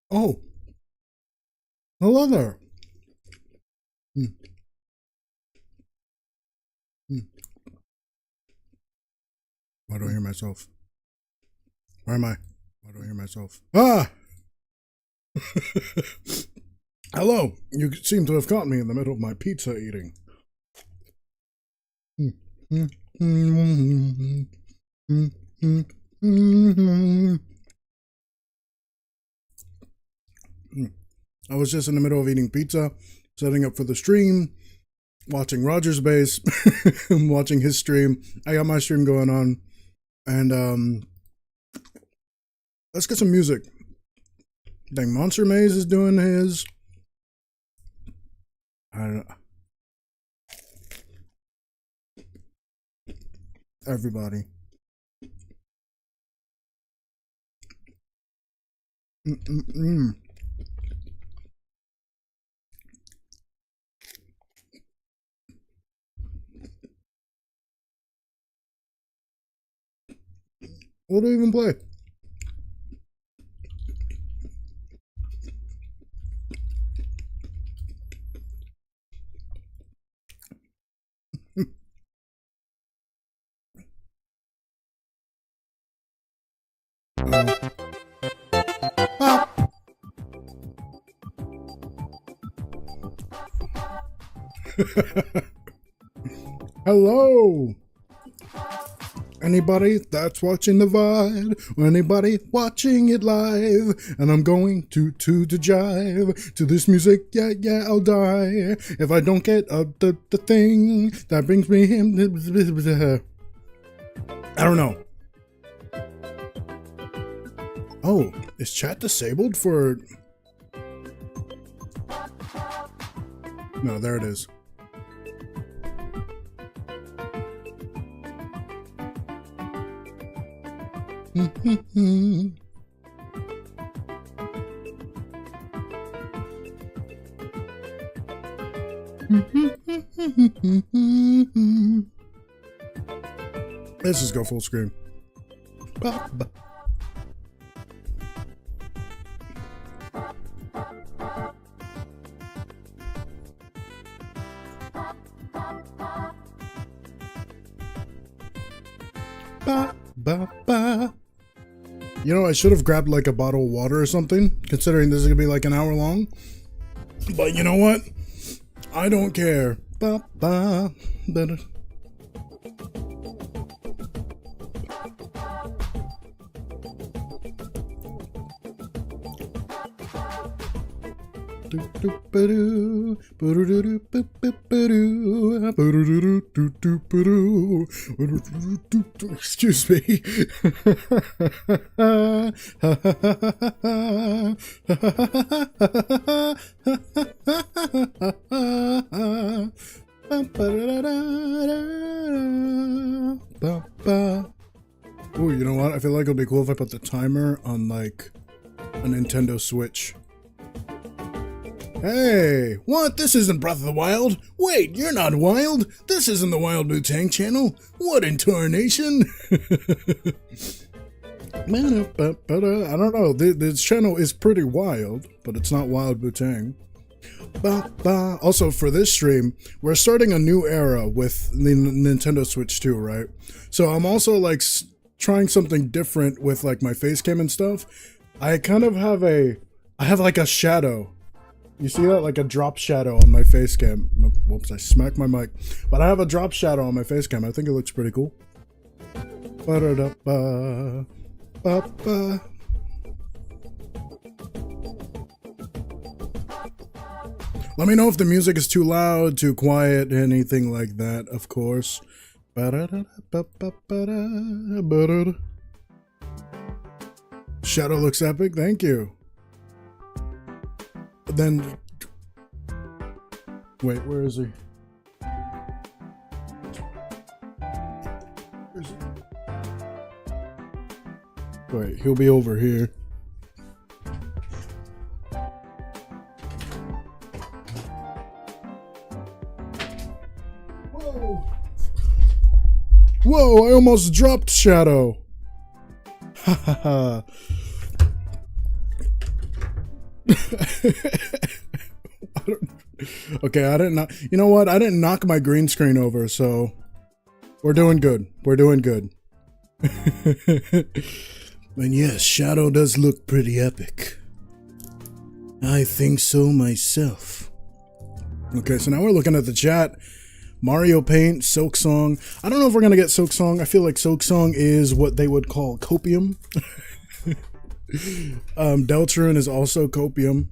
Oh, hello there. Hmm, hmm. Why do I hear myself? Where am I? Why do I hear myself? Ah! Hello. You seem to have caught me in the middle of my pizza eating. Hmm, hmm, hmm, hmm, hmm, hmm. I was just in the middle of eating pizza, setting up for the stream, watching Roger's base, watching his stream. I got my stream going on, and let's get some music. Dang, Monster Maze is doing his. I don't know. Everybody. Mm-mm-mm. What do I even play? Ah. Hello. Anybody that's watching the VOD, or anybody watching it live, and I'm going to jive to this music, yeah, I'll die if I don't get the thing that brings me him. I don't know. Oh, is chat disabled for? No, there it is. Let's just go full screen. You know, I should have grabbed like a bottle of water or something, considering this is gonna be like an hour long. But you know what? I don't care. Excuse me. Oh, you know what? I feel like it'll be cool if I put the timer on like a Nintendo Switch. Hey, what? This isn't Breath of the Wild. Wait, you're not wild. This isn't the Wild Boontang channel. What in tarnation? I don't know. This channel is pretty wild, but it's not Wild Boontang. Also, for this stream, we're starting a new era with the Nintendo Switch 2, right? So I'm also like trying something different with like my face cam and stuff. I kind of have I have like a shadow. You see that? Like a drop shadow on my face cam. Whoops, I smacked my mic. But I have a drop shadow on my face cam. I think it looks pretty cool. Let me know if the music is too loud, too quiet, anything like that, of course. Shadow looks epic, thank you. Then, wait, where is he? Wait, he'll be over here. Whoa! Whoa, I almost dropped Shadow. Ha ha ha. Okay, I didn't knock. You know what? I didn't knock my green screen over, so we're doing good. We're doing good. And yes, Shadow does look pretty epic. I think so myself. Okay, so now we're looking at the chat. Mario Paint, Silk Song. I don't know if we're gonna get Silk Song. I feel like Silk Song is what they would call copium. Deltarune is also copium.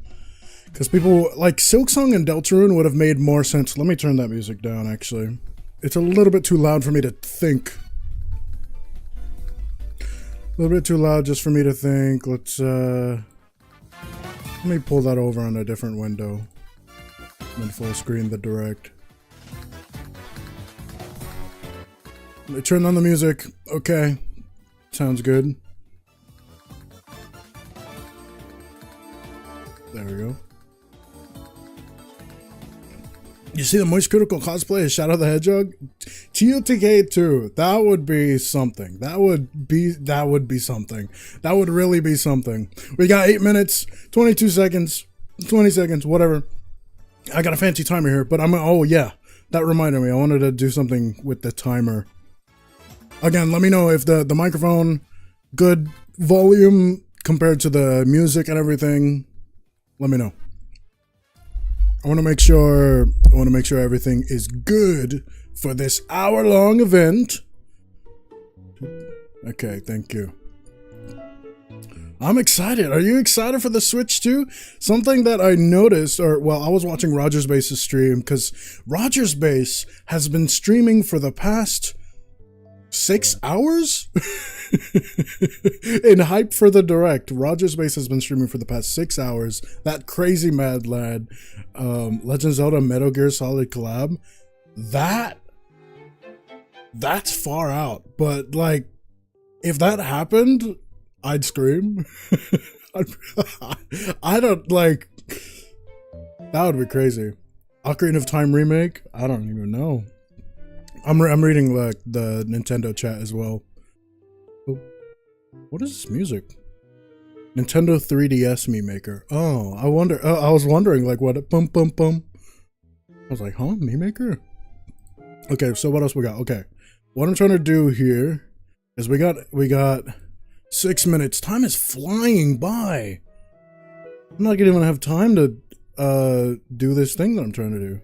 Because people like Silk Song and Deltarune would have made more sense. Let me turn that music down, actually. It's a little bit too loud for me to think. A little bit too loud just for me to think. Let me pull that over on a different window. And full screen the direct. Let me turn on the music. Okay. Sounds good. There we go. You see the Moist Critical cosplay as Shadow the Hedgehog? TOTK 2. That would be something. That would be something. That would really be something. We got 8 minutes, 22 seconds, 20 seconds, whatever. I got a fancy timer here, but oh yeah, that reminded me. I wanted to do something with the timer. Again, let me know if the microphone, good volume compared to the music and everything. Let me know. I want to make sure everything is good for this hour-long event. Okay, thank you. I'm excited. Are you excited for the Switch too? Something that I noticed, I was watching Roger's Base's stream because Roger's Base has been streaming for the past 6 hours? In hype for the direct, Roger's Base has been streaming for the past 6 hours. That crazy mad lad, Legend of Zelda Metal Gear Solid collab, that's far out. But like, if that happened, I'd scream. I don't like. That would be crazy. Ocarina of Time remake? I don't even know. I'm reading like the Nintendo chat as well. Oh, what is this music? Nintendo 3DS Me Maker. Oh, I was wondering like what. Bum bum bum. I was like, huh, Me Maker. Okay, so what else we got? Okay, what I'm trying to do here is we got 6 minutes. Time is flying by. I'm not gonna even have time to do this thing that I'm trying to do.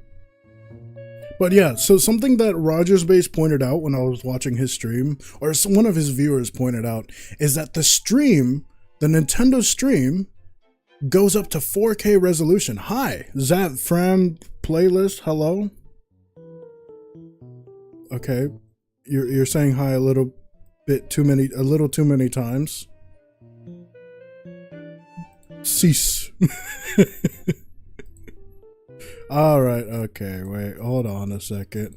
But yeah, so something that Roger's Base pointed out when I was watching his stream, or one of his viewers pointed out, is that the Nintendo stream, goes up to 4K resolution. Hi, Zap Fram playlist, hello? Okay, you're saying hi a little too many times. Cease. All right. Okay. Wait. Hold on a second.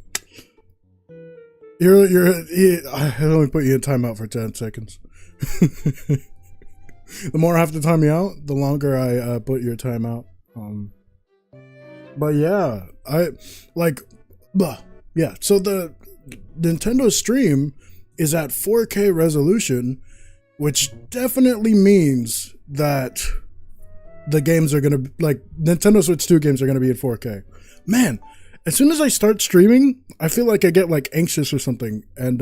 I only put you in timeout for 10 seconds. The more I have to time you out, the longer I put your timeout. But yeah, yeah. So the Nintendo stream is at 4K resolution, which definitely means that the games are gonna, like, Nintendo Switch 2 games are gonna be in 4K. Man, as soon as I start streaming, I feel like I get like anxious or something. And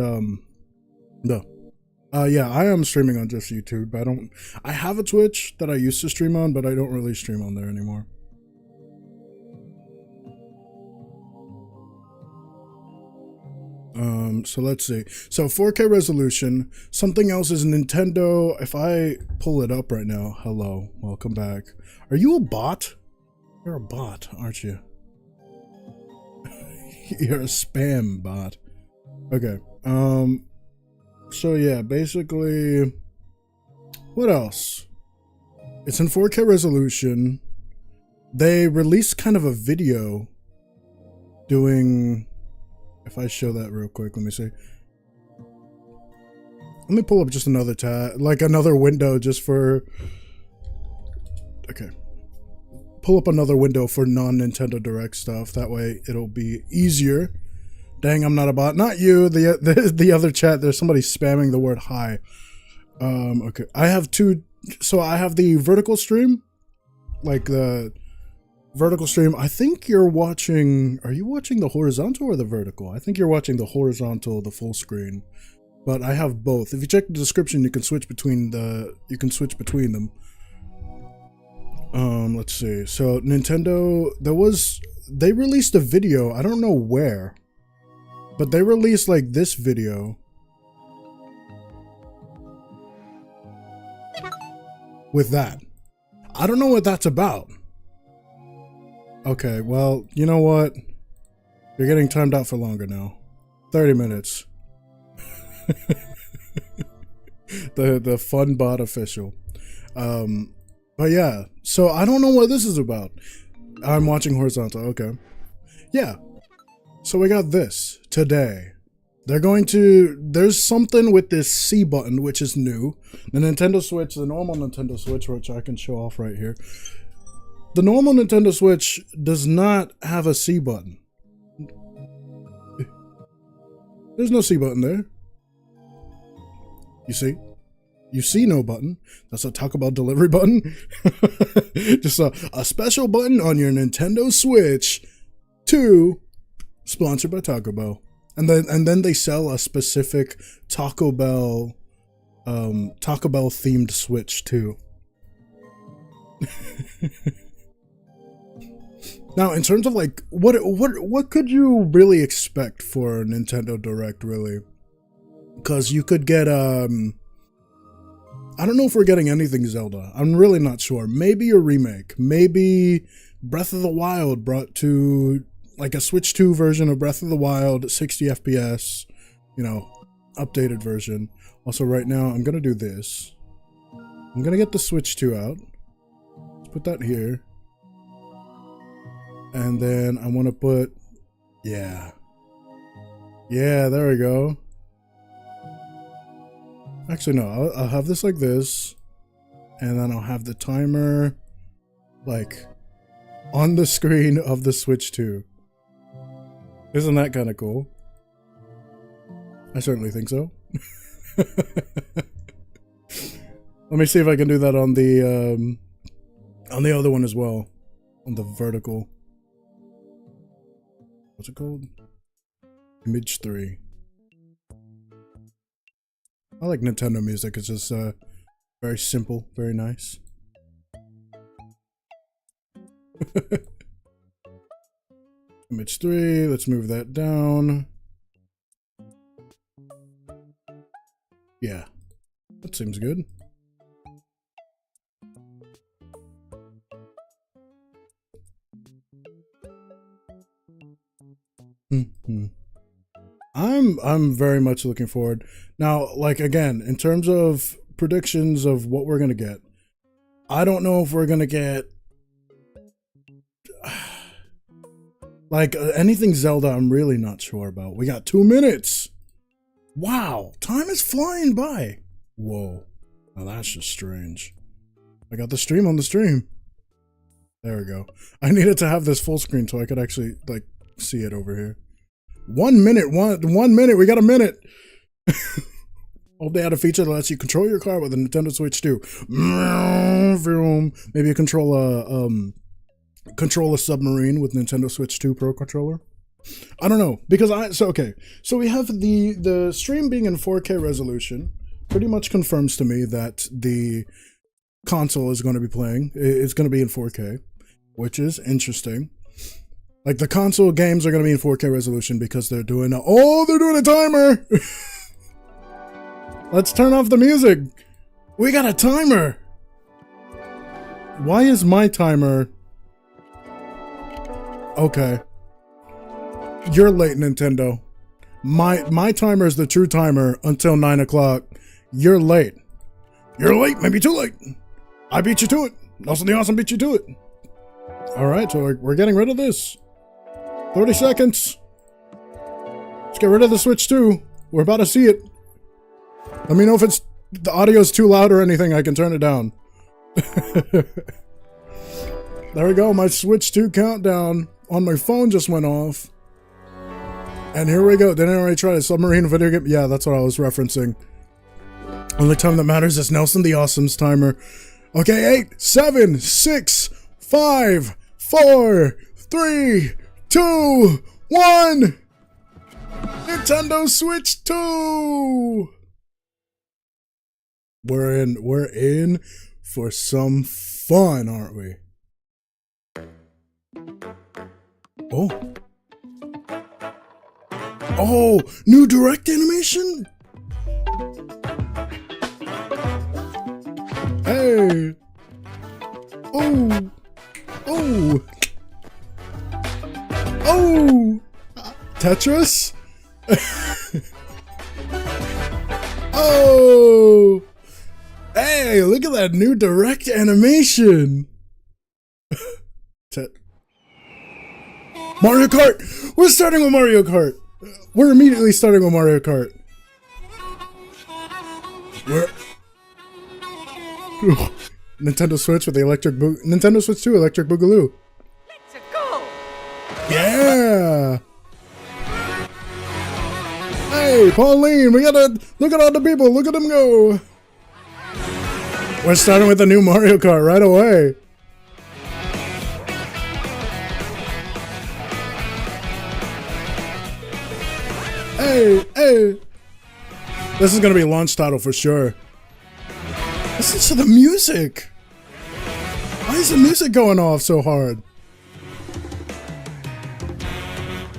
no. Yeah, I am streaming on just YouTube. I have a Twitch that I used to stream on, but I don't really stream on there anymore. So let's see. So 4K resolution. Something else is Nintendo. If I pull it up right now, hello, welcome back. Are you a bot? You're a bot, aren't you? You're a spam bot. Okay. So yeah, basically, what else? It's in 4K resolution. They released kind of a video doing. If I show that real quick, let me see. Let me pull up just another tab, like another window just for. Okay. Pull up another window for non-Nintendo Direct stuff. That way it'll be easier. Dang, I'm not a bot. Not you. The other chat. There's somebody spamming the word hi. Okay. I have two. So I have the vertical stream, like the vertical stream, I think you're watching, are you watching the horizontal or the vertical? I think you're watching the horizontal, the full screen, but I have both. If you check the description, you can switch between them. Let's see. So Nintendo, they released a video, I don't know where, but they released like this video with that. I don't know what that's about. Okay, well, you know what? You're getting timed out for longer now. 30 minutes. the fun bot official. But yeah, so I don't know what this is about. I'm watching horizontal, okay. Yeah, so we got this today. There's something with this C button, which is new. The Nintendo Switch, the normal Nintendo Switch, which I can show off right here. The normal Nintendo Switch does not have a C button. There's no C button there. You see? You see no button. That's a Taco Bell delivery button. Just a special button on your Nintendo Switch 2, sponsored by Taco Bell. And then they sell a specific Taco Bell themed Switch too. Now, in terms of like what could you really expect for a Nintendo Direct, really? Because you could get I don't know if we're getting anything Zelda. I'm really not sure. Maybe a remake. Maybe Breath of the Wild brought to like a Switch 2 version of Breath of the Wild, 60 FPS, you know, updated version. Also, right now I'm gonna do this. I'm gonna get the Switch 2 out. Let's put that here. And then I want to put, yeah, there we go. Actually, no, I'll have this like this, and then I'll have the timer, like, on the screen of the Switch 2. Isn't that kind of cool? I certainly think so. Let me see if I can do that on the other one as well, on the vertical. What's it called? Image 3. I like Nintendo music. It's just very simple, very nice. Image 3. Let's move that down. Yeah, that seems good. I'm very much looking forward. Now, like, again, in terms of predictions of what we're gonna get, I don't know if we're gonna get like anything Zelda. I'm really not sure about. We got 2 minutes. Wow, time is flying by. Whoa, now that's just strange. I got the stream on the stream. There we go. I needed to have this full screen so I could actually like see it over here. 1 minute, one minute, we got a minute. Hope they had a feature that lets you control your car with a Nintendo Switch 2. Maybe you control a submarine with Nintendo Switch 2 Pro controller. I don't know, because so we have the stream being in 4K resolution pretty much confirms to me that the console is going to be playing. It's going to be in 4K, which is interesting. Like, the console games are going to be in 4K resolution because they're doing a timer. Let's turn off the music. We got a timer. Why is my timer? Okay. You're late, Nintendo. My timer is the true timer until 9 o'clock. You're late. You're late, maybe too late. I beat you to it. Also, TheAwesome beat you to it. Alright, so we're getting rid of this. 30 seconds. Let's get rid of the Switch 2. We're about to see it. Let me know if the audio's too loud or anything. I can turn it down. There we go. My Switch 2 countdown on my phone just went off. And here we go. Didn't I already try a submarine video game? Yeah, that's what I was referencing. Only time that matters is Nelson TheAwesome's timer. Okay, 8, 7, 6, 5, 4, 3, 2, 1. Nintendo Switch 2. We're in for some fun, aren't we? Oh. Oh, new direct animation? Hey. Oh. Oh. Oh. Tetris? Oh. Hey, look at that new direct animation. Mario Kart! We're starting with Mario Kart! We're immediately starting with Mario Kart. Nintendo Switch with the Nintendo Switch 2 Electric Boogaloo. Let's go! Yeah! Hey, Pauline, we gotta look at all the people. Look at them go. We're starting with the new Mario Kart right away. Hey, hey. This is gonna be a launch title for sure. Listen to the music. Why is the music going off so hard?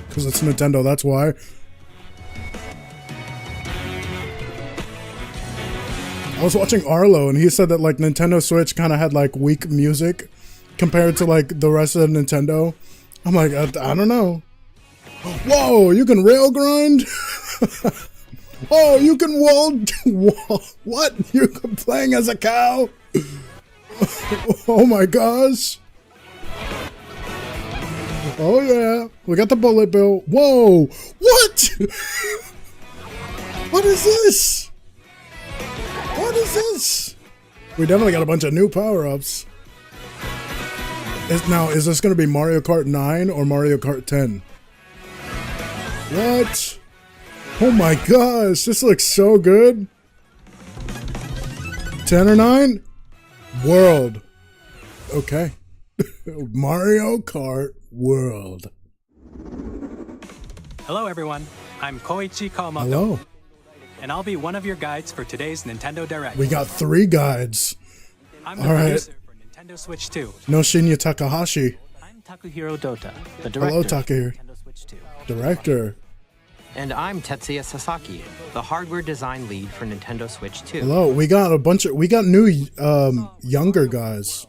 Because it's Nintendo, that's why. I was watching Arlo and he said that like Nintendo Switch kind of had like weak music compared to like the rest of Nintendo. I'm like, I don't know. Whoa, you can rail grind? Oh, you can wall. What? You're playing as a cow? Oh my gosh. Oh yeah, we got the bullet bill. Whoa, what? What is this? What is this? We definitely got a bunch of new power-ups. Now, is this going to be Mario Kart 9 or Mario Kart 10? What? Oh my gosh, this looks so good. 10 or 9? World. Okay. Mario Kart World. Hello everyone, I'm Koichi Kawamoto. Hello. And I'll be one of your guides for today's Nintendo Direct. We got 3 guides. I'm the producer for Nintendo Switch 2. No Shinya Takahashi. I'm Takuhiro Dota, the director Hello, of Takahiro. Nintendo Switch 2. Director. And I'm Tetsuya Sasaki, the hardware design lead for Nintendo Switch 2. Hello, we got new younger guys.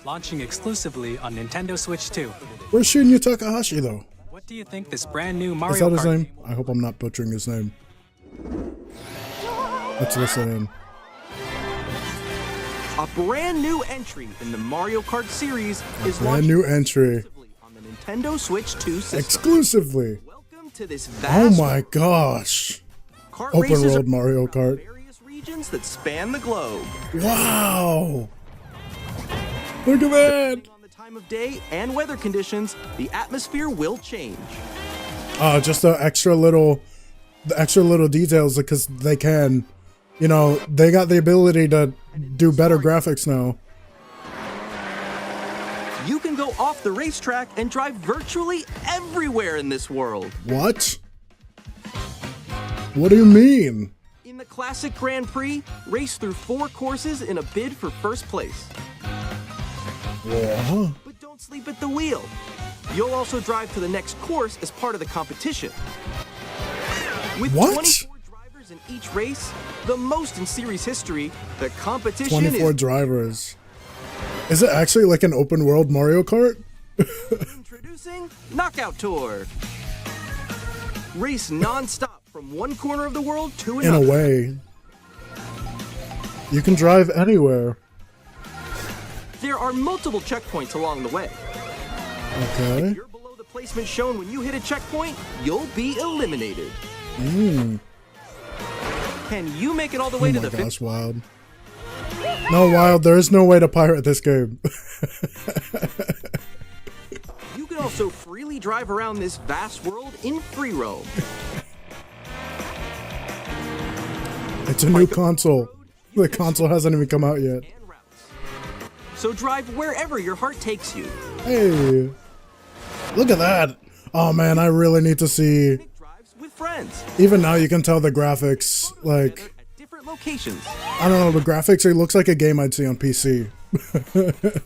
Launching exclusively on Nintendo Switch 2. Where's Shinya Takahashi though? What do you think this brand new Mario Is that his Kart name? game will I hope I'm not butchering his name. Let's listen in. A brand new entry in the Mario Kart series is Brand new entry. exclusively on the Nintendo Switch 2 system. Exclusively. Welcome to this Oh vast my gosh. kart Open races world are Mario from Kart. various regions that span the globe. Wow. Look at that. On the time of day and weather conditions, the atmosphere will change. Just the extra little details because they can. You know, they got the ability to do better graphics now. You can go off the racetrack and drive virtually everywhere in this world. What? What do you mean? In the classic Grand Prix, race through 4 courses in a bid for first place. What? But don't sleep at the wheel. You'll also drive to the next course as part of the competition. With What? 24 drivers in each race, the most in series history, the competition 24 is drivers. Is it actually like an open world Mario Kart? introducing Knockout Tour. Race non-stop from one corner of the world to In another. a way. You can drive anywhere. There are multiple checkpoints along the way. Okay. If you're below the placement shown when you hit a checkpoint, you'll be eliminated. Can you make it all the way Oh to my the gosh, Wild. No, Wild, there is no way to pirate this game. You can also freely drive around this vast world in free roam. It's a new console. The console hasn't even come out yet. And routes. So drive wherever your heart takes you. Hey, look at that. Oh man, I really need to see. Drives with friends. Even now you can tell the graphics, like, At different locations. I don't know, the graphics, it looks like a game I'd see on PC.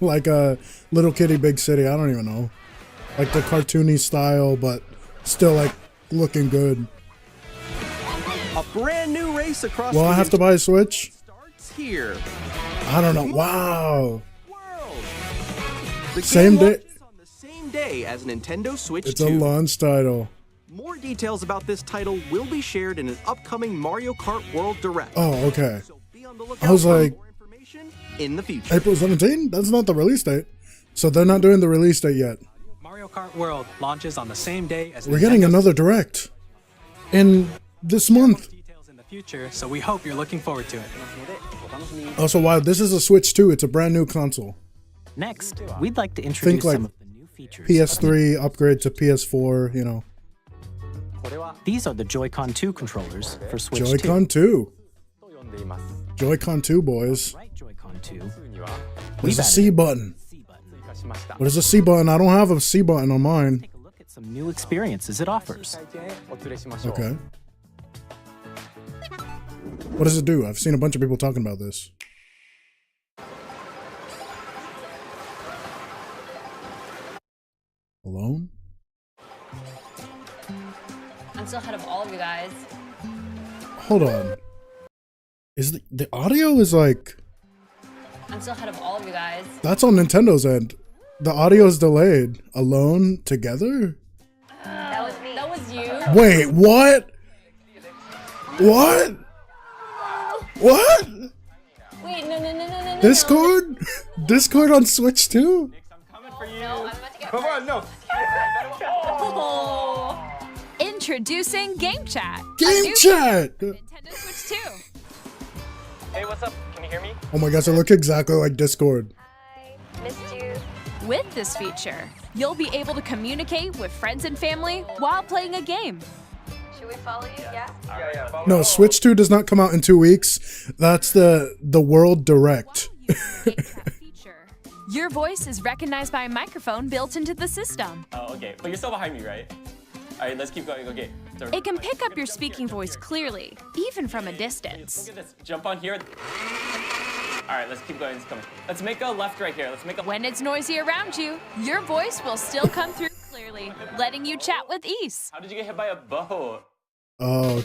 Like a Little Kitty Big City, I don't even know. Like the cartoony style, but still like looking good. A brand new race across Will the I have to buy a Switch? starts here. I don't know. Wow. World. The Same game day. launches on the same day as Nintendo Switch It's 2. a launch title. More details about this title will be shared in an upcoming Mario Kart World Direct. Oh, okay. So be on the lookout I was for like, more information in the future. April 17? That's not the release date. So they're not doing the release date yet. Mario Kart World launches on the same day as We're getting Nintendo's another Direct in this month. details in the future, so we hope you're looking forward to it. Also, wow, this is a Switch 2. It's a brand new console. Next, we'd like to introduce like some of the new features. PS3 upgrade to PS4, you know. These are the Joy-Con 2 controllers for Switch 2. Joy-Con 2. Joy-Con 2, boys. Right Joy-Con 2. There's a C button. C button. What is a C button? I don't have a C button on mine. Take a look at some new experiences it offers. Okay. What does it do? I've seen a bunch of people talking about this. Alone? I'm still ahead of all of you guys. Hold on. Is the audio is like... I'm still ahead of all of you guys. That's on Nintendo's end. The audio is delayed. Alone? Together? That was me. That was you. Wait, what? What? What? Wait, no. Discord? Discord on Switch too? No, I'm about to get Come on, no. Oh. Introducing Game Chat. Game Chat! Nintendo Switch 2. Hey, what's up? Can you hear me? Oh my gosh, it looks exactly like Discord. Hi. Missed you. With this feature, you'll be able to communicate with friends and family while playing a game. Should we follow you? Yeah. Yeah. No, Switch 2 does not come out in 2 weeks. That's the World Direct. While you use the Game Chat feature, your voice is recognized by a microphone built into the system. Oh, okay. But you're still behind me, right? All right, let's keep going. Okay. So, It can pick up your speaking voice clearly, even from a distance. look at this. Jump on here. All right, let's keep going. Let's make a left right here. Let's make a. When it's noisy around you, your voice will still come through clearly, letting you chat with ease. How did you get hit by a bow? Oh,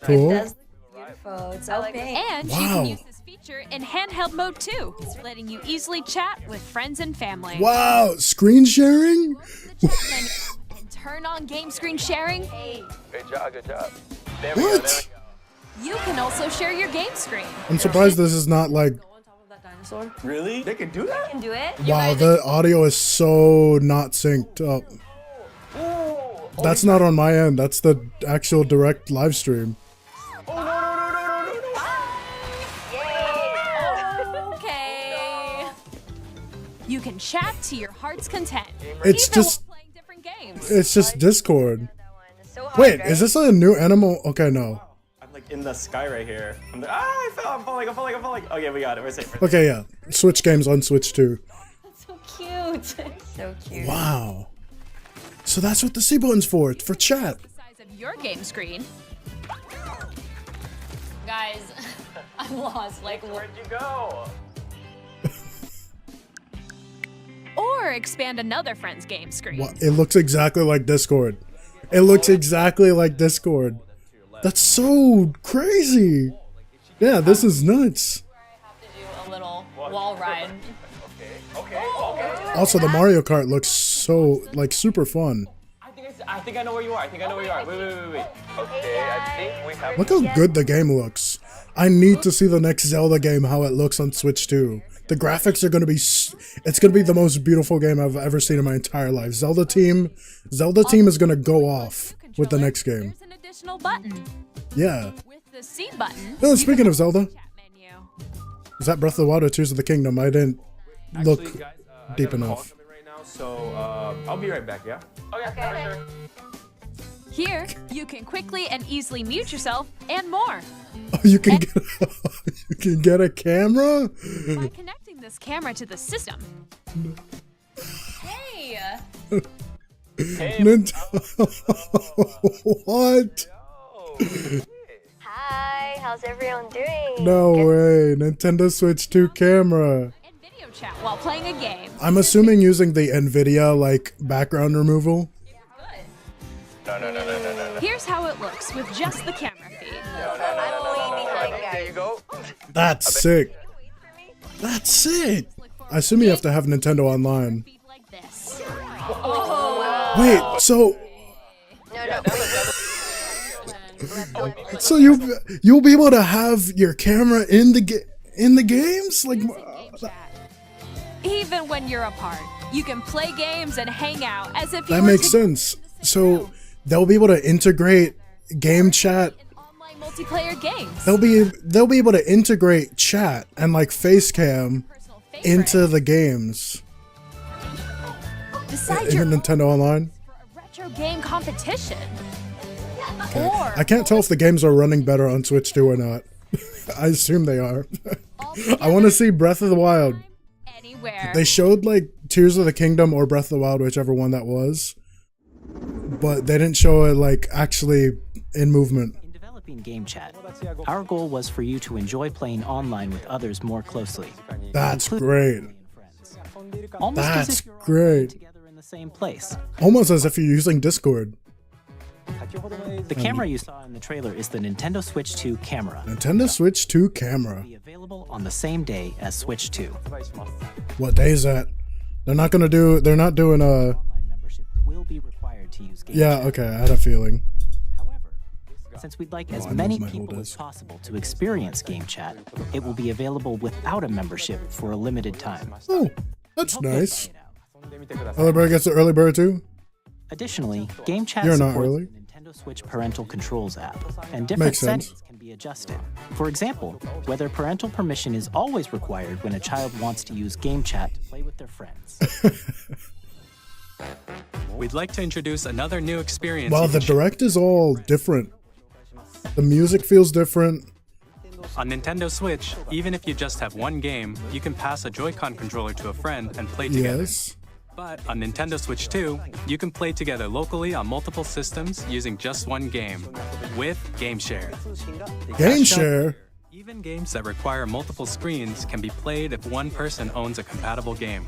cool. That's beautiful. It's so pink. And you Wow. can use this feature in handheld mode too, letting you easily chat with friends and family. Wow, screen sharing? The chat menu and turn on game screen sharing. Good job. There What? You can also share your game screen. I'm surprised this is not like, On top of that dinosaur. Really? They can do that? Can do it. wow, the audio is so not synced up. That's not on my end. That's the actual direct live stream. Okay. You can chat to your heart's content. It's even just- while playing different games. It's just Discord. That one. It's so hard, Wait, right? is this a new animal? Okay, no. I'm like in the sky right here. I'm like, I fell. I'm falling. Okay, we got it. We're safe. Okay, yeah. Switch games on Switch 2. That's so cute. So cute. Wow. So that's what the C button's for. It's for chat. The size of your game screen, Guys, I'm lost. Like, Where'd you go? or expand another friend's game screen. Wow, it looks exactly like Discord. It looks exactly like Discord. That's so crazy. Yeah, this is nuts. I have to do a little wall ride. Okay. Also, the Mario Kart looks so, like, super fun. I think I know where you are. Wait. Okay, I think we have. Look how good the game looks. I need to see the next Zelda game, how it looks on Switch 2. The graphics are going to be, it's going to be the most beautiful game I've ever seen in my entire life. Zelda team is going to go off with the next game. There's an additional button. Yeah. With the C button. Oh, you speaking can of Zelda, chat menu. is that Breath of the Wild or Tears of the Kingdom? I didn't look Actually, guys, I deep got a call enough. coming right now, so I'll be right back. Yeah. Okay. For sure. Here, you can quickly and easily mute yourself and more. Oh, you can get, you can get a camera? By connecting this this camera to the system. Hey! What? Hi, how's everyone doing? No way. Nintendo Switch 2 camera. And video chat while playing a game. I'm assuming using the NVIDIA like background removal. No. Here's how it looks with just the camera feed. I'm way behind, guys. There you go. That's sick. That's sick. I assume you have to have Nintendo Online. Feed like this. Wait, so No, so you'll be able to have your camera in the games like Even when you're apart, you can play games and hang out as if you that were makes sense. So they'll be able to integrate game chat. in online multiplayer games. They'll be able to integrate chat and like face cam Personal favorite. into the games Decide in your Nintendo Online. for a retro game competition. Or I can't tell if the games are running better on Switch 2 or not. I assume they are. I want to see Breath of the Wild. anywhere. They showed like Tears of the Kingdom or Breath of the Wild, whichever one that was, but they didn't show it like actually in movement. In developing game chat, our goal was for you to enjoy playing online with others more closely. That's including great. family and friends. Almost as That's if you're all great. together in the same place. Almost as if you're using Discord. The camera you saw in the trailer is the Nintendo Switch 2 camera. Nintendo Switch 2 camera. Be available on the same day as Switch 2. What day is that? They're not doing Online membership will be required to use game Yeah, chat. okay, I had a feeling. However, since we'd like as I moved many my whole people as desk. possible to experience game chat, it will be available without a membership for a limited time. Oh, that's Hope you'll try nice. it out. Early bird gets the early bird too? Additionally, Game Chat You're not supports early. the Nintendo Switch Parental Controls app, and different Makes sense. settings can be adjusted. For example, whether parental permission is always required when a child wants to use Game Chat to play with their friends. We'd like to introduce another new experience. Wow, you the can direct is all different. The music feels different. On Nintendo Switch, even if you just have one game, you can pass a Joy-Con controller to a friend and play together. Yes. But on Nintendo Switch 2, you can play together locally on multiple systems using just one game with Game Share. Game share. Even games that require multiple screens can be played if one person owns a compatible game.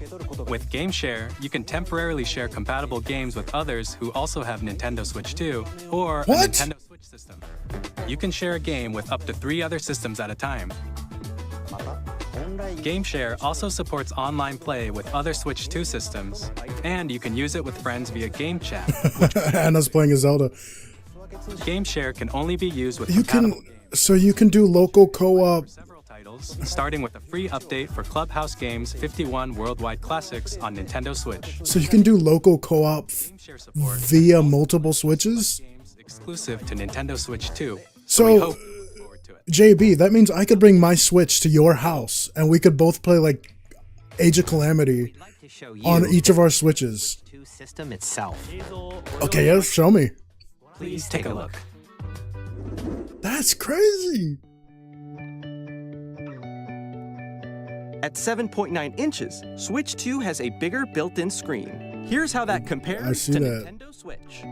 With Game Share, you can temporarily share compatible games with others who also have Nintendo Switch 2 or a What? Nintendo Switch system. You can share a game with up to 3 other systems at a time. Game Share also supports online play with other Switch 2 systems, and you can use it with friends via Game Chat. Anna's playing a Zelda. Game Share can only be used with You compatible can, games. so you can do local co-op. Several titles, starting with a free update for Clubhouse Games 51 Worldwide Classics on Nintendo Switch. So you can do local co-op Game Share support via multiple switches. games exclusive to Nintendo Switch 2. So- we hope you look forward to it. JB, that means I could bring my Switch to your house and we could both play like Age of Calamity We'd like to show you on each of the our Switches. Switch 2 system itself. Okay, yes, show me. Please take a look. That's crazy. At 7.9 inches, Switch 2 has a bigger built-in screen. Here's how that I compares see to that. Nintendo Switch.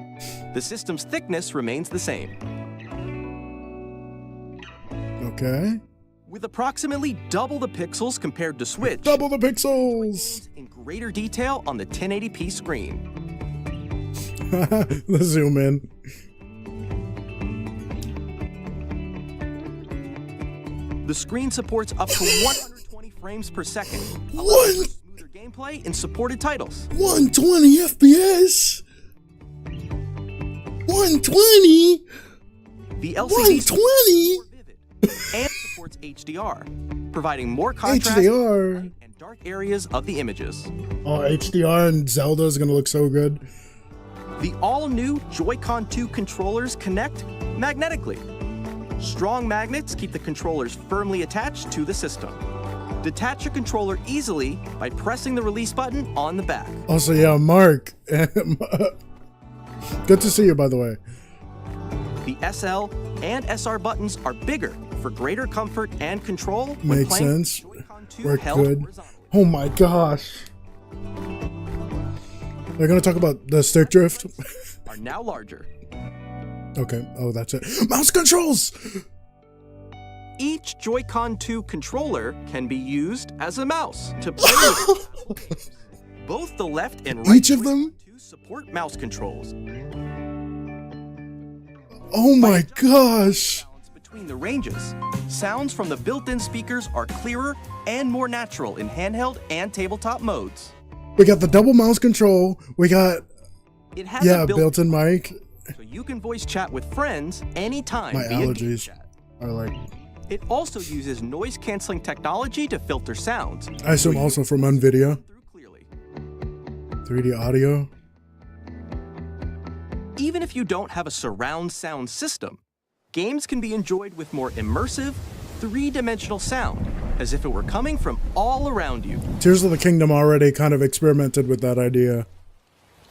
The system's thickness remains the same, Okay. with approximately double the pixels compared to Switch. Double the pixels. In greater detail on the 1080p screen. Let's zoom in. The screen supports up to 120 frames per second, One, smoother gameplay in supported titles. 120 FPS. 120. The LCD is 120. more vivid and supports HDR, providing more contrast HDR. and dark areas of the images. Oh, HDR and Zelda is gonna look so good. The all-new Joy-Con 2 controllers connect magnetically. Strong magnets keep the controllers firmly attached to the system. Detach your controller easily by pressing the release button on the back. Also, yeah, Mark. Good to see you, by the way. The SL and SR buttons are bigger for greater comfort and control when Makes playing sense. Joy-Con 2 Work held good. horizontally. Oh my gosh. They're gonna talk about the stick drift. are now larger. Okay. Oh, that's it. Mouse controls. Each Joy-Con 2 controller can be used as a mouse to play with. Both the left and right Each of them? Joy-Con 2 support mouse controls. Oh my gosh. Balance between the ranges. Sounds from the built-in speakers are clearer and more natural in handheld and tabletop modes. We got the double mouse control. We got It has a built-in mic. so you can voice chat with friends anytime My via game allergies chat. are like, It also uses noise-canceling technology to filter sounds. I assume also from NVIDIA. Through clearly. 3D audio. Even if you don't have a surround sound system, games can be enjoyed with more immersive, three-dimensional sound, as if it were coming from all around you. Tears of the Kingdom already kind of experimented with that idea.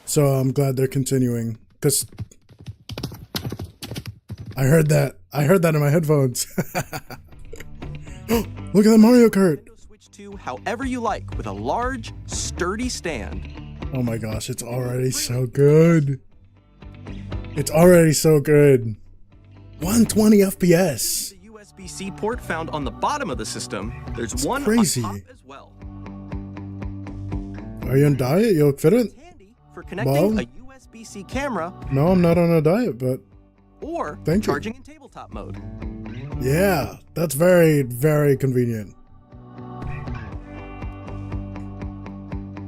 So I'm glad they're continuing. Because I heard that. I heard that in my headphones. Look at the Mario Kart. Switch to however you like with a large, sturdy stand. Oh my gosh, it's already so good. It's already so good. 120 FPS. The USB-C port found on the bottom of the system, there's It's one crazy. on top as well. Are you on diet? You'll fit it? It's handy for connecting Well, a USB-C camera no, I'm not on a diet, but or Thank you. charging in tabletop mode. yeah, that's very, very convenient.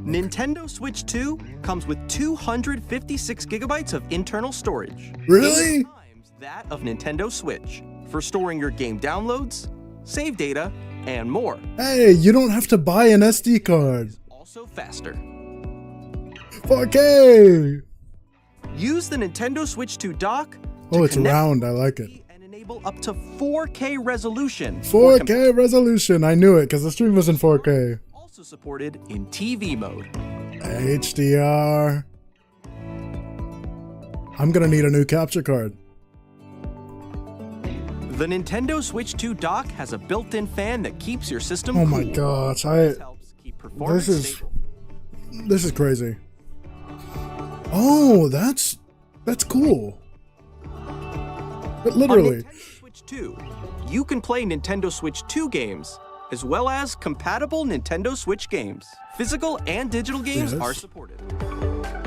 Nintendo Switch 2 comes with 256 gigabytes of internal storage. Really? 8 times that of Nintendo Switch for storing your game downloads, save data, and more. Hey, you don't have to buy an SD card. Also faster. 4K. Use the Nintendo Switch 2 dock Oh, to it's connect round. I like it. and enable up to 4K resolution. for 4K resolution. I knew it because the stream was in 4K. Also supported in TV mode. HDR. I'm gonna need a new capture card. The Nintendo Switch 2 dock has a built-in fan that keeps your system Oh cool. my gosh, This helps keep performance stable. this is crazy. Oh, that's cool. But literally, On Nintendo Switch 2, you can play Nintendo Switch 2 games, as well as compatible Nintendo Switch games. Physical and digital games Yes. are supported.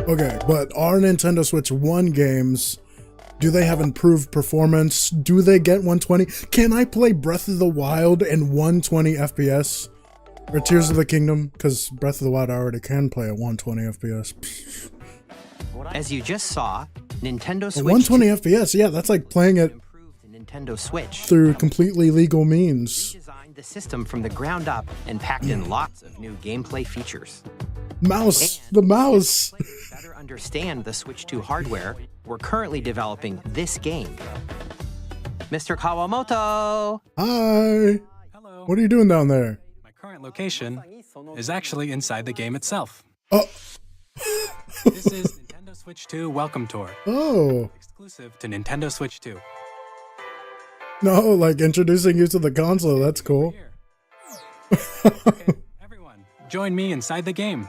okay, but are Nintendo Switch 1 games, do they have improved performance? Do they get 120? Can I play Breath of the Wild in 120 FPS? Or Tears of the Kingdom? Because Breath of the Wild I already can play at 120 FPS. As you just saw, Nintendo Switch 120 FPS, yeah, that's like playing it improved the Nintendo Switch. through completely legal means. Designed the system from the ground up and packed in lots of new gameplay features. Mouse, the mouse. To better understand the Switch 2 hardware, we're currently developing this game. Mr. Kawamoto! Hi. Hello. What are you doing down there? My current location is actually inside the game itself. Oh, This is Nintendo Switch 2 Welcome Tour, oh. exclusive to Nintendo Switch 2. No, like introducing you to the console. That's cool. Here. Okay, everyone, join me inside the game.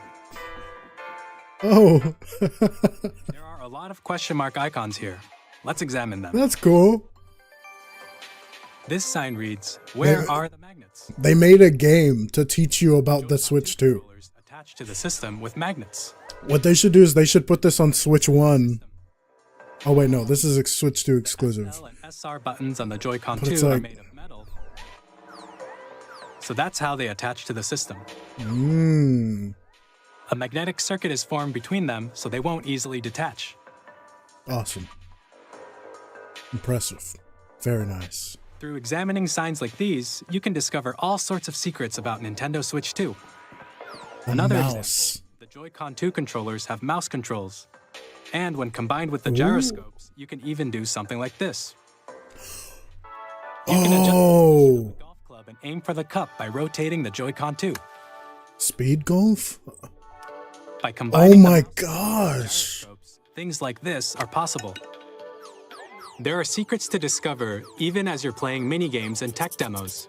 Oh, There are a lot of question mark icons here. Let's examine them. that's cool. This sign reads, "Where Yeah. are the magnets?" They made a game to teach you about the Switch 2. Controllers attached to the system with magnets. What they should do is they should put this on Switch 1. Oh wait, no, this is a Switch 2 exclusive. L and SR buttons on the Joy-Con But it's 2 are like- made of metal. So that's how they attach to the system. Mmm. A magnetic circuit is formed between them, so they won't easily detach. Awesome. Impressive. Very nice. Through examining signs like these, you can discover all sorts of secrets about Nintendo Switch 2. Another mouse. example, the Joy-Con 2 controllers have mouse controls. And when combined with the gyroscopes, you can even do something like this. You can adjust the position of the golf club and aim for the cup by rotating the Joy-Con 2. Speed golf? By Oh combining the my mouse gosh. gyroscopes, things like this are possible. There are secrets to discover even as you're playing mini-games and tech demos.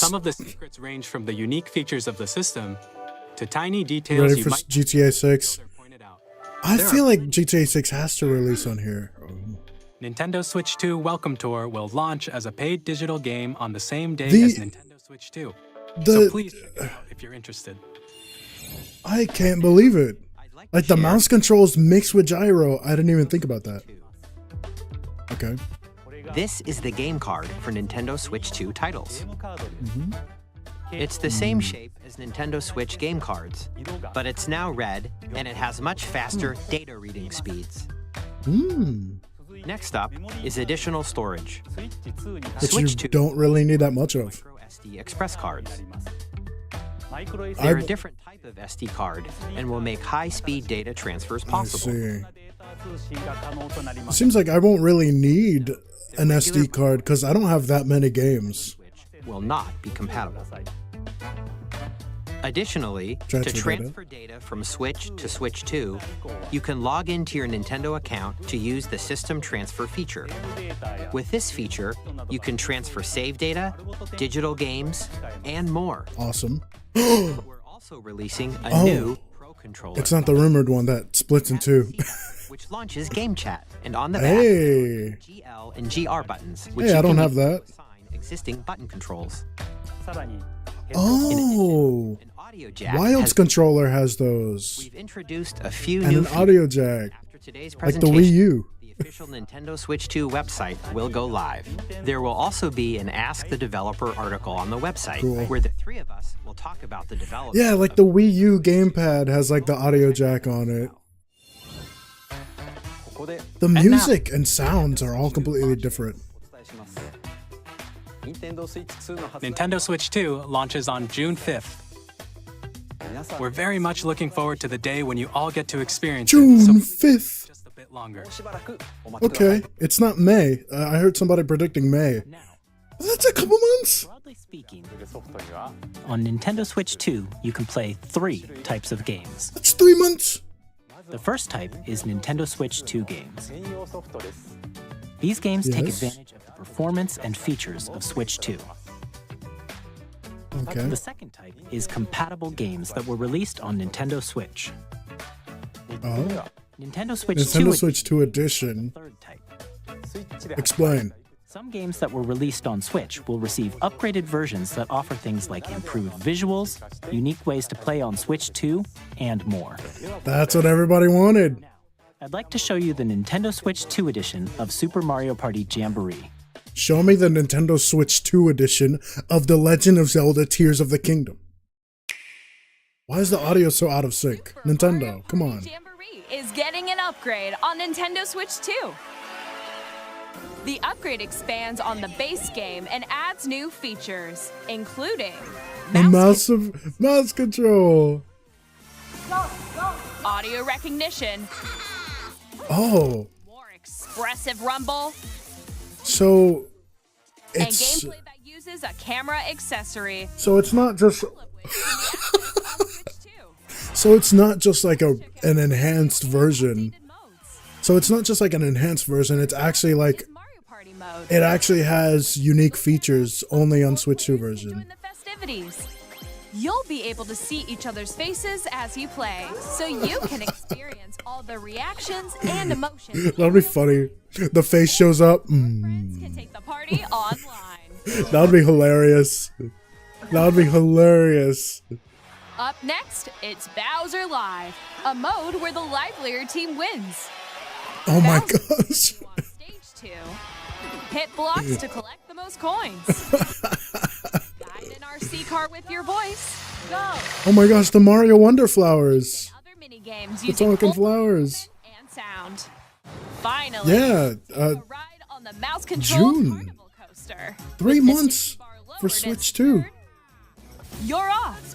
Some of the secrets range from the unique features of the system to tiny details Ready you for might GTA 6? pointed out. I There feel are like GTA 6 has to release on here. Nintendo Switch 2 Welcome Tour will launch as a paid digital game on the same day The- as Nintendo Switch 2. The So please check it out if you're interested. I can't believe it. Like the share- mouse controls mixed with gyro. I didn't even think about that. Okay. This is the game card for Nintendo Switch 2 titles. It's the same shape as Nintendo Switch game cards, but it's now red and it has much faster data reading speeds. Next up is additional storage. Which Switch you 2 don't really need that much of. micro SD express cards. I, They're a different type of SD card and will make high-speed data transfers I possible. see. It seems like I won't really need an SD card because I don't have that many games. Will not be compatible. Additionally, Transfer to transfer data from Switch to Switch 2, you can log into your Nintendo account to use the System Transfer feature. With this feature, you can transfer save data, digital games, and more. Awesome. We're also releasing a Oh. new Pro Controller, It's not the rumored one that splits in two. which launches Game Chat, and on the back, Hey. GL and GR buttons, which Hey, you I don't can have use that. to assign existing button controls. Oh. An audio jack Wild's has- controller has those. We've introduced a few And new an features. audio jack. After today's Like the presentation, Wii U. the official Nintendo Switch 2 website will go live. There will also be an Ask the Developer article on the website, Cool. where the three of us will talk about the development. Yeah, like the Wii U gamepad has like the audio jack on it. The music and sounds are all completely different. Nintendo Switch 2 launches on June 5th. We're very much looking forward to the day when you all get to experience it, so June please 5th. just a bit longer. Okay, it's not May. I heard somebody predicting May. Now, That's a couple months. broadly speaking, on Nintendo Switch 2, you can play 3 types of games. That's 3 months. The first type is Nintendo Switch 2 games. These games take Yes. advantage of the performance and features of Switch 2. Okay. The second type is compatible games that were released on Nintendo Switch. Oh. Nintendo Switch 2 Nintendo is Switch 2 edition. the third type. Explain. Some games that were released on Switch will receive upgraded versions that offer things like improved visuals, unique ways to play on Switch 2, and more. That's what everybody wanted. Now, I'd like to show you the Nintendo Switch 2 edition of Super Mario Party Jamboree. Show me the Nintendo Switch 2 edition of The Legend of Zelda Tears of the Kingdom. Why is the audio so out of sync? Nintendo, come on. Jamboree is getting an upgrade on Nintendo Switch 2. The upgrade expands on the base game and adds new features, including A mouse control. audio recognition, Oh, more expressive rumble, so and it's gameplay that uses a camera accessory. not just All of which will be available on Switch 2. so it's not just like an enhanced version. Updated modes. So it's not just like an enhanced version. It's actually like Mario Party mode. it actually has unique features only on Switch 2 version. Doing the festivities. You'll be able to see each other's faces as you play, so you can experience all the reactions and emotions. That'd be funny. The face shows up. Friends can take the party online. That'd be hilarious. That'd be hilarious. Up next, it's Bowser Live, a mode where the livelier team wins. Oh my Bowser gosh. takes you on stage 2. Hit blocks to collect the most coins. Guide an RC car with your voice. Go. Oh my gosh, the Mario Wonder Flowers. Other mini games The using talking full flowers. and sound. Finally, Yeah, a ride on the mouse controlled June. carnival coaster. 3 With the months speed bar lowered for and Switch 2. steered, You're off.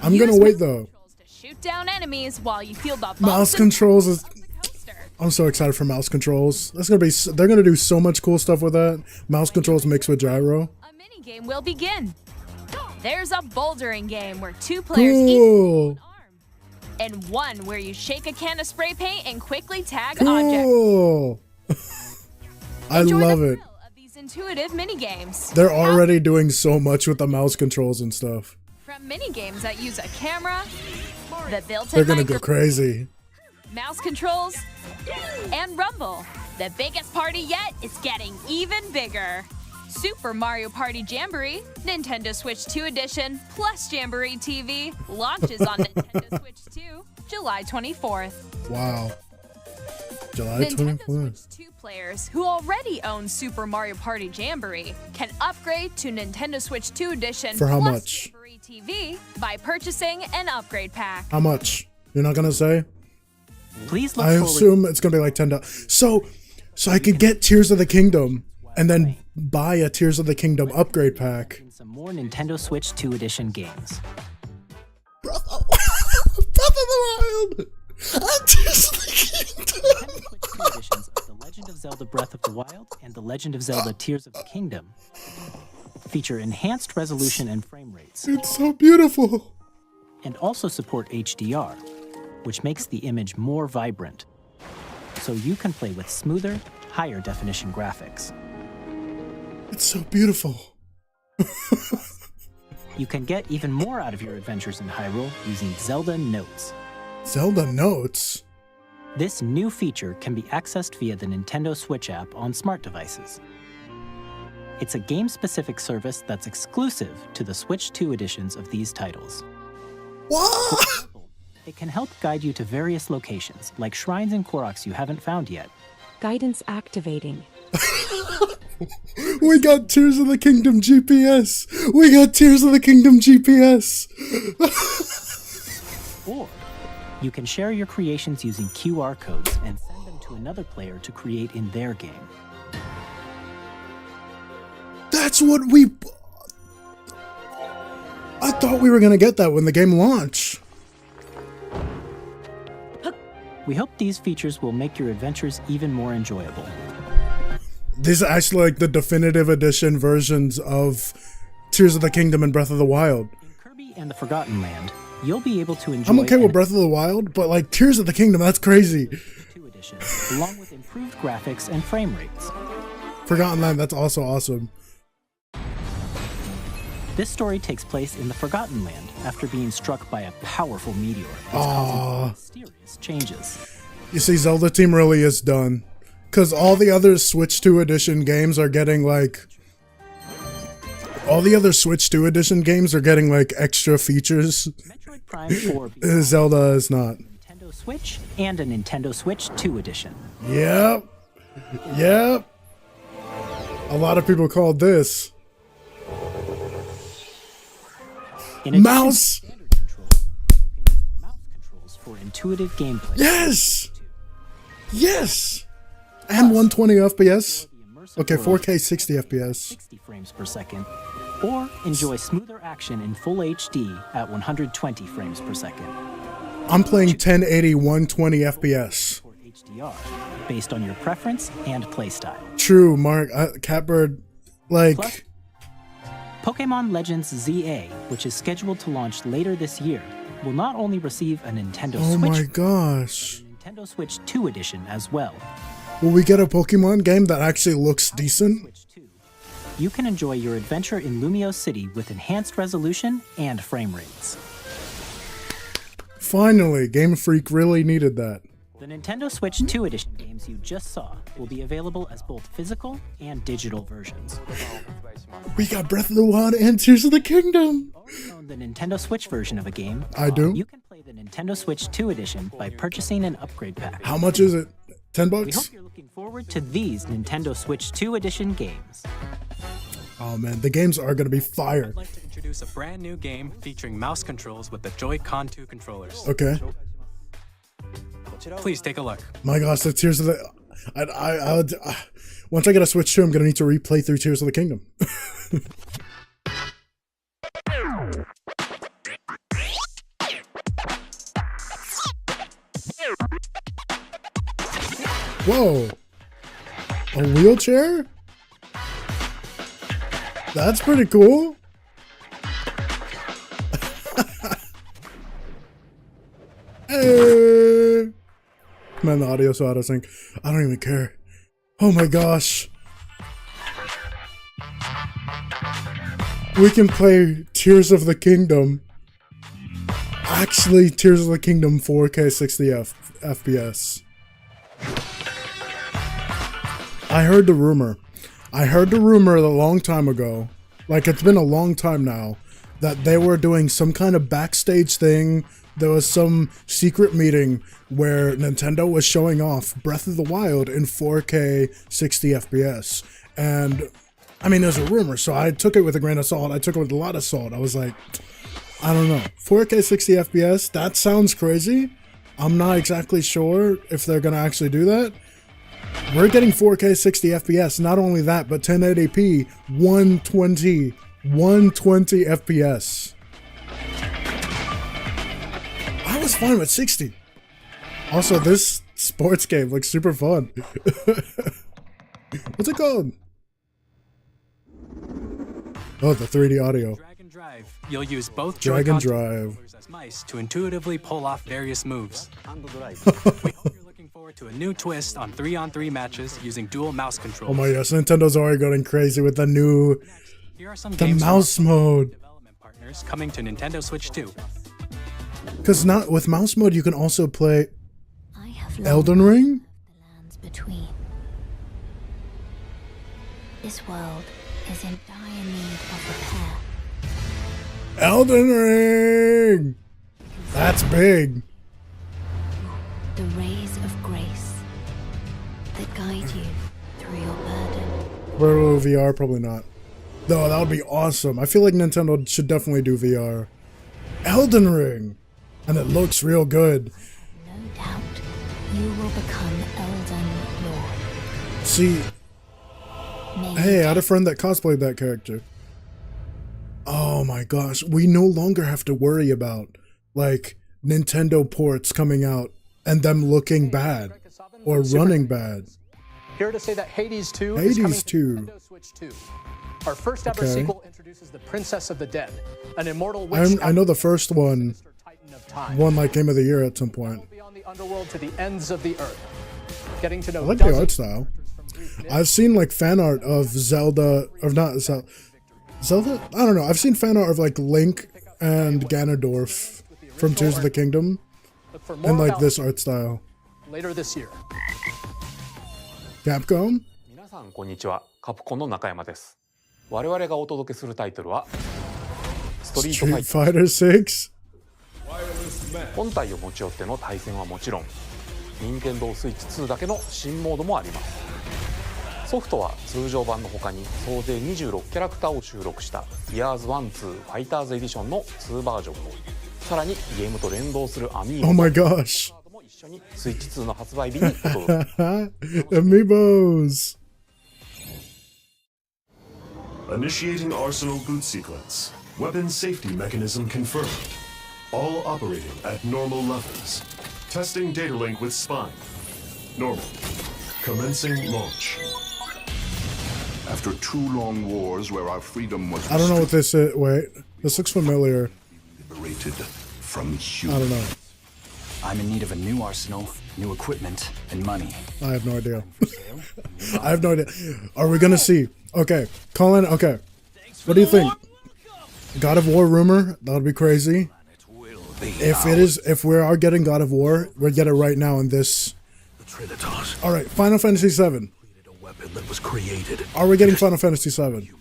I'm Use gonna wait mouse though. controls to shoot down enemies while you feel the Mouse bumps and controls is. of the coaster. I'm so excited for mouse controls. That's gonna be. They're gonna do so much cool stuff with that. Mouse controls mixed with gyro. A mini game will begin. There's a bouldering game where 2 players each Cool. arm, and one where you shake a can of spray paint and quickly tag objects. Cool. I Enjoy love the it. thrill of these intuitive minigames. They're already doing so much with the mouse controls and stuff. From minigames that use a camera, the built-in They're gonna go microphone, crazy. mouse controls, and rumble. The biggest party yet is getting even bigger. Super Mario Party Jamboree, Nintendo Switch 2 Edition, plus Jamboree TV launches on Nintendo Switch 2, July 24th. Wow. July Nintendo 24th. Switch 2 players who already own Super Mario Party Jamboree can upgrade to Nintendo Switch 2 Edition For how plus much? Jamboree TV by purchasing an upgrade pack. How much? You're not gonna say? Please look I forward assume it's gonna be like $10. So I could get Tears of the Kingdom and then buy a Tears of the Kingdom upgrade pack. to some more Nintendo Switch 2 Edition games. Breath of the Wild! Tears of the Kingdom! Nintendo Switch 2 editions of The Legend of Zelda Breath of the Wild and The Legend of Zelda Tears of the Kingdom feature enhanced resolution and frame rates, It's so beautiful. and also support HDR, which makes the image more vibrant, so you can play with smoother, higher definition graphics. It's so beautiful. You can get even more out of your adventures in Hyrule using Zelda Notes. Zelda Notes? This new feature can be accessed via the Nintendo Switch app on smart devices. It's a game-specific service that's exclusive to the Switch 2 editions of these titles. What? It can help guide you to various locations, like shrines and Koroks you haven't found yet. Guidance activating. We got Tears of the Kingdom GPS. We got Tears of the Kingdom GPS. Or you can share your creations using QR codes and send them to another player to create in their game. That's what we... I thought we were gonna get that when the game launched. We hope these features will make your adventures even more enjoyable. These are actually like the definitive edition versions of Tears of the Kingdom and Breath of the Wild. In Kirby and the Forgotten Land, you'll be able to enjoy I'm okay with an Breath of the Wild, but like Tears of the Kingdom, that's crazy. 2 edition, along with improved graphics and frame rates. Forgotten Land, that's also awesome. This story takes place in the Forgotten Land after being struck by a powerful meteor that's causing mysterious changes. You see, Zelda Team really is done. Because all the other Switch 2 Edition games are getting like... All the other Switch 2 Edition games are getting like extra features. Metroid Prime 4 Beyond, Zelda is not. Nintendo Switch, and a Nintendo Switch 2 edition. Yep. Yep. A lot of people called this. In addition to Mouse! standard controls, you can use mouse controls for intuitive gameplay. Yes! Yes! And 120 FPS. Okay, 4K 60 FPS. 60 frames per second, or enjoy smoother action in full HD at 120 frames per second. I'm playing 1080 120 FPS. For HDR, based on your preference and playstyle. True, Mark. Catbird, like... Plus, Pokemon Legends ZA, which is scheduled to launch later this year, will not only receive a Nintendo Oh Switch, my gosh. but a Nintendo Switch 2 edition as well. Will we get a Pokemon game that actually looks decent? Switch 2. You can enjoy your adventure in Lumio City with enhanced resolution and frame rates. Finally, Game Freak really needed that. The Nintendo Switch 2 edition games you just saw will be available as both physical and digital versions. We got Breath of the Wild and Tears of the Kingdom. Already own the Nintendo Switch version of a game? I do. You can play the Nintendo Switch 2 edition by purchasing an upgrade pack. How much is it? 10 We bucks? hope you're looking forward to these Nintendo Switch 2 edition games. Oh man, the games are gonna be fire. I'd like to introduce a brand new game featuring mouse controls with the Joy-Con 2 controllers. Okay. Please take a look. My gosh, the Tears of the... once I get a Switch 2, I'm gonna need to replay through Tears of the Kingdom. Whoa. A wheelchair? That's pretty cool. Hey. Man, the audio so out of sync. I don't even care. Oh my gosh. we can play Tears of the Kingdom. Actually, Tears of the Kingdom 4K 60 FPS. I heard the rumor. I heard the rumor a long time ago. Like, it's been a long time now. That they were doing some kind of backstage thing. There was some secret meeting where Nintendo was showing off Breath of the Wild in 4K 60 FPS. And, I mean, there's a rumor, so I took it with a grain of salt. I took it with a lot of salt. I was like, I don't know. 4K 60 FPS? That sounds crazy. I'm not exactly sure if they're going to actually do that. We're getting 4K 60 FPS. Not only that, but 1080p, 120 FPS. I was fine with 60. Also, this sports game looks super fun. What's it called? Oh, the 3D audio. Drag and drive. You'll use both Drag and Joy-Con drive. as mice to intuitively pull off various moves. We hope you're looking forward to a new twist on 3-on-3 matches using dual mouse controls. Oh my gosh, Nintendo's already going crazy with the new Here are some the games mouse mode. development partners coming to Nintendo Switch 2. Because not with mouse mode, you can also play I have Elden Ring. the lands between. This world is in dire need of repair. Elden Ring. That's big. The rays of grace that guide you through your burden. Virtual VR, probably not. No, that would be awesome. I feel like Nintendo should definitely do VR. Elden Ring. And it looks real good. No doubt, you will become Elden Lord. See, May hey, I had a friend that cosplayed that character. Oh my gosh, we no longer have to worry about, like, Nintendo ports coming out and them looking bad or running bad. Here to say that Hades 2 Hades is coming 2. to Nintendo Switch 2. Our first ever Okay. sequel introduces the Princess of the Dead, an immortal witch I know the first one titan of time. won like Game of the Year at some point. Beyond the underworld to the ends of the earth. Getting to know I like the dozens art style. I've seen like fan art of Zelda, or not Zelda? I don't know. I've seen fan art of like Link and Ganondorf from Tears of the Kingdom, Look for more and like about this art style. later this year. Capcom? 皆さんこんにちは。カプコンの中山です。我々がお届けするタイトルはストリートファイ Street ター。 Fighter 6? 本体を持ち寄っての対戦はもちろん、任天堂スイッチ2だけの新モードもあります。ソフトは通常版の他に総勢26キャラクターを収録した Years 1-2 Fighters Edition の2バージョンを、さらにゲームと連動するアミーボ Oh my gosh. も一緒にスイッチ2の発売日にお届け。 Amiibos. Initiating Arsenal boot sequence. Weapon safety mechanism confirmed. All operating at normal levels. Testing data link with spine. Normal. Commencing launch. After 2 long wars where our freedom was I don't know what this is. Wait, this looks familiar. liberated from I human. don't know. I'm in need of a new arsenal, new equipment, and money. I have no idea. I have no idea. Are we gonna see? Okay, Colin. Okay, what do you think? God of War rumor? That would be crazy. If we are getting God of War, we'll get it right now in this. All right, Final Fantasy VII. That was created. Are we getting Final Fantasy VII?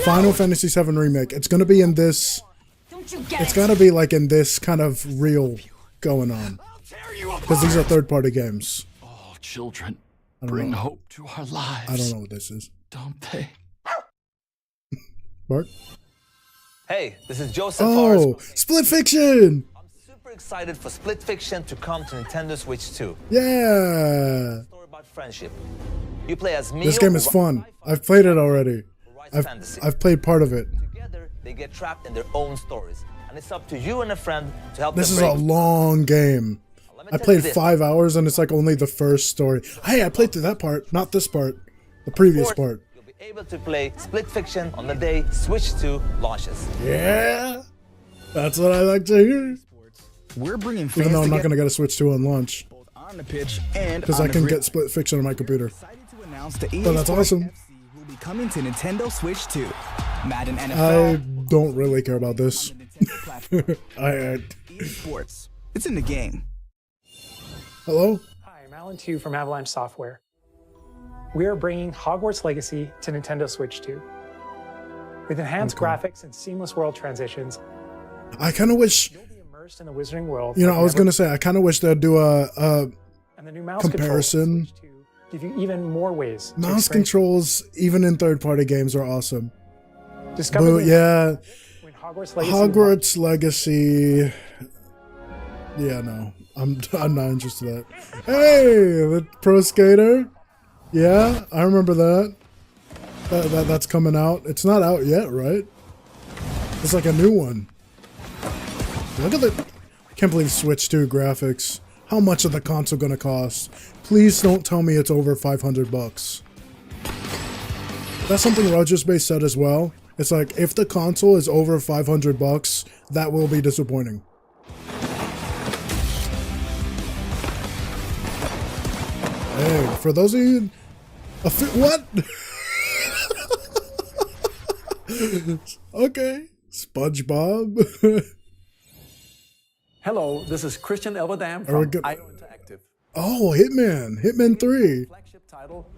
Final Fantasy VII remake. It's gonna be in this. It's gotta be like in this kind of reel going on. Because these are third-party games. All children I don't bring know. hope to our lives. I don't know what this is. Don't they? Mark? Hey, this is Joseph Oh, Fares. Split Fiction! Super excited for Split Fiction to come to Nintendo Switch 2. Yeah! Story about friendship. You play as Mio. This game is fun. I've played it already. Fantasy. I've played part of it. Together, they get trapped in their own stories, and it's up to you and a friend to help This them is a break. long game. I tell played you this. 5 hours and it's like only the first story. Hey, I played through that part, not this part. The previous part. You'll be able to play Split Fiction on the day Switch 2 launches. Yeah! That's what I like to hear. We're bringing fans Even though I'm not together going to get a Switch 2 on launch. on the pitch and Because on I the can grid. get Split Fiction on my computer. Announce the EA But that's Sports awesome. FC will be coming to Nintendo Switch 2. Madden I NFL. don't really care about this. Sports. It's in the game. Hello? Hi, I'm Alan Tu from Avalanche Software. We are bringing Hogwarts Legacy to Nintendo Switch 2. With enhanced graphics and seamless world transitions, I kind of wish, you'll be immersed in the Wizarding world. you know, I was going to say, I kind of wish they'd do a and the new mouse comparison. controls to give you even more ways. Mouse controls, even in third-party games, are awesome. Discover the yeah, when Hogwarts Legacy. Hogwarts Legacy. Yeah, no, I'm not interested in that. Hey, the Pro Skater. Yeah, I remember that. That's coming out. It's not out yet, right? It's like a new one. Look at the... I can't believe Switch 2 graphics. How much is the console gonna cost? Please don't tell me it's over 500 bucks. That's something Rogers Bay said as well. It's like, if the console is over 500 bucks, that will be disappointing. Hey, for those of you... what? Okay. SpongeBob. Hello, this is Christian Elverdam from IO Interactive. Oh, Hitman. Hitman 3. Flagship title,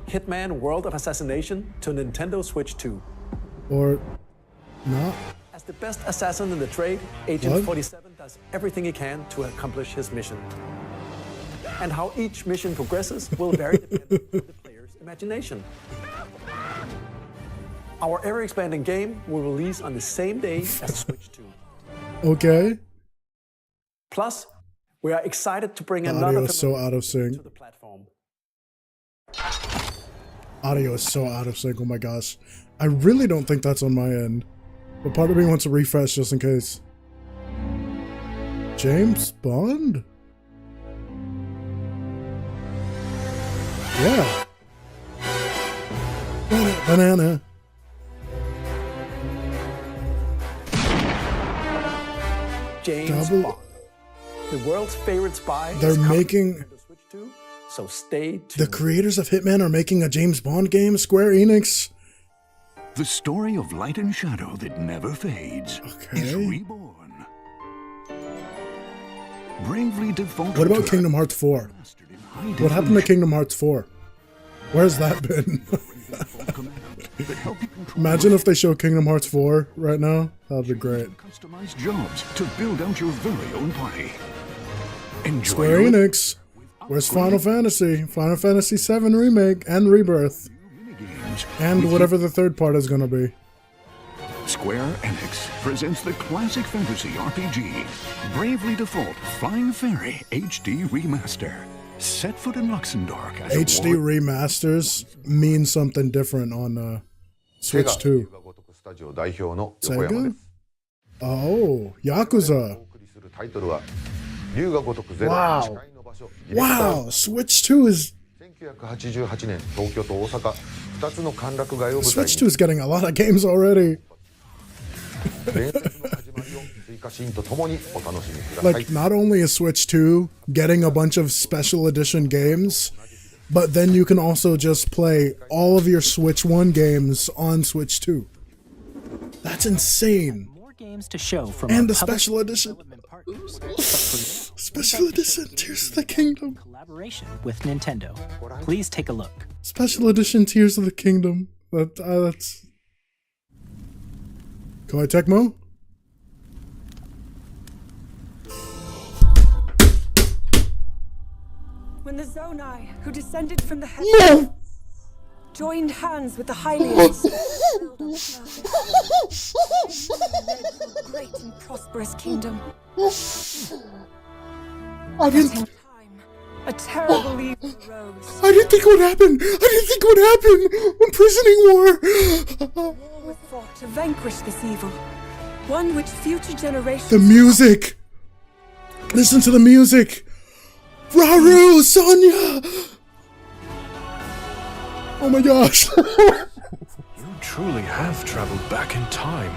Hitman World of Assassination to Nintendo Switch 2. Or not. As the best assassin in the trade, Agent 47 does everything he can to accomplish his mission. And how each mission progresses will vary depending on the player's imagination. Our ever-expanding game will release on the same day as Switch 2. Okay. Plus, we are excited to bring The another audio is so out of sync. to the platform. Audio is so out of sync. Oh my gosh. I really don't think that's on my end. But part of me wants to refresh just in case. James Bond? Yeah. Banana. James Bond, the world's favorite spy. They're making... Switch 2, so stay tuned. The creators of Hitman are making a James Bond game, Square Enix. The story of light and shadow that never fades is reborn. Bravely default. What about Kingdom Hearts 4? What happened to Kingdom Hearts 4? Where's that been? Imagine if they show Kingdom Hearts 4 right now. That'd be great. Customized jobs to build out your very own party. Enjoy Square Enix. Where's Final Fantasy? Final Fantasy 7 Remake and Rebirth. And whatever the third part is gonna be. Square Enix presents the classic fantasy RPG, Bravely Default Flying Fairy HD Remaster. Set foot in Luxembourg. HD remasters mean something different on Switch 2. Sega? Oh, Yakuza. Wow. Wow, Switch 2 is... Switch 2 is getting a lot of games already. Like, not only is Switch 2 getting a bunch of special edition games, but then you can also just play all of your Switch 1 games on Switch 2. That's insane. More games to show from and the special edition. Special edition Tears of the Kingdom. Collaboration with Nintendo. Please take a look. Special edition Tears of the Kingdom. That's... Koei Tecmo? When the Zonai, who descended from the heavens, joined hands with the Hylians, great and prosperous kingdom. I didn't... A terrible evil rose. I didn't think it would happen. I didn't think it would happen. Imprisoning war. War was fought to vanquish this evil, one which future generations. The music. Listen to the music. Raru, Sonya. Oh my gosh. You truly have traveled back in time.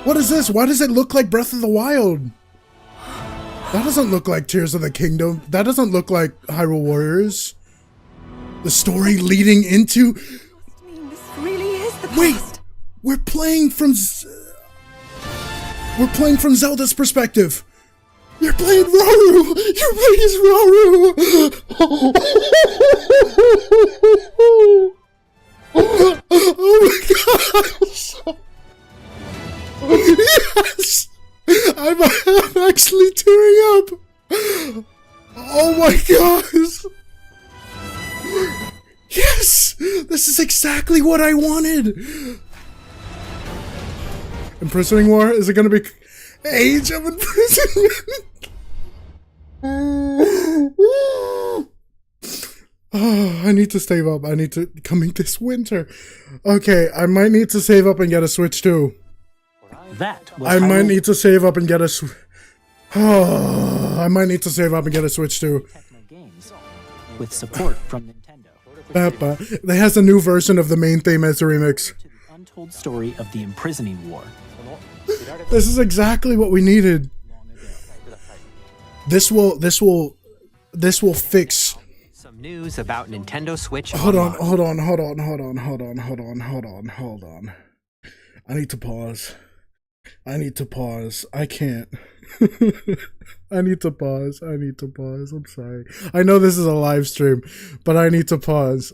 What is this? Why does it look like Breath of the Wild? That doesn't look like Tears of the Kingdom. That doesn't look like Hyrule Warriors. The story leading into... This really is the Wait! past. We're playing from Zelda's perspective. You're playing Rauru. You're playing Rauru. Oh my gosh. Yes. I'm actually tearing up. Oh my gosh. Yes. This is exactly what I wanted. Imprisoning War? Is it going to be Age of Imprisonment? Oh, I need to save up. I need to coming this winter. Okay, I might need to save up and get a Switch too. That was I might need to save up and get a I might need to save up and get a Switch too. Games with support from Nintendo. They has a new version of the main theme as a remix. Untold story of the imprisoning war. This is exactly what we needed. This will fix. Some news about Nintendo Switch. Hold on. I need to pause. I can't. I need to pause. I'm sorry. I know this is a live stream, but I need to pause.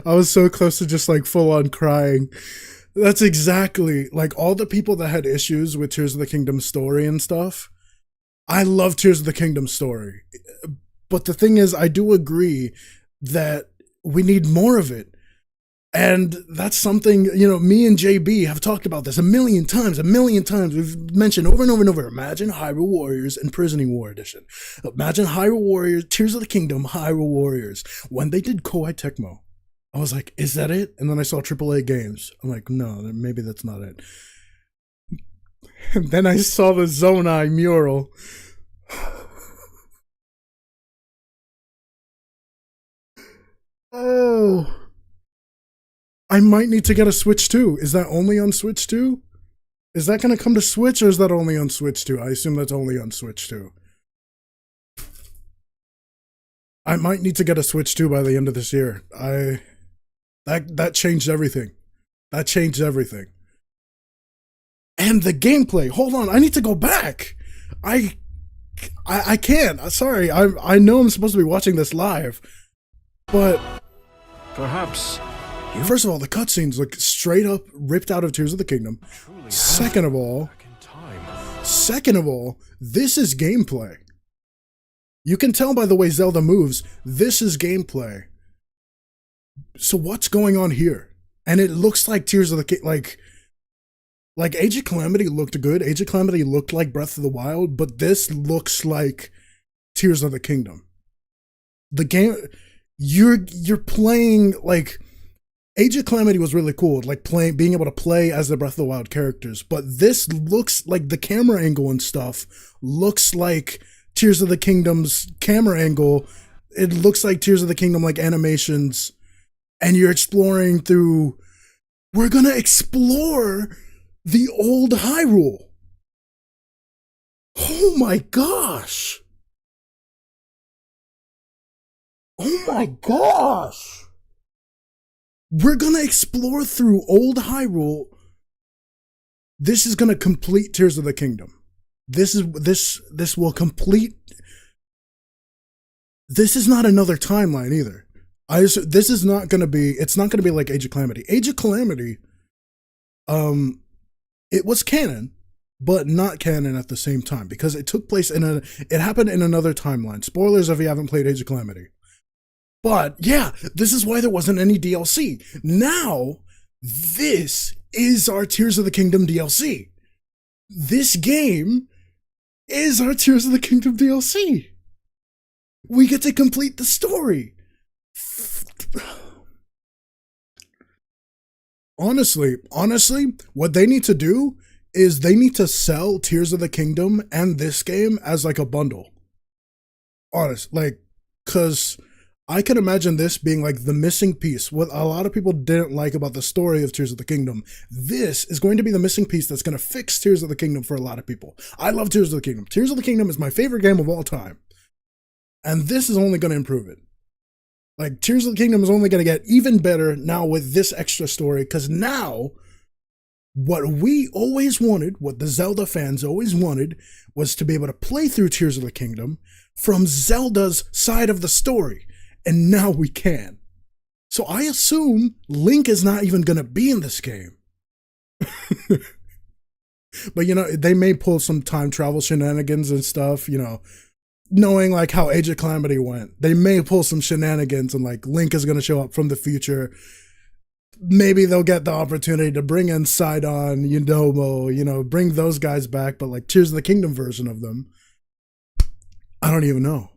I was so close to just like full on crying. That's exactly like all the people that had issues with Tears of the Kingdom story and stuff. I love Tears of the Kingdom story. But the thing is, I do agree that we need more of it. And that's something, me and JB have talked about this a million times. We've mentioned over and over and over. Imagine Hyrule Warriors Imprisoning War Edition. Imagine Hyrule Warriors, Tears of the Kingdom, Hyrule Warriors. When they did Koei Tecmo, I was like, is that it? And then I saw AAA games. I'm like, no, maybe that's not it. And then I saw the Zonai mural. Oh. I might need to get a Switch 2. Is that only on Switch 2? Is that going to come to Switch, or is that only on Switch 2? I assume that's only on Switch 2. I might need to get a Switch 2 by the end of this year. That changed everything. And the gameplay. Hold on, I need to go back. I can't. Sorry. I know I'm supposed to be watching this live, but perhaps. First of all, the cutscenes look straight up ripped out of Tears of the Kingdom. Second of all, this is gameplay. You can tell by the way Zelda moves, this is gameplay. So what's going on here? And it looks like Tears of the Kingdom, like Age of Calamity looked good. Age of Calamity looked like Breath of the Wild, but this looks like Tears of the Kingdom. The game, you're playing like. Age of Calamity was really cool, like being able to play as the Breath of the Wild characters, but this looks like the camera angle and stuff looks like Tears of the Kingdom's camera angle. It looks like Tears of the Kingdom like animations, and you're exploring through. We're gonna explore the old Hyrule. Oh my gosh! Oh my gosh! We're gonna explore through old Hyrule. This is gonna complete Tears of the Kingdom. This will complete. This is not another timeline either. This is not gonna be. It's not gonna be like Age of Calamity. Age of Calamity. It was canon, but not canon at the same time because it took place it happened in another timeline. Spoilers if you haven't played Age of Calamity. But yeah, this is why there wasn't any DLC. Now, this is our Tears of the Kingdom DLC. This game is our Tears of the Kingdom DLC. We get to complete the story. Honestly, what they need to do is they need to sell Tears of the Kingdom and this game as like a bundle. Cause I can imagine this being like the missing piece. What a lot of people didn't like about the story of Tears of the Kingdom. This is going to be the missing piece that's going to fix Tears of the Kingdom for a lot of people. I love Tears of the Kingdom. Tears of the Kingdom is my favorite game of all time. And this is only going to improve it. Like, Tears of the Kingdom is only going to get even better now with this extra story, because now, what we always wanted, what the Zelda fans always wanted, was to be able to play through Tears of the Kingdom from Zelda's side of the story. And now we can. So I assume Link is not even going to be in this game. But, you know, they may pull some time travel shenanigans and stuff, you know, knowing like how Age of Calamity went. They may pull some shenanigans and like Link is going to show up from the future. Maybe they'll get the opportunity to bring in Sidon, Yudomo, you know, bring those guys back, but like Tears of the Kingdom version of them, I don't even know.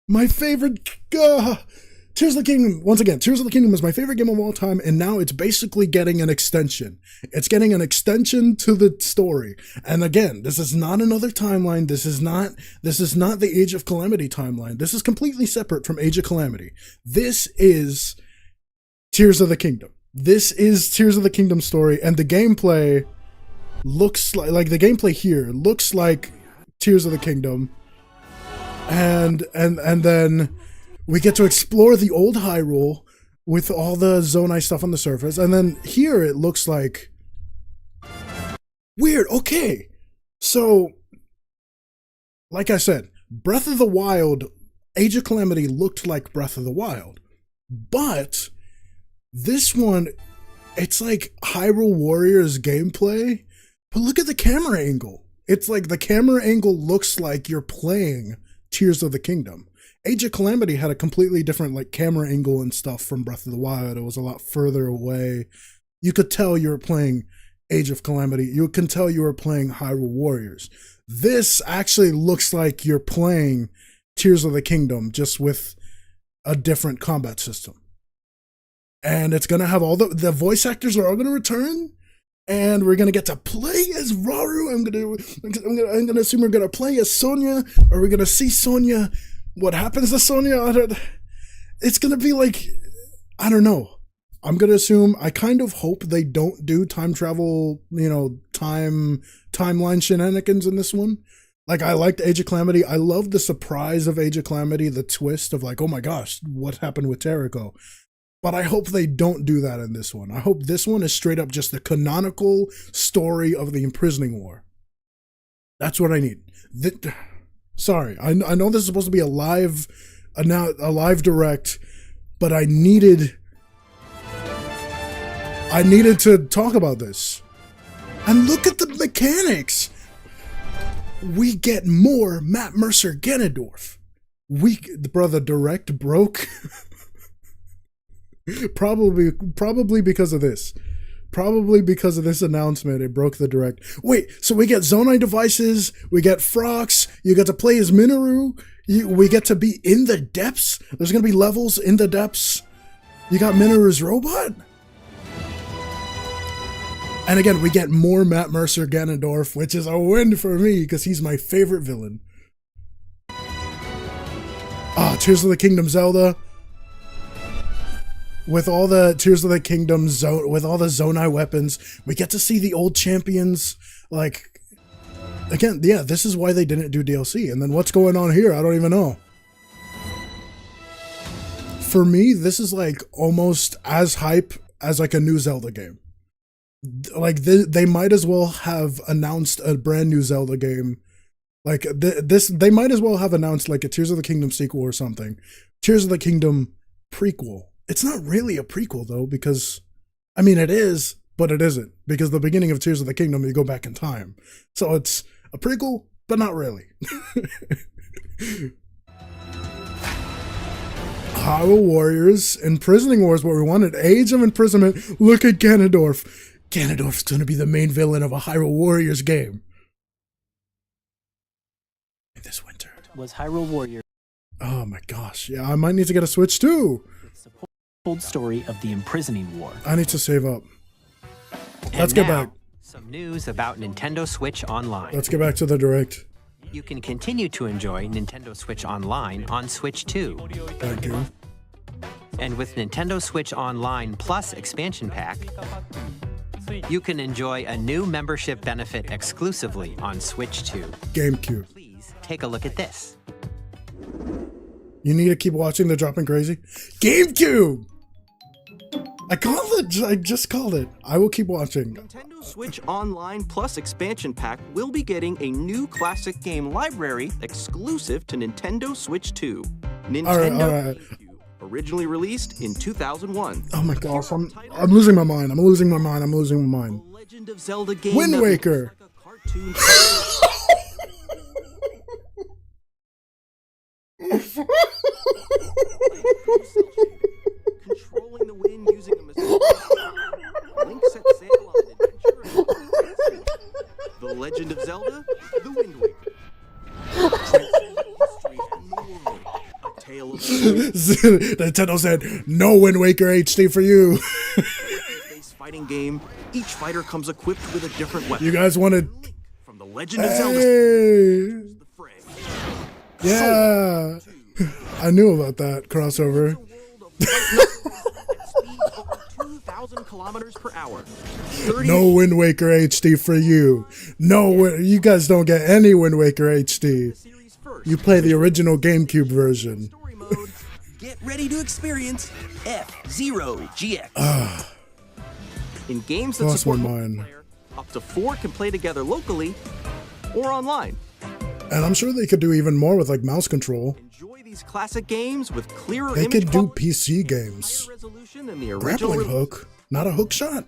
My favorite, Tears of the Kingdom, once again, Tears of the Kingdom is my favorite game of all time, and now it's basically getting an extension. It's getting an extension to the story. And again, this is not another timeline. This is not the Age of Calamity timeline. This is completely separate from Age of Calamity. This is Tears of the Kingdom. This is Tears of the Kingdom story, and the gameplay looks like the gameplay here looks like Tears of the Kingdom. And then we get to explore the old Hyrule with all the Zonai stuff on the surface. And then here it looks like... Weird, okay. So, like I said, Breath of the Wild, Age of Calamity looked like Breath of the Wild. But this one, it's like Hyrule Warriors gameplay. But look at the camera angle. It's like the camera angle looks like you're playing Tears of the Kingdom. Age of Calamity had a completely different like camera angle and stuff from Breath of the Wild. It was a lot further away. You could tell you were playing Age of Calamity. You can tell you were playing Hyrule Warriors. This actually looks like you're playing Tears of the Kingdom, just with a different combat system. And it's gonna have all the voice actors are all gonna return, and we're gonna get to play as Rauru. I'm gonna assume we're gonna play as Sonya, or we're gonna see Sonya. What happens to Sonya? It's gonna be like, I don't know. I'm gonna assume, I kind of hope they don't do time travel, you know, timeline shenanigans in this one. Like, I liked Age of Calamity. I loved the surprise of Age of Calamity, the twist of like, oh my gosh, what happened with Terrico? But I hope they don't do that in this one. I hope this one is straight up just the canonical story of the Imprisoning War. That's what I need. Sorry, I know this is supposed to be a live direct, but I needed to talk about this. And look at the mechanics. We get more Matt Mercer Ganondorf. The direct broke. Probably because of this. Probably because of this announcement, it broke the direct. Wait, so we get Zonai devices, we get Frox, you get to play as Minoru, we get to be in the depths. There's going to be levels in the depths. You got Minoru's robot. And again, we get more Matt Mercer Ganondorf, which is a win for me because he's my favorite villain. Tears of the Kingdom Zelda. With all the Tears of the Kingdom with all the Zonai weapons, we get to see the old champions. Like, again, yeah, this is why they didn't do DLC. And then what's going on here? I don't even know. For me, this is like almost as hype as like a new Zelda game. Like, they might as well have announced a brand new Zelda game. Like, they might as well have announced like a Tears of the Kingdom sequel or something. Tears of the Kingdom prequel. It's not really a prequel, though, because, I mean, it is, but it isn't. Because the beginning of Tears of the Kingdom, you go back in time. So it's a prequel, but not really. Hyrule Warriors, Imprisoning War is what we wanted. Age of Imprisonment. Look at Ganondorf. Ganondorf's going to be the main villain of a Hyrule Warriors game. In this winter. Was Hyrule Warriors. Oh my gosh. Yeah, I might need to get a Switch too. Told story of the Imprisoning War. I need to save up. Let's get back. Some news about Nintendo Switch Online. Let's get back to the Direct. You can continue to enjoy Nintendo Switch Online on Switch 2. Thank you. And with Nintendo Switch Online Plus Expansion Pack, you can enjoy a new membership benefit exclusively on Switch 2. GameCube. Please take a look at this. You need to keep watching the Dropping Crazy. GameCube! I just called it. I will keep watching. Nintendo Switch Online Plus expansion pack will be getting a new classic game library exclusive to Nintendo Switch 2. Nintendo All right. originally released in 2001. Oh my gosh, I'm losing my mind. I'm losing my mind. Legend of Zelda game Wind that Waker. looks like a cartoon. Controlling the wind using a machine. Link set sail on an adventure. The Legend of Zelda, The Wind Waker. Transcending history and the world. A tale of Nintendo said, no Wind Waker HD for you. space fighting game. Each fighter comes equipped with a different weapon. You guys wanted... From The Legend of Zelda. Hey. Yeah. I knew about that crossover. 2,000 kilometers per hour. No Wind Waker HD for you. No, you guys don't get any Wind Waker HD. You play the original GameCube version. Get ready to experience F-Zero GX. In games that Lost my support mind. multiplayer, up to 4 can play together locally or online. And I'm sure they could do even more with like mouse control. Enjoy these classic games with clearer They image could do quality, PC games. resolution than the original Grappling release. hook, not a hook shot.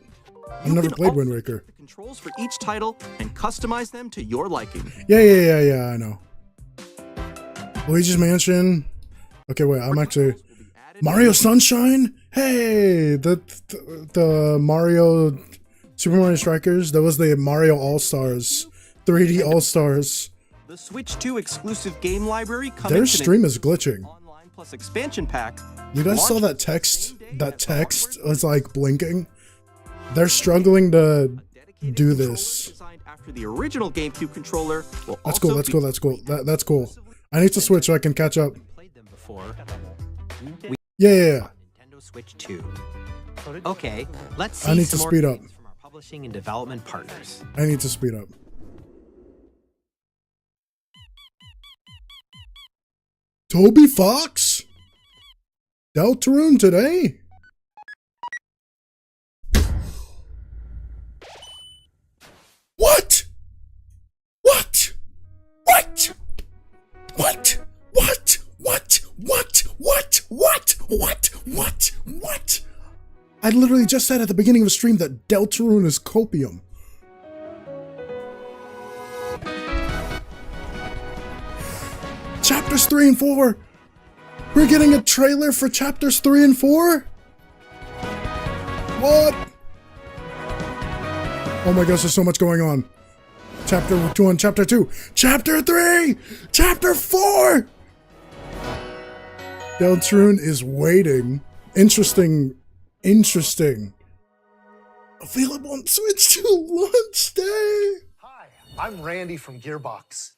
I've You never can played also Wind Waker. the controls for each title and customize them to your liking. Yeah, I know. Luigi's Mansion. Okay, wait, I'm actually... Mario Sunshine? Hey! The Mario... Super Mario Strikers? That was the Mario All-Stars. 3D All-Stars. The Switch 2 exclusive game library coming Their to stream is glitching. Online Plus expansion pack. You guys saw that text? That text was like blinking. They're struggling to do this. Designed after the original GameCube controller will That's cool, that's cool, that's cool. That's cool. I need to switch so I can catch up. Yeah. Nintendo Switch 2. Okay, let's I see need some to more speed up. games from our publishing and development partners. I need to speed up. Toby Fox? Deltarune today? What? What? What? What? What? What? What? What? What? What? What? What? I literally just said at the beginning of the stream that Deltarune is copium. Chapters 3 and 4? We're getting a trailer for chapters 3 and 4? What? Oh my gosh, there's so much going on. Chapter 1, Chapter 2, Chapter 3, Chapter 4! Deltarune is waiting. Interesting. Available on Switch 2 launch day. I'm Randy from Gearbox.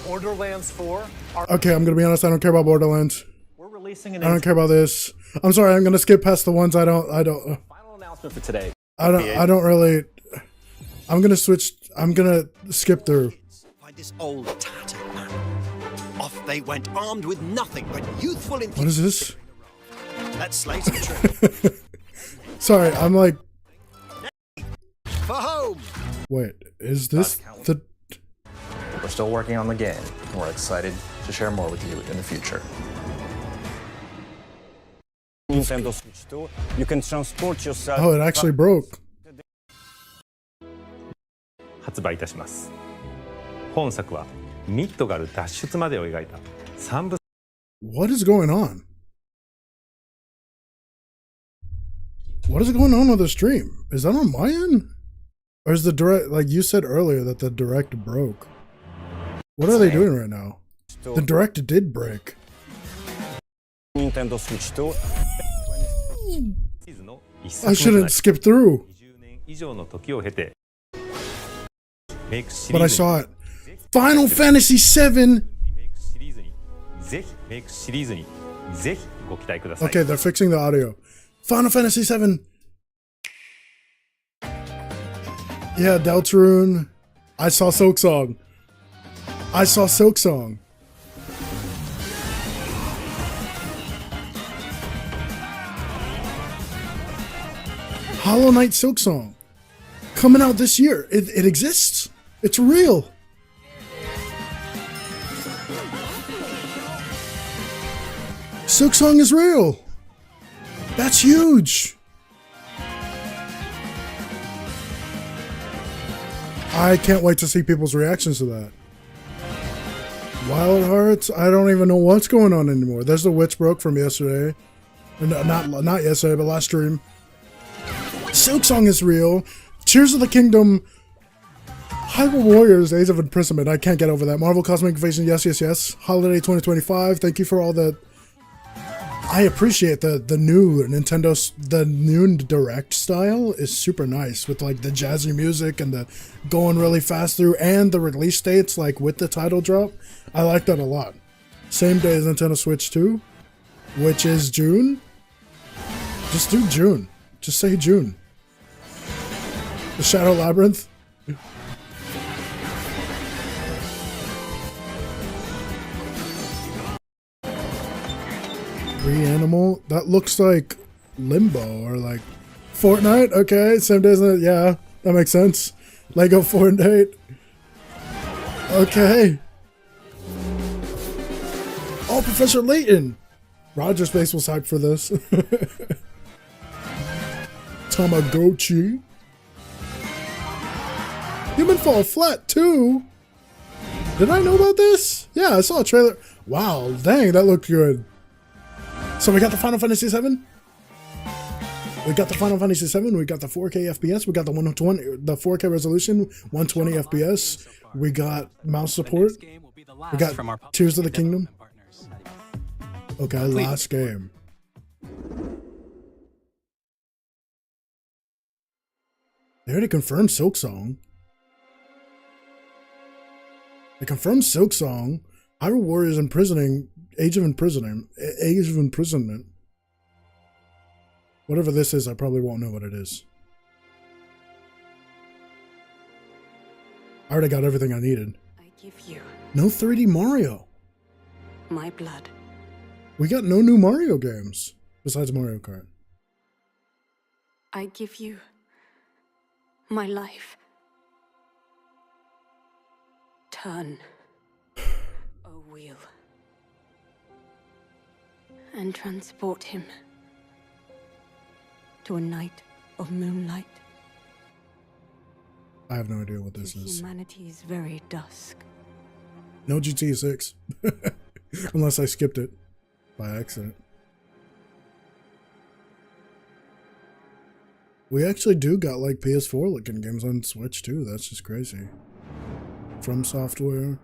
Borderlands 4 are... Okay, I'm gonna be honest, I don't care about Borderlands. We're releasing I don't care about this. I'm sorry, I'm gonna skip past the ones I don't Final announcement for today. I don't really. I'm gonna switch. I'm gonna skip through. By this old tattered man. Off they went, armed with nothing but youthful enthusiasm. What is this? Let's slay some tree. Sorry, I'm like. For home. Wait, is this the? We're still working on the game, and we're excited to share more with you in the future. Nintendo Switch 2, you can transport yourself. Oh, it actually broke. 発売いたします。本作はミッドガル脱出までを描いた3部。 What is going on? What is going on with the stream? Is that on my end? Or is the direct, like you said earlier, that the direct broke? What are they doing right now? The direct did break. Nintendo Switch 2. I shouldn't skip through. But I saw it. Final Fantasy VII. Okay, they're fixing the audio. Final Fantasy VII. Yeah, Deltarune. I saw Silksong. Hollow Knight Silksong coming out this year. It exists. It's real. Silksong is real. That's huge. I can't wait to see people's reactions to that. Wild Hearts, I don't even know what's going on anymore. There's the Witch Broke from yesterday. Not yesterday, but last stream. Silksong is real. Tears of the Kingdom. Hyrule Warriors, Age of Imprisonment. I can't get over that. Marvel Cosmic Invasion, yes, yes, yes. Holiday 2025. Thank you for all the... I appreciate the new Nintendo, the new Direct style is super nice with like the jazzy music and the going really fast through and the release dates like with the title drop. I like that a lot. Same day as Nintendo Switch 2, which is June. Just do June. Just say June. The Shadow Labyrinth. Reanimal? That looks like Limbo or like Fortnite. Okay, same day as that. Yeah, that makes sense. Lego Fortnite. Okay. Oh, Professor Layton. Roger Space was hyped for this. Tamagotchi. Human Fall Flat 2. Did I know about this? Yeah, I saw a trailer. Wow, dang, that looked good. So we got the Final Fantasy VII. We got the Final Fantasy VII. We got the 4K FPS. We got the 120, the 4K resolution, 120 FPS. We got mouse support. We got Tears of the Kingdom. Okay, last game. They already confirmed Silksong. They confirmed Silksong. Hyrule Warriors imprisoning. Age of Imprisonment. Age of Imprisonment. Whatever this is, I probably won't know what it is. I already got everything I needed. I give you no 3D Mario. My blood. We got no new Mario games besides Mario Kart. I give you my life. Turn a wheel and transport him to a night of moonlight. I have no idea what this is. Humanity's very dusk. No GTA 6. Unless I skipped it by accident. We actually do got like PS4 looking games on Switch too. That's just crazy. From Software.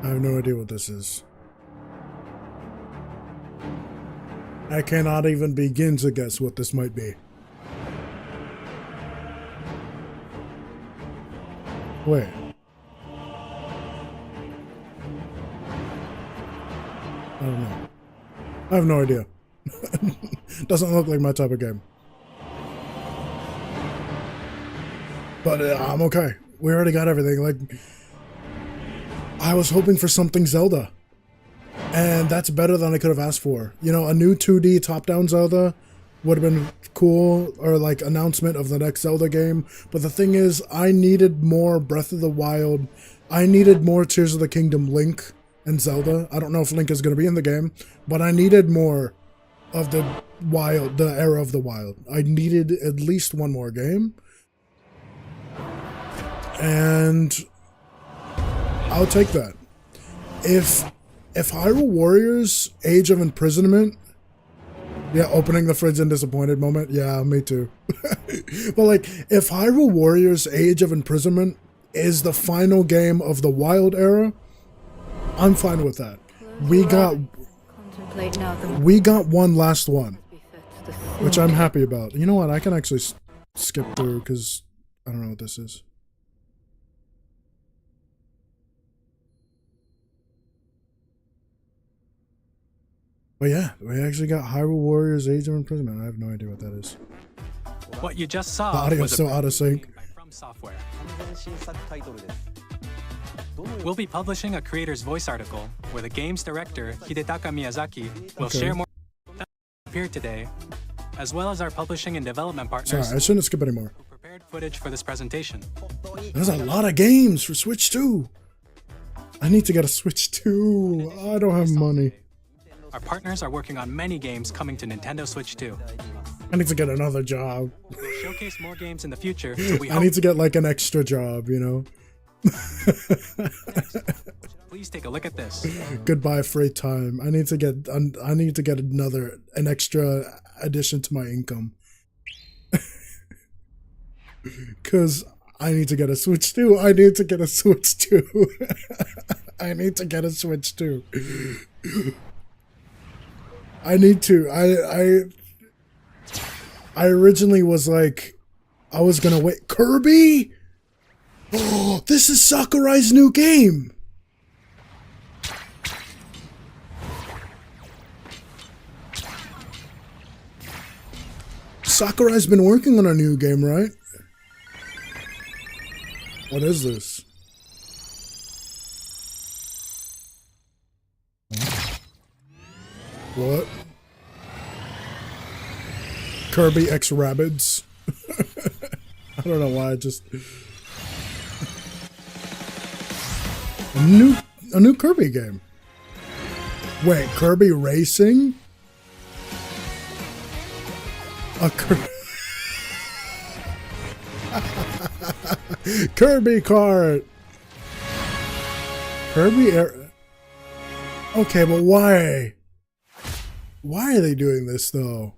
I have no idea what this is. I cannot even begin to guess what this might be. Wait. I don't know. I have no idea. Doesn't look like my type of game. But I'm okay. We already got everything. Like, I was hoping for something Zelda. And that's better than I could have asked for. You know, a new 2D top-down Zelda would have been cool, or like announcement of the next Zelda game. But the thing is, I needed more Breath of the Wild. I needed more Tears of the Kingdom Link and Zelda. I don't know if Link is going to be in the game, but I needed more of the Wild, the era of the Wild. I needed at least one more game. And I'll take that. If Hyrule Warriors Age of Imprisonment, yeah, opening the fridge and disappointed moment, yeah, me too. But like, if Hyrule Warriors Age of Imprisonment is the final game of the Wild era, I'm fine with that. We got one last one, which I'm happy about. You know what? I can actually skip through because I don't know what this is. But yeah, we actually got Hyrule Warriors Age of Imprisonment. I have no idea what that is. What you just saw The audio's so out of sync. From Software. We'll be publishing a creator's voice article where the game's director, Hidetaka Miyazaki, will share more. Appeared today. as well as our publishing and development partners. Sorry, I shouldn't skip anymore. Who prepared footage for this presentation. There's a lot of games for Switch 2. I need to get a Switch 2. I don't have money. Our partners are working on many games coming to Nintendo Switch 2. I need to get another job. We'll showcase more games in the future, so we I hope... need to get like an extra job, you know? Please take a look at this. Goodbye free time. I need to get an extra addition to my income. Cause I need to get a Switch 2. I need to get a Switch 2. I need to get a Switch 2. I need to. I originally was like, I was gonna wait. Kirby? Oh, this is Sakurai's new game. Sakurai's been working on a new game, right? What is this? What? Kirby X Rabbids. I don't know why I just a new Kirby game. Wait, Kirby Racing? A Kirby Kart. Kirby Air. Okay, but why? Why are they doing this though?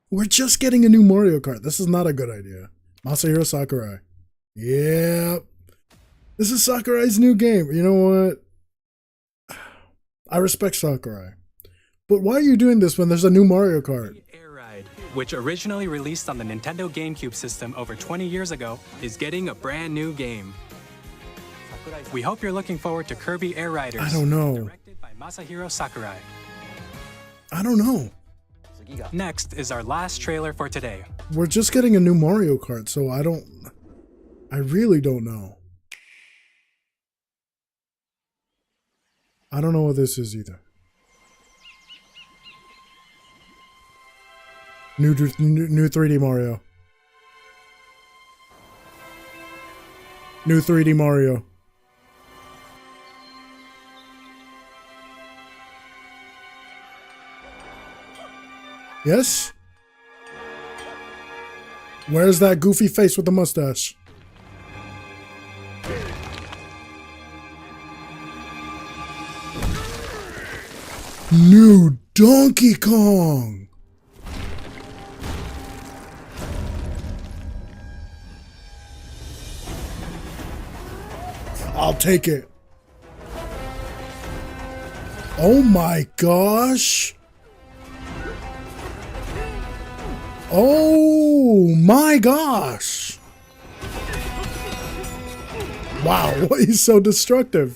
We're just getting a new Mario Kart. This is not a good idea. Masahiro Sakurai. Yep. This is Sakurai's new game. You know what? I respect Sakurai. But why are you doing this when there's a new Mario Kart? Which originally released on the Nintendo GameCube system over 20 years ago, is getting a brand new game. We hope you're looking forward to Kirby Air Riders. I don't know. Directed by Masahiro Sakurai. I don't know. Next is our last trailer for today. We're just getting a new Mario Kart, so I really don't know. I don't know what this is either. New 3D Mario. New 3D Mario. Yes? Where's that goofy face with the mustache? New Donkey Kong! I'll take it. Oh my gosh. Oh my gosh. Wow, he's so destructive.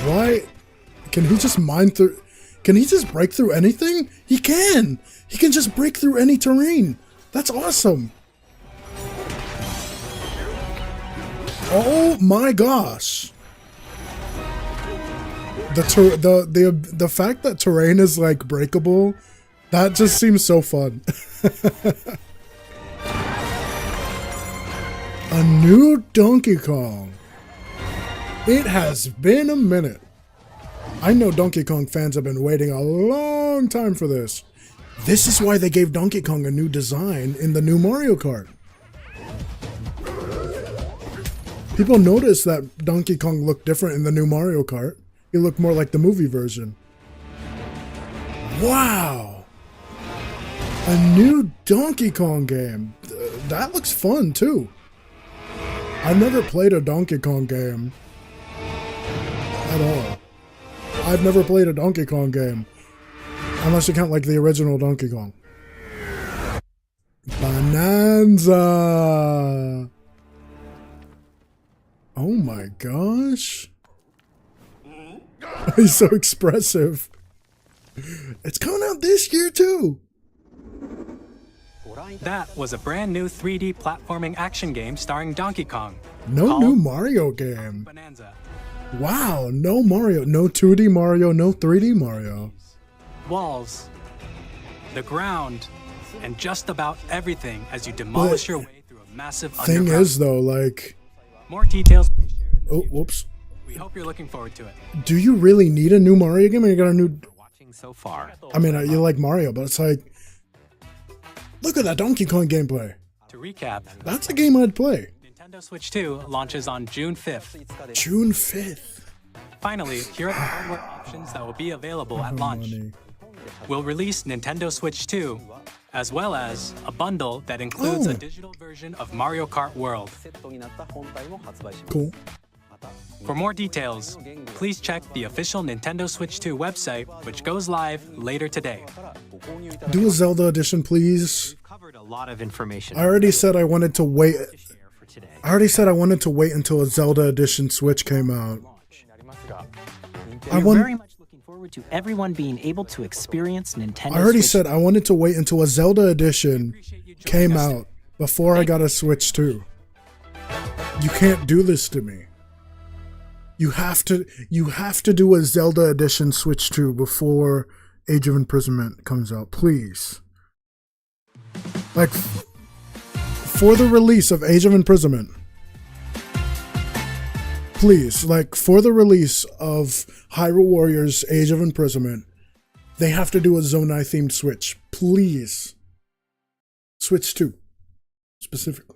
Why? Can he just mine through? Can he just break through anything? He can. He can just break through any terrain. That's awesome. Oh my gosh. The fact that terrain is like breakable, that just seems so fun. A new Donkey Kong. It has been a minute. I know Donkey Kong fans have been waiting a long time for this. This is why they gave Donkey Kong a new design in the new Mario Kart. People noticed that Donkey Kong looked different in the new Mario Kart. He looked more like the movie version. Wow! A new Donkey Kong game. That looks fun too. I've never played a Donkey Kong game at all. I've never played a Donkey Kong game. Unless you count like the original Donkey Kong. Bonanza! Oh my gosh. He's so expressive. It's coming out this year too. That was a brand new 3D platforming action game starring Donkey Kong. No new Mario game. Bonanza. Wow, no Mario. No 2D Mario, no 3D Mario. Walls, the ground, and just about everything as you demolish your way through a massive Thing underground. is though, like, More details will be shared in the oh, future. whoops. We hope you're looking forward to it. Do you really need a new Mario game? Or you got a new? Watching so far. I mean, you like Mario, but it's like, look at that Donkey Kong gameplay. To recap, That's a game I'd play. Nintendo Switch 2 launches on June 5th. June 5th. Finally, here are the hardware options that will be available at launch. We'll release Nintendo Switch 2, as well as a bundle that includes a digital version of Mario Kart World. Cool. For more details, please check the official Nintendo Switch 2 website, which goes live later today. Do a Zelda edition, please. Covered a lot of information. I already said I wanted to wait. I already said I wanted to wait until a Zelda edition Switch came out. We're very much looking forward to everyone being able to experience Nintendo I already Switch. said I wanted to wait until a Zelda edition came out before I got a Switch 2. You can't do this to me. You have to do a Zelda edition Switch 2 before Age of Imprisonment comes out, please. Like, for the release of Age of Imprisonment, please, like, for the release of Hyrule Warriors Age of Imprisonment, they have to do a Zonai themed Switch, please. Switch 2, specifically.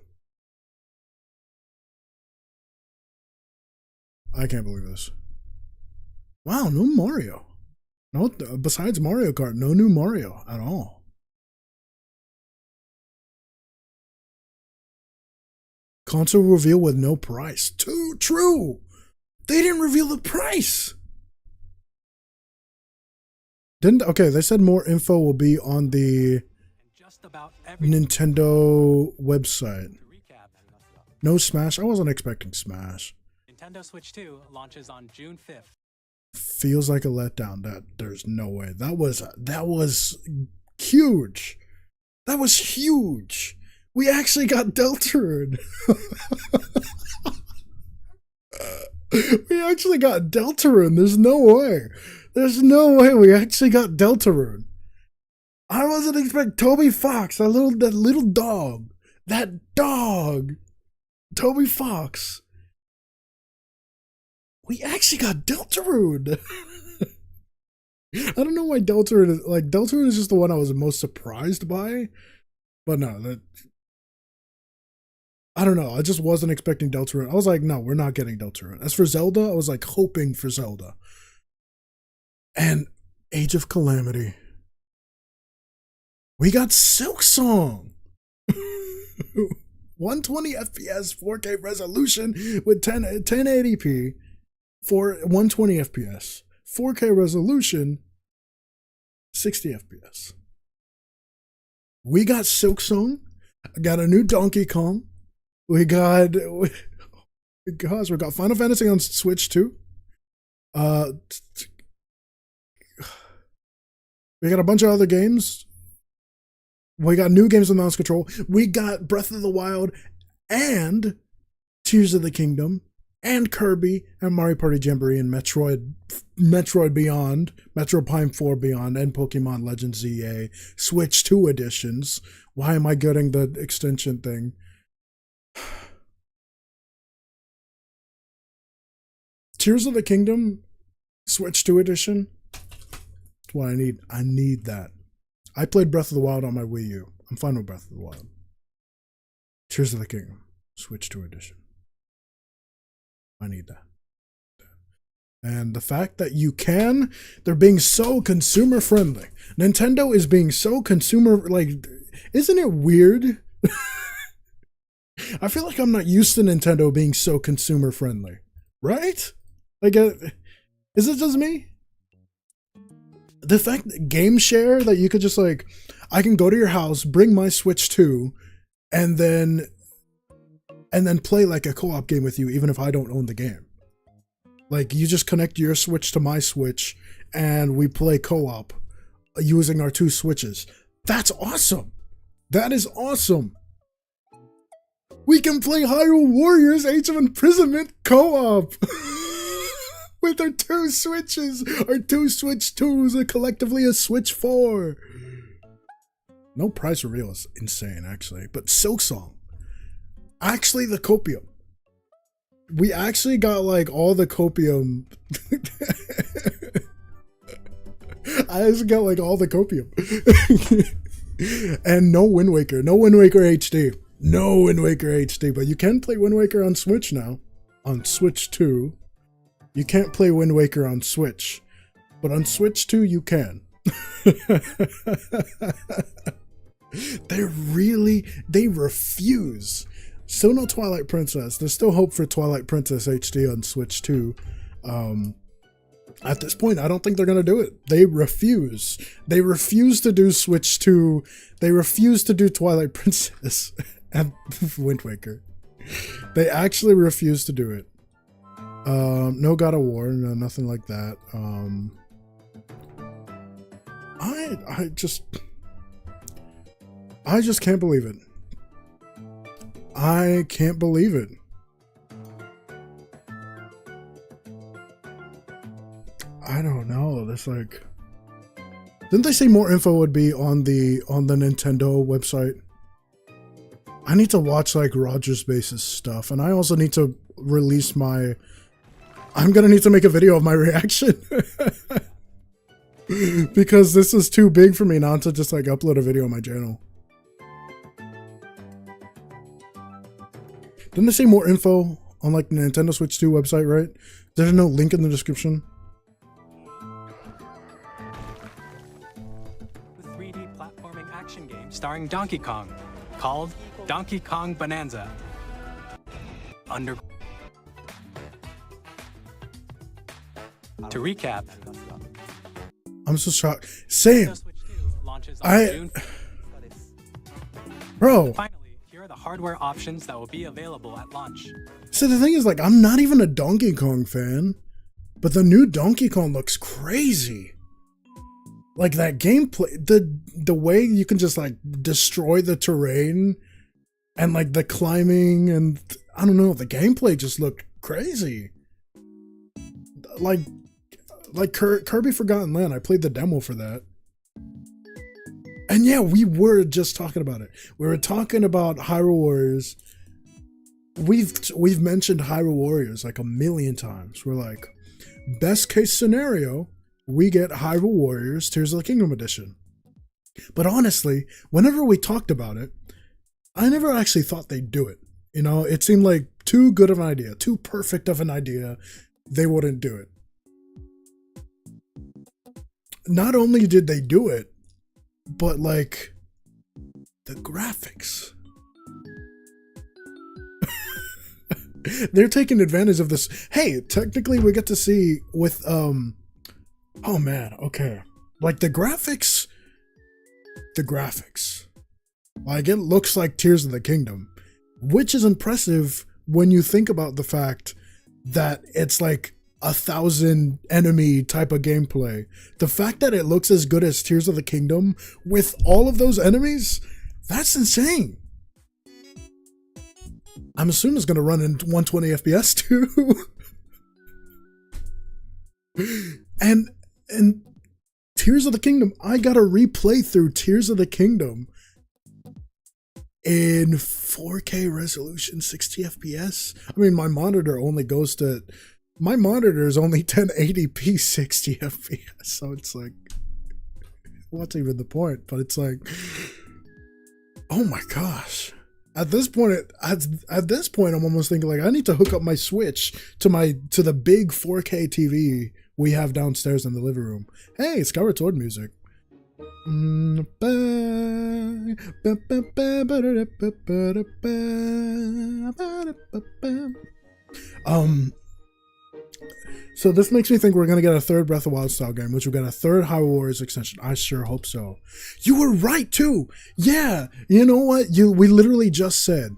I can't believe this. Wow, no Mario. No, besides Mario Kart, no new Mario at all. Console reveal with no price. Too true. They didn't reveal the price. Okay, they said more info will be on the Nintendo website. No Smash. I wasn't expecting Smash. Nintendo Switch 2 launches on June 5th. Feels like a letdown. There's no way. That was huge. That was huge. We actually got Deltarune. We actually got Deltarune. There's no way. There's no way we actually got Deltarune. I wasn't expecting Toby Fox, that little dog. That dog. Toby Fox. We actually got Deltarune. I don't know why Deltarune is just the one I was most surprised by. But no, I don't know. I just wasn't expecting Deltarune. I was like, no, we're not getting Deltarune. As for Zelda, I was like hoping for Zelda. And Age of Calamity. We got Silk Song. 120 FPS, 4K resolution with 1080p for 120 FPS. 4K resolution, 60 FPS. We got Silk Song. I got a new Donkey Kong. We got Final Fantasy on Switch 2. We got a bunch of other games. We got new games with mouse control. We got Breath of the Wild and Tears of the Kingdom and Kirby and Mario Party Jamboree and Metroid Beyond, Metroid Prime 4 Beyond, and Pokemon Legends ZA Switch 2 editions. Why am I getting the extension thing? Tears of the Kingdom Switch 2 edition. That's what I need. I need that. I played Breath of the Wild on my Wii U. I'm fine with Breath of the Wild. Tears of the Kingdom Switch 2 edition. I need that. And the fact that they're being so consumer friendly. Nintendo is being so consumer, isn't it weird? I feel like I'm not used to Nintendo being so consumer friendly. Right? Is it just me? The fact that game share, that you could just I can go to your house, bring my Switch 2, and then play a co-op game with you, even if I don't own the game. You just connect your Switch to my Switch, and we play co-op using our two Switches. That's awesome. That is awesome. We can play Hyrule Warriors Age of Imprisonment co-op. With our two Switches, our two Switch 2s, and collectively a Switch 4. No price reveal is insane, actually. But Silksong, actually the copium. We actually got like all the copium. I actually got like all the copium. And no Wind Waker. No Wind Waker HD. No Wind Waker HD. But you can play Wind Waker on Switch now. On Switch 2. You can't play Wind Waker on Switch. But on Switch 2 you can. They refuse. Still no Twilight Princess. There's still hope for Twilight Princess HD on Switch 2. At this point, I don't think they're going to do it. They refuse. They refuse to do Switch 2. They refuse to do Twilight Princess and Wind Waker. They actually refuse to do it. No God of War, no, nothing like that. I just can't believe it. I can't believe it. I don't know. There's like, didn't they say more info would be on the Nintendo website? I need to watch like Rogers Base's stuff, and I also need to release my. I'm gonna need to make a video of my reaction because this is too big for me not to just like upload a video on my channel. Didn't they say more info on like the Nintendo Switch 2 website, right? There's no link in the description. The 3D platforming action game starring Donkey Kong, called Donkey Kong Bonanza. To recap, I'm so shocked. Same. Bro. Finally, here are the hardware options that will be available at launch. See, the thing is, like, I'm not even a Donkey Kong fan, but the new Donkey Kong looks crazy. Like that gameplay, the way you can just like destroy the terrain and like the climbing, and I don't know, the gameplay just looked crazy. Like Kirby Forgotten Land, I played the demo for that. And yeah, we were just talking about it. We were talking about Hyrule Warriors. We've mentioned Hyrule Warriors like a million times. We're like, best case scenario, we get Hyrule Warriors Tears of the Kingdom edition. But honestly, whenever we talked about it, I never actually thought they'd do it. You know, it seemed like too good of an idea, too perfect of an idea. They wouldn't do it. Not only did they do it, but like the graphics. They're taking advantage of this. Hey, technically we get to see with oh man, okay. Like the graphics. Like it looks like Tears of the Kingdom, which is impressive when you think about the fact that it's like 1,000 enemy type of gameplay. The fact that it looks as good as Tears of the Kingdom with all of those enemies, that's insane. I'm assuming it's going to run in 120 FPS too. and Tears of the Kingdom, I got to replay through Tears of the Kingdom in 4K resolution, 60 FPS. I mean, my monitor is only 1080p 60 FPS, so it's like, what's even the point? But it's like, oh my gosh. At this point, I'm almost thinking like I need to hook up my Switch to the big 4K TV we have downstairs in the living room. Hey, Skyward Sword music. So this makes me think we're gonna get a third Breath of the Wild style game, which we've got a third Hyrule Warriors extension. I sure hope so. You were right too. Yeah, you know what? We literally just said.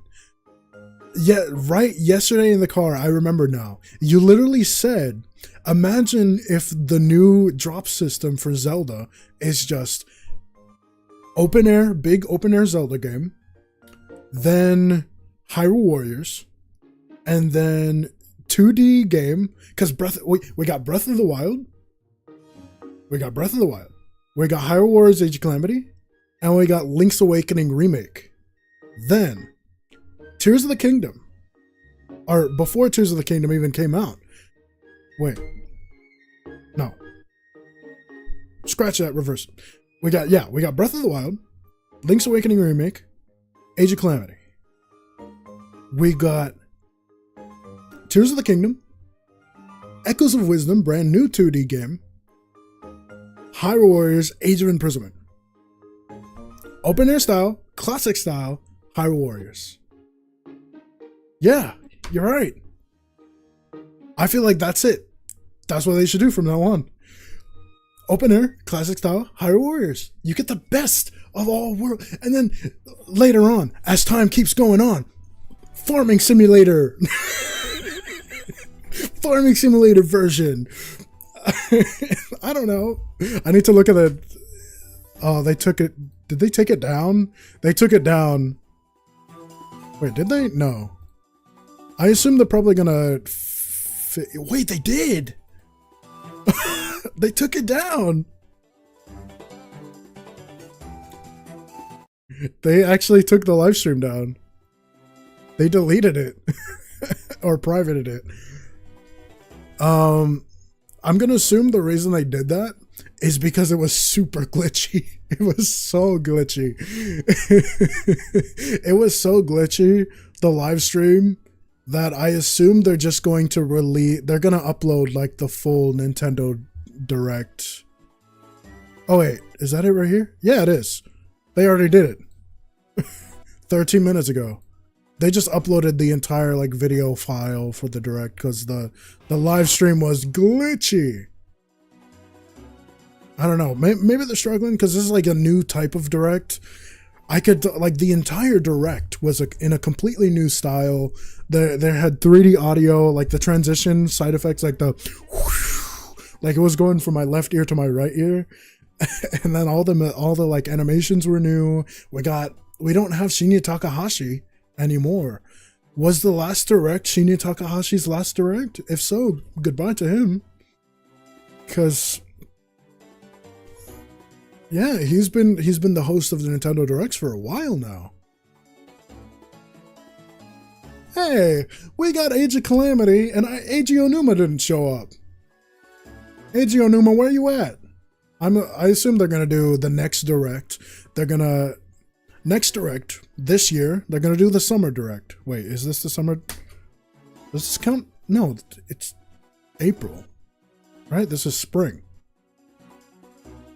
Yeah, right. Yesterday in the car, I remember now. You literally said, imagine if the new drop system for Zelda is just open air, big open air Zelda game, then Hyrule Warriors, and then 2D game, because we got Breath of the Wild, we got Hyrule Warriors Age of Calamity, and we got Link's Awakening Remake. Then, Tears of the Kingdom. Or before Tears of the Kingdom even came out. Wait. No. Scratch that, reverse. We got Breath of the Wild, Link's Awakening Remake, Age of Calamity. We got Tears of the Kingdom, Echoes of Wisdom, brand new 2D game, Hyrule Warriors, Age of Imprisonment. Open air style, classic style, Hyrule Warriors. Yeah, you're right. I feel like that's it. That's what they should do from now on. Open air, classic style, Hyrule Warriors. You get the best of all worlds. And then later on, as time keeps going on, Farming Simulator. Farming Simulator version. I don't know. I need to look at it. Oh, they took it. Did they take it down? They took it down. Wait, did they? No. I assume they're probably gonna... Wait, they did! They took it down! They actually took the live stream down. They deleted it. Or privated it. I'm gonna assume the reason they did that is because it was super glitchy. It was so glitchy. It was so glitchy, the live stream, that I assume they're just going to release, they're gonna upload like the full Nintendo Direct. Oh wait, is that it right here? Yeah, it is. They already did it. 13 minutes ago. They just uploaded the entire like video file for the Direct because the live stream was glitchy. I don't know. Maybe they're struggling because this is like a new type of Direct. I could like the entire Direct was in a completely new style. There had 3D audio, like the transition side effects, like the whoosh, like it was going from my left ear to my right ear, and then all the like animations were new. We don't have Shinya Takahashi anymore. Was the last Direct Shinya Takahashi's last Direct? If so, goodbye to him. Because yeah, he's been the host of the Nintendo Directs for a while now. Hey, we got Age of Calamity, and Eiji Onuma didn't show up. Eiji Onuma, where you at? I assume they're gonna do the next Direct. Next Direct this year, they're gonna do the Summer Direct. Wait, is this the Summer? Does this count? No, it's April, right? This is spring.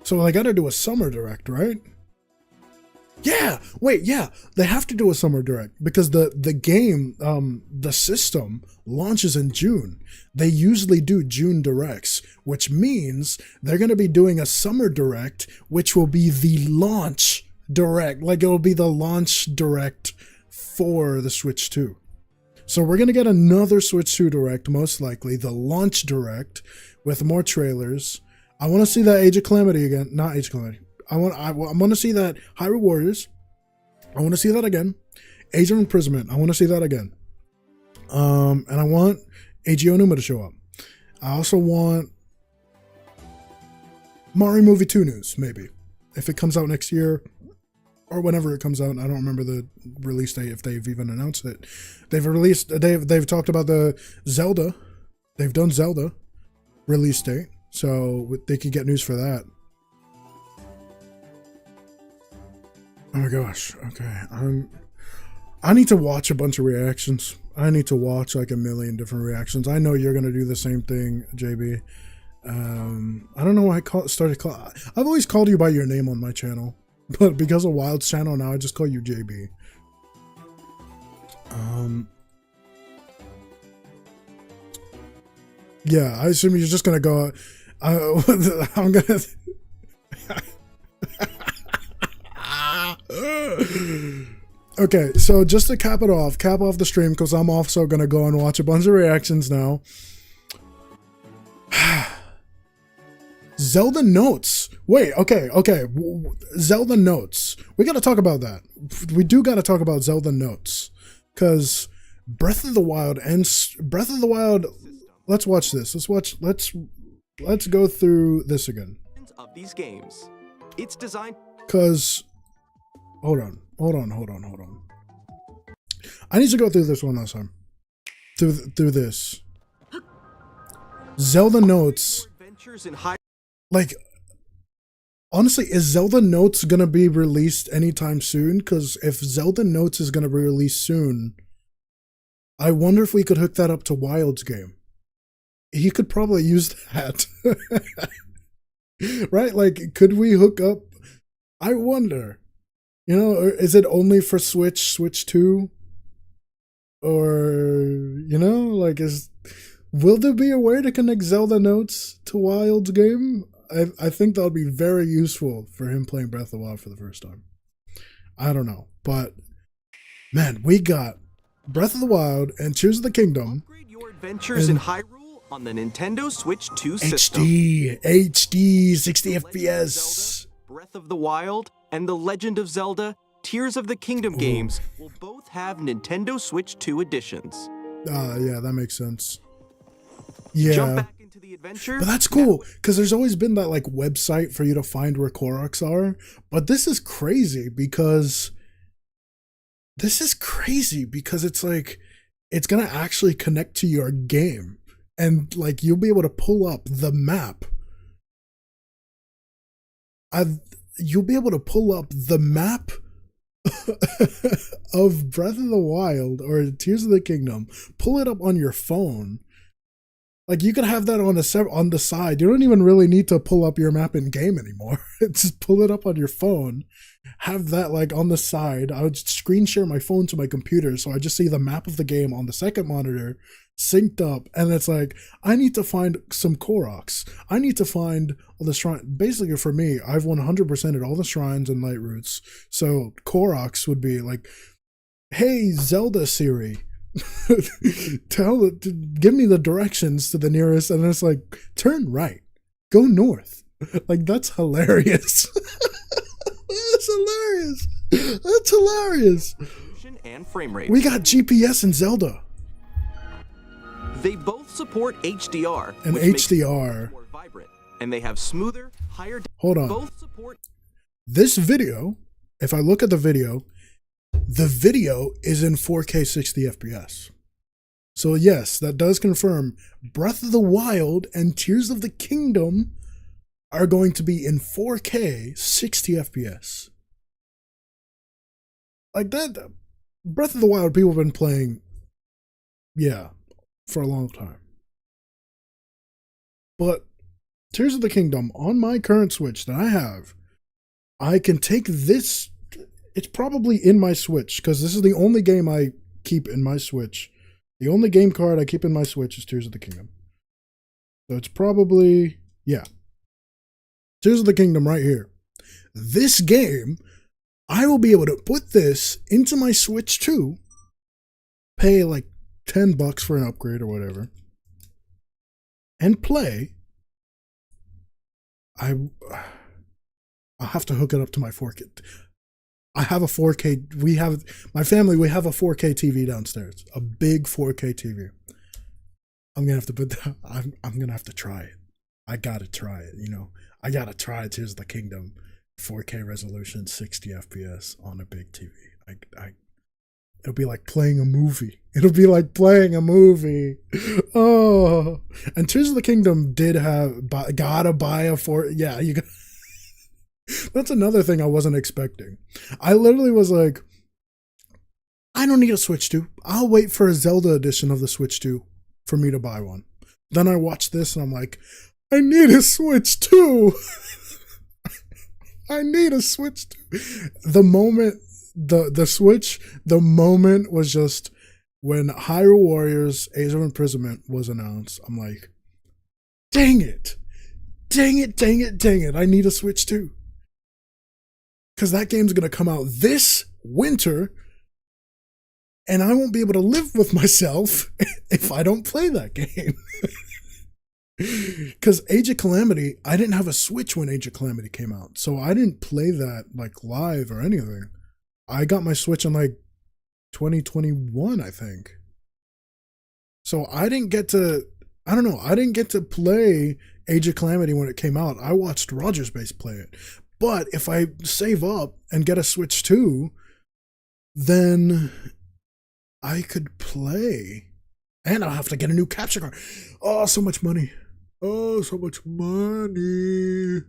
So they gotta do a Summer Direct, right? Yeah! Wait, yeah! They have to do a Summer Direct because the game, the system launches in June. They usually do June Directs, which means they're gonna be doing a Summer Direct, which will be the launch Direct. Like, it will be the launch Direct for the Switch 2. So we're gonna get another Switch 2 Direct, most likely, the launch Direct, with more trailers. I want to see that Age of Calamity again. Not Age of Calamity. I want to see that Hyrule Warriors. I want to see that again. Age of Imprisonment. I want to see that again. And I want Eiji Onuma to show up. I also want Mario Movie 2 news, maybe. If it comes out next year or whenever it comes out. I don't remember the release date, if they've even announced it. They've talked about the Zelda. They've done Zelda release date. So they could get news for that. Oh my gosh. Okay. I need to watch a bunch of reactions. I need to watch like a million different reactions. I know you're going to do the same thing, JB. I don't know why I've always called you by your name on my channel, but because of Wild's channel now, I just call you JB. Yeah, I assume you're just going to go... I'm going to... Okay, so just to cap off the stream, because I'm also going to go and watch a bunch of reactions now. Zelda Notes. Wait, okay. Zelda Notes. We got to talk about that. We do got to talk about Zelda Notes. Because Breath of the Wild let's watch this. Let's go through this again. Of these games, it's designed because Hold on. I need to go through this one last time. Through this. Zelda Notes. Like, honestly, is Zelda Notes gonna be released anytime soon? Because if Zelda Notes is gonna be released soon, I wonder if we could hook that up to Wild's game. He could probably use that. Right? Like, could we hook up? I wonder. You know, or is it only for Switch 2? Or, you know, like, will there be a way to connect Zelda Notes to Wild's game? I think that would be very useful for him playing Breath of the Wild for the first time. I don't know. But, man, we got Breath of the Wild and Tears of the Kingdom. Upgrade your adventures in Hyrule on the Nintendo Switch 2 system. HD, 60 FPS. Zelda, Breath of the Wild, and The Legend of Zelda, Tears of the Kingdom games will both have Nintendo Switch 2 editions. Yeah, that makes sense. Yeah. Jump back into the adventure. But that's cool, because there's always been that like website for you to find where Koroks are. But this is crazy because it's like, it's going to actually connect to your game. And like, you'll be able to pull up the map. You'll be able to pull up the map of Breath of the Wild or Tears of the Kingdom, pull it up on your phone. Like, you could have that on the side. You don't even really need to pull up your map in game anymore. Just pull it up on your phone, have that like on the side. I would screen share my phone to my computer, so I just see the map of the game on the second monitor synced up, and it's like, I need to find some Koroks. I need to find all the shrines. Basically, for me, I've 100%ed all the shrines and light routes. So Koroks would be like, hey, Zelda Siri, give me the directions to the nearest, and it's like, turn right, go north. Like, that's hilarious. That's hilarious. And frame rate. We got GPS in Zelda. They both support HDR, and which HDR makes it more vibrant, and they have smoother, higher. Hold on. Both support. This video, if I look at the video is in 4K 60 FPS. So yes, that does confirm Breath of the Wild and Tears of the Kingdom are going to be in 4K 60 FPS. Like that, Breath of the Wild people have been playing, for a long time. But Tears of the Kingdom on my current Switch that I have, I can take this. It's probably in my Switch because this is the only game I keep in my Switch. The only game card I keep in my Switch is Tears of the Kingdom. So it's probably, Tears of the Kingdom right here. This game, I will be able to put this into my Switch 2, pay like $10 for an upgrade or whatever, and play. I'll have to hook it up to my 4K. I have a 4K. We have a 4K TV downstairs, a big 4K TV. I'm gonna have to put that. I'm gonna have to try it. I gotta try it. I gotta try it. Tears of the Kingdom, 4K resolution, 60 FPS on a big TV. It'll be like playing a movie. Oh, and Tears of the Kingdom did have gotta buy a 4. Yeah, you got. That's another thing I wasn't expecting. I literally was like, I don't need a Switch 2. I'll wait for a Zelda edition of the Switch 2 for me to buy one. Then I watched this and I'm like, I need a Switch 2. I need a Switch 2. The moment, the moment was just when Hyrule Warriors Age of Imprisonment was announced. I'm like, dang it. I need a Switch 2. Because that game's going to come out this winter, and I won't be able to live with myself if I don't play that game. Because Age of Calamity, I didn't have a Switch when Age of Calamity came out, so I didn't play that like live or anything. I got my Switch in like 2021, I think. So I didn't get to play Age of Calamity when it came out. I watched Roger's Base play it. But if I save up and get a Switch 2, then I could play. And I'll have to get a new capture card. Oh, so much money. Oh, so much money.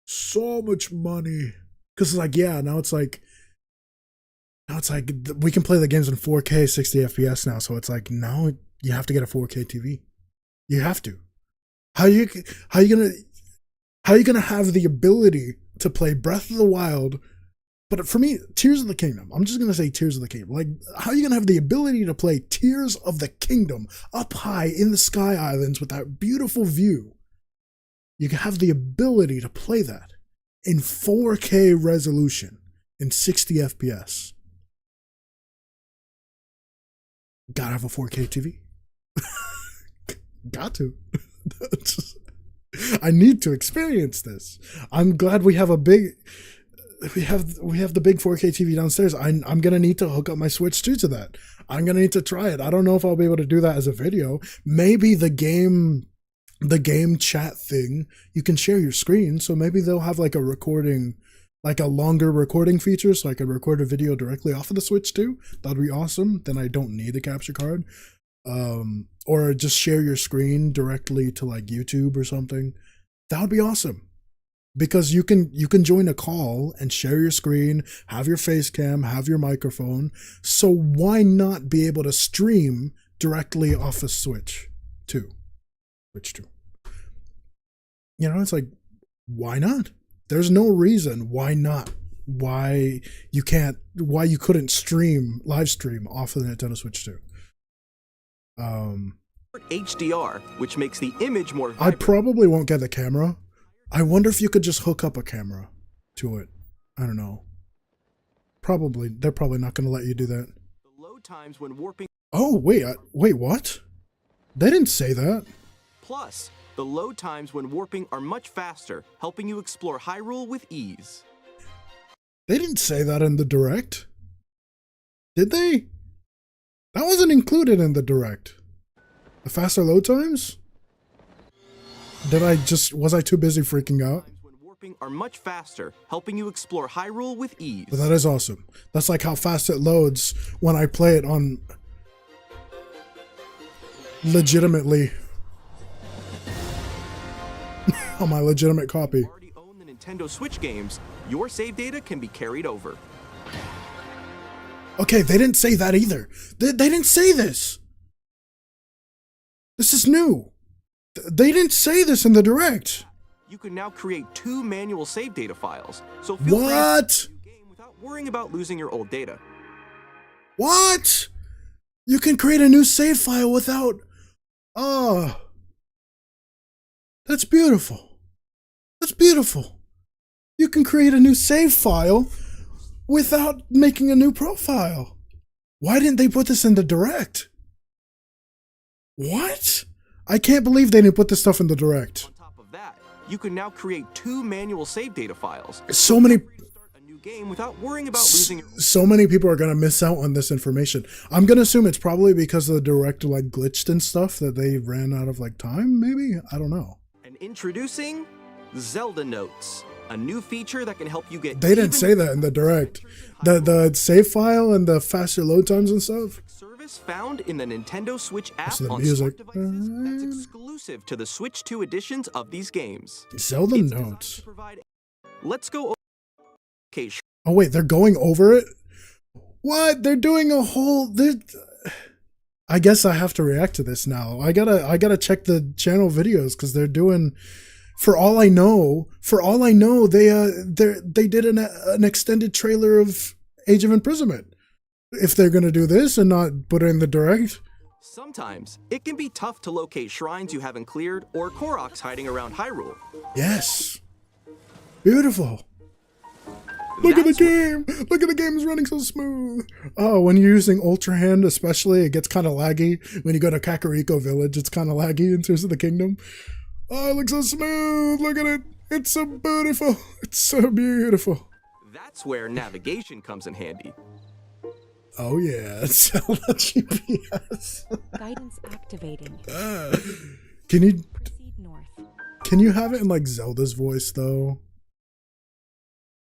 So much money. Because like, yeah, now it's like we can play the games in 4K 60 FPS now. So it's like now you have to get a 4K TV. You have to. How you gonna have the ability to play Breath of the Wild? But for me, Tears of the Kingdom. I'm just gonna say Tears of the Kingdom. Like, how are you gonna have the ability to play Tears of the Kingdom up high in the Sky Islands with that beautiful view? You can have the ability to play that in 4K resolution in 60 FPS. Gotta have a 4K TV. Got to. I need to experience this. I'm glad we have a big. We have the big 4K TV downstairs. I'm gonna need to hook up my Switch 2 to that. I'm gonna need to try it. I don't know if I'll be able to do that as a video. Maybe the game chat thing, you can share your screen. So maybe they'll have like a recording, like a longer recording feature, so I can record a video directly off of the Switch 2. That'd be awesome. Then I don't need the capture card. Or just share your screen directly to like YouTube or something. That would be awesome. Because you can join a call and share your screen, have your face cam, have your microphone. So why not be able to stream directly off a Switch 2? Switch 2. You know, it's like, why not? There's no reason why not. Why you couldn't live stream off of the Nintendo Switch 2. HDR, which makes the image more I probably won't get the camera. I wonder if you could just hook up a camera to it. I don't know. Probably. They're probably not going to let you do that. The load times when warping. Oh, wait, what? They didn't say that. Plus, the load times when warping are much faster, helping you explore Hyrule with ease. They didn't say that in the Direct. Did they? That wasn't included in the Direct. The faster load times? Was I too busy freaking out? When warping are much faster, helping you explore Hyrule with ease. But that is awesome. That's like how fast it loads when I play it on legitimately on my legitimate copy. If you already own the Nintendo Switch games, your save data can be carried over. Okay, they didn't say that either. They didn't say this. This is new. They didn't say this in the Direct. You can now create 2 manual save data files. So feel free to play a new game without worrying about losing your old data. What? You can create a new save file without... That's beautiful. That's beautiful. You can create a new save file without making a new profile. Why didn't they put this in the Direct? What? I can't believe they didn't put this stuff in the Direct. On top of that, you can now create 2 manual save data files. So many game without worrying about losing your... So many people are gonna miss out on this information. I'm gonna assume it's probably because the Direct like glitched and stuff that they ran out of like time, maybe? I don't know. And introducing Zelda Notes, a new feature that can help you get... They didn't say that in the Direct. The save file and the faster load times and stuff. Service found in the Nintendo Switch app the on music. smart devices that's exclusive to the Switch 2 editions of these games. Zelda Notes. Let's go over... Okay. Oh wait, they're going over it? What? They're doing a whole... I guess I have to react to this now. I gotta check the channel videos because they're doing... For all I know, they did an extended trailer of Age of Imprisonment. If they're gonna do this and not put it in the Direct. Sometimes it can be tough to locate shrines you haven't cleared or Koroks hiding around Hyrule. Yes. Beautiful. Look at the game! Look at the game, is running so smooth! Oh, when you're using Ultra Hand especially, it gets kind of laggy. When you go to Kakariko Village, it's kind of laggy in Tears of the Kingdom. Oh, it looks so smooth! Look at it! It's so beautiful! It's so beautiful! That's where navigation comes in handy. Oh yeah, Zelda GPS. Guidance activating. Can you... Proceed north. Can you have it in like Zelda's voice though?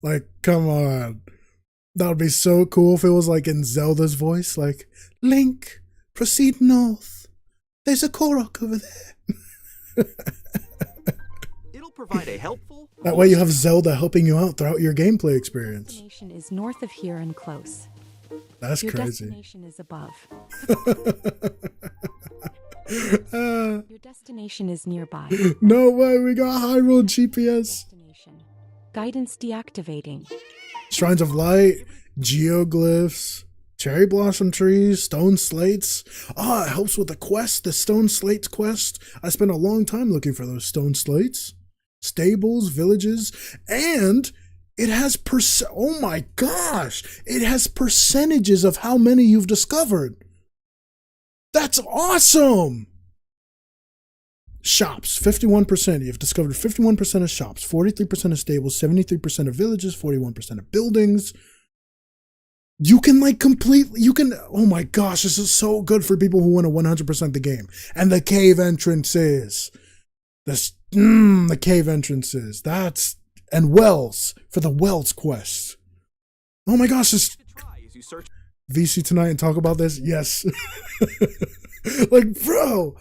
Like, come on. That would be so cool if it was like in Zelda's voice, like, Link, proceed north. There's a Korok over there. It'll provide a helpful. That way you have Zelda helping you out throughout your gameplay experience. Destination is north of here and close. That's your crazy. Your destination is above. Your destination is nearby. No way, we got Hyrule GPS. Guidance deactivating. Shrines of Light, geoglyphs, cherry blossom trees, stone slates. Ah, it helps with the quest, the stone slates quest. I spent a long time looking for those stone slates. Stables, villages, and it has oh my gosh, it has percentages of how many you've discovered. That's awesome. Shops, 51%. You've discovered 51% of shops, 43% of stables, 73% of villages, 41% of buildings. You can like completely, oh my gosh, this is so good for people who want to 100% the game. And the cave entrances. The cave entrances. And wells, for the wells quest. Oh my gosh, this VC tonight and talk about this? Yes. Like, bro,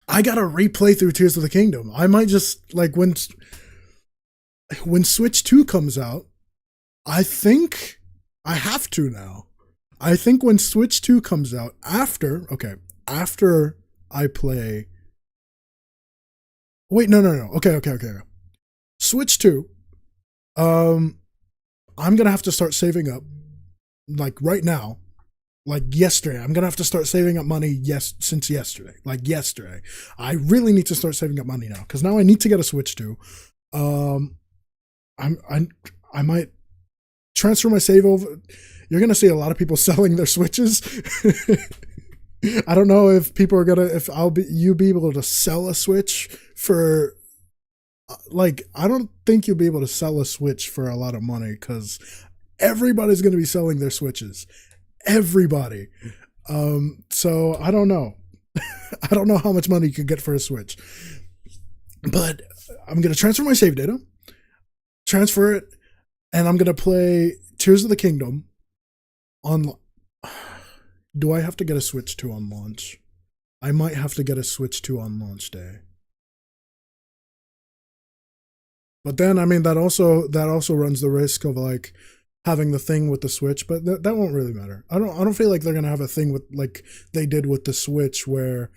I gotta replay through Tears of the Kingdom. I might just, like, when Switch 2 comes out, I think I have to now. I think when Switch 2 comes out, after I play... Wait, no. Okay. Switch 2, I'm gonna have to start saving up, like, right now. Like yesterday, I'm gonna have to start saving up money. Since yesterday, like yesterday, I really need to start saving up money now because now I need to get a Switch 2. I might transfer my save over. You're gonna see a lot of people selling their Switches. I don't know if people are gonna, you'll be able to sell a Switch for, like, I don't think you'll be able to sell a Switch for a lot of money because everybody's gonna be selling their Switches. Everybody. So I don't know. I don't know how much money you could get for a Switch. But I'm going to transfer my save data, transfer it, and I'm going to play Tears of the Kingdom on... Do I have to get a Switch 2 on launch? I might have to get a Switch 2 on launch day. But then, I mean, that also runs the risk of, like, having the thing with the Switch, but that won't really matter. I don't feel like they're gonna have a thing with, like they did with the Switch, where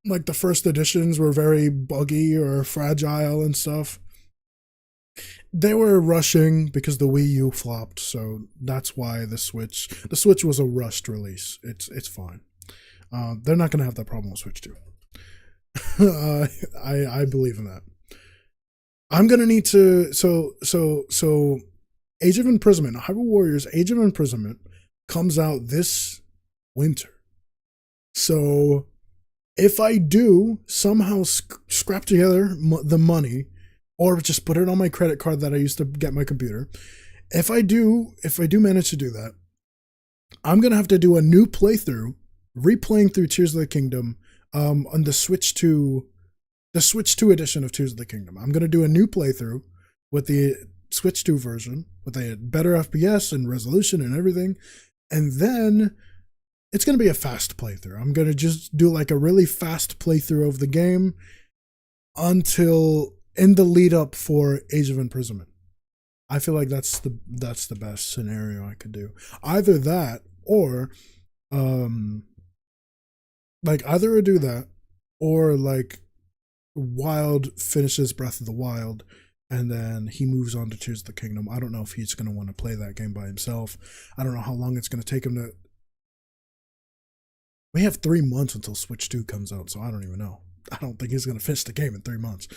like the first editions were very buggy or fragile and stuff. They were rushing because the Wii U flopped, so that's why the Switch was a rushed release. It's fine. They're not gonna have that problem with Switch 2. I believe in that. I'm gonna need to so Age of Imprisonment, Hyrule Warriors Age of Imprisonment comes out this winter. So if I do somehow scrap together the money, or just put it on my credit card that I used to get my computer, if I do manage to do that, I'm going to have to do a new playthrough, replaying through Tears of the Kingdom on the Switch 2 edition of Tears of the Kingdom. I'm going to do a new playthrough with the Switch 2 version with a better FPS and resolution and everything, and then it's going to be a fast playthrough. I'm going to just do like a really fast playthrough of the game until in the lead up for Age of Imprisonment. I feel like that's the best scenario I could do. Either that or either I do that or like Wild finishes Breath of the Wild and then he moves on to Tears of the Kingdom. I don't know if he's going to want to play that game by himself. I don't know how long it's going to take him to... We have 3 months until Switch 2 comes out, so I don't even know. I don't think he's going to finish the game in 3 months.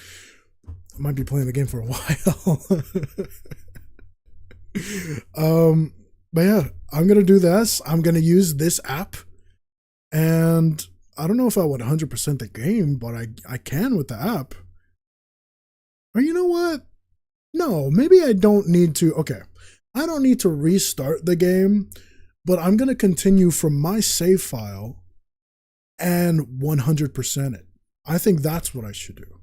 I might be playing the game for a while. But yeah, I'm going to do this. I'm going to use this app. And I don't know if I would 100% the game, but I can with the app. Or you know what? No, maybe I don't need to. Okay, I don't need to restart the game, but I'm going to continue from my save file and 100% it. I think that's what I should do.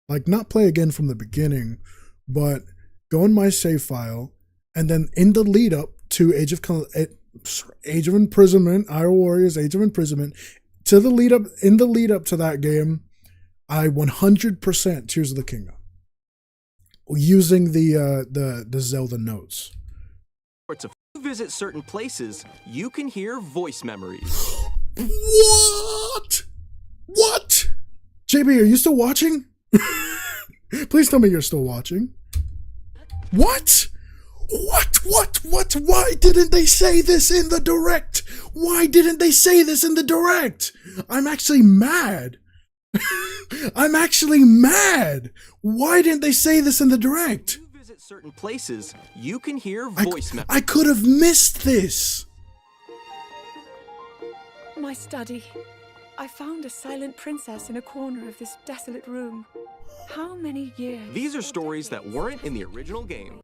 Like, not play again from the beginning, but go in my save file, and then in the lead up to Age of Imprisonment, Iron Warriors Age of Imprisonment, to the lead up to that game, I 100% Tears of the Kingdom using the Zelda notes. If you visit certain places, you can hear voice memories. What? JB, are you still watching? Please tell me you're still watching. What? Why didn't they say this in the direct? I'm actually mad. Why didn't they say this in the direct? If you visit certain places, you can hear voice memories. I could have missed this. My study. I found a silent princess in a corner of this desolate room. How many years? These are stories that weren't in the original game.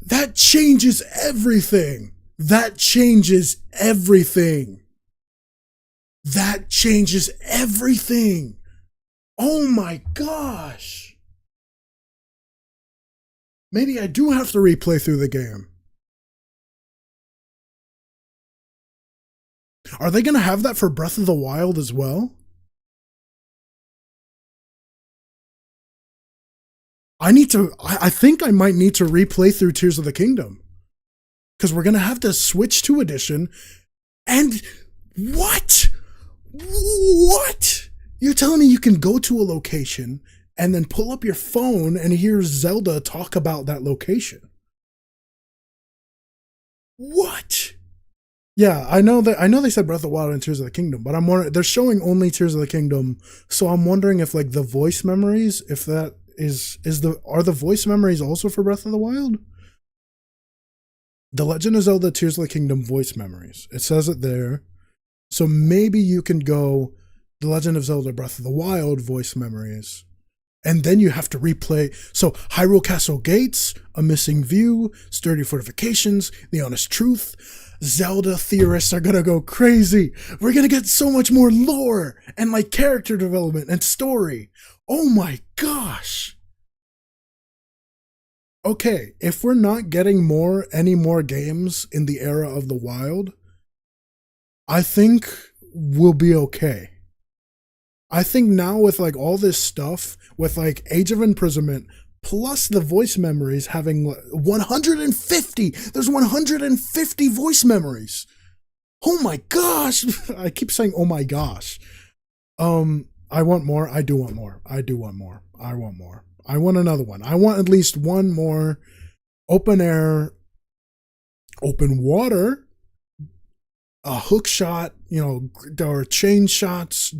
That changes everything. That changes everything. Oh my gosh. Maybe I do have to replay through the game. Are they going to have that for Breath of the Wild as well? I think I might need to replay through Tears of the Kingdom. Because we're going to have the Switch 2 edition. And what? You're telling me you can go to a location and then pull up your phone and hear Zelda talk about that location? What? Yeah, I know they said Breath of the Wild and Tears of the Kingdom, but I'm wondering, they're showing only Tears of the Kingdom, so I'm wondering if like the voice memories, if that are the voice memories also for Breath of the Wild? The Legend of Zelda Tears of the Kingdom voice memories. It says it there. So maybe you can go The Legend of Zelda Breath of the Wild voice memories. And then you have to replay. So Hyrule Castle Gates, A Missing View, Sturdy Fortifications, The Honest Truth. Zelda theorists are gonna go crazy. We're gonna get so much more lore and like character development and story. Oh my gosh. Okay, if we're not getting any more games in the era of the Wild, I think we'll be okay. I think now with like all this stuff, with like Age of Imprisonment, plus the voice memories having 150, there's 150 voice memories. Oh my gosh. I keep saying, oh my gosh. I want more. I do want more. I want more. I want another one. I want at least one more open air, open water, a hook shot, or chain shots,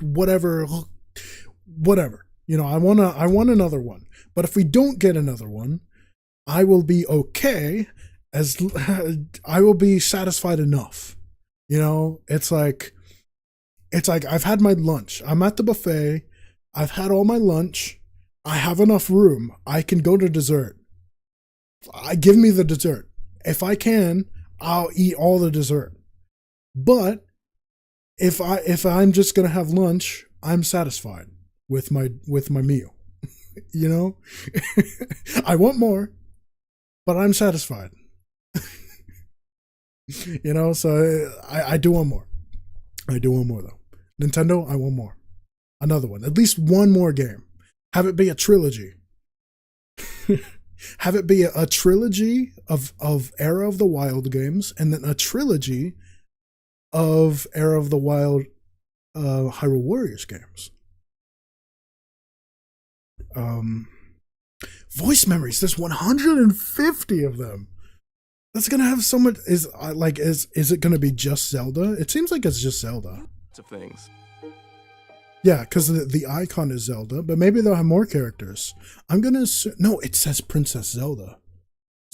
whatever. I want another one. But if we don't get another one, I will be okay, as I will be satisfied enough. It's like I've had my lunch. I'm at the buffet. I've had all my lunch. I have enough room. I can go to dessert. Give me the dessert. If I can, I'll eat all the dessert. But if I'm just gonna have lunch, I'm satisfied with my meal. I want more, but I'm satisfied. So I do want more. I do want more though. Nintendo, I want more. Another one. At least one more game. Have it be a trilogy. Have it be a trilogy of Era of the Wild games, and then a trilogy of Era of the Wild Hyrule Warriors games. Voice memories. There's 150 of them. That's gonna have so much. Is it gonna be just Zelda? It seems like it's just Zelda. Of things. Yeah, because the icon is Zelda, but maybe they'll have more characters. I'm gonna assume, no, it says Princess Zelda.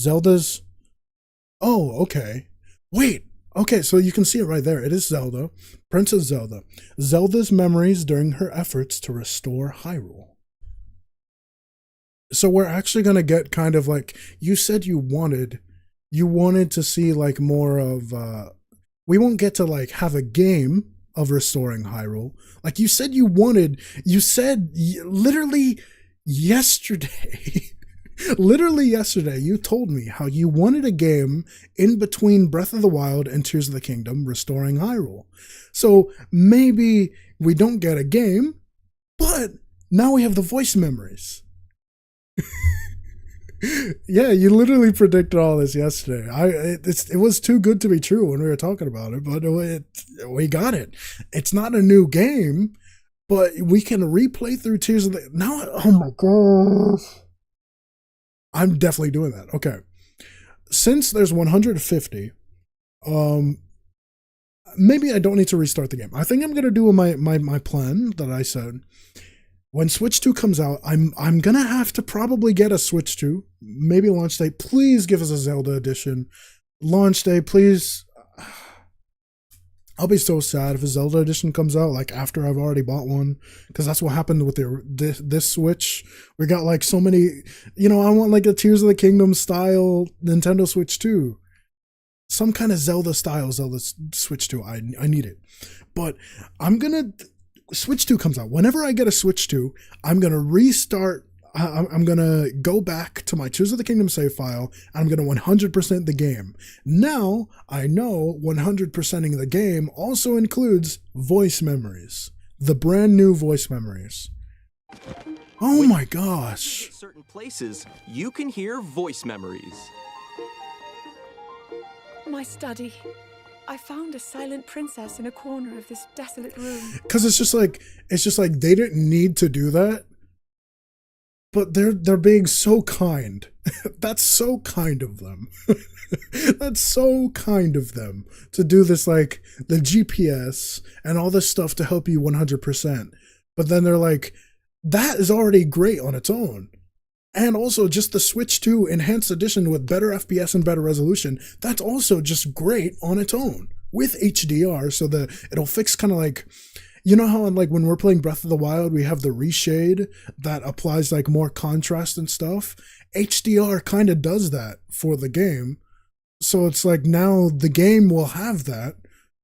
Zelda's. Oh, okay. Wait. Okay, so you can see it right there. It is Zelda, Princess Zelda. Zelda's memories during her efforts to restore Hyrule. So we're actually gonna get kind of like you said you wanted to see like more of. We won't get to like have a game of restoring Hyrule. Like you said literally yesterday, literally yesterday, you told me how you wanted a game in between Breath of the Wild and Tears of the Kingdom restoring Hyrule. So maybe we don't get a game, but now we have the voice memories. Yeah, you literally predicted all this yesterday. It was too good to be true when we were talking about it, but we got it. It's not a new game, but we can replay through Tears of the... Now, oh my gosh. I'm definitely doing that. Okay. Since there's 150, maybe I don't need to restart the game. I think I'm going to do my plan that I said. When Switch 2 comes out, I'm gonna have to probably get a Switch 2. Maybe launch day. Please give us a Zelda edition. Launch day, please. I'll be so sad if a Zelda edition comes out like after I've already bought one, because that's what happened with this Switch. We got like so many, I want like a Tears of the Kingdom style Nintendo Switch 2. Some kind of Zelda style Zelda Switch 2. I need it. But Switch 2 comes out. Whenever I get a Switch 2, I'm going to restart. I'm going to go back to my Tears of the Kingdom save file, and I'm going to 100% the game. Now, I know 100%ing the game also includes voice memories. The brand new voice memories. Oh my gosh. At certain places, you can hear voice memories. My study. I found a silent princess in a corner of this desolate room. Because it's just like they didn't need to do that, but they're being so kind. That's so kind of them. That's so kind of them to do this, like the GPS and all this stuff to help you 100%. But then they're like, that is already great on its own. And also just the Switch 2 Enhanced Edition with better FPS and better resolution, that's also just great on its own with HDR, so that it'll fix kind of like, how like when we're playing Breath of the Wild, we have the reshade that applies like more contrast and stuff. HDR kind of does that for the game. So it's like now the game will have that.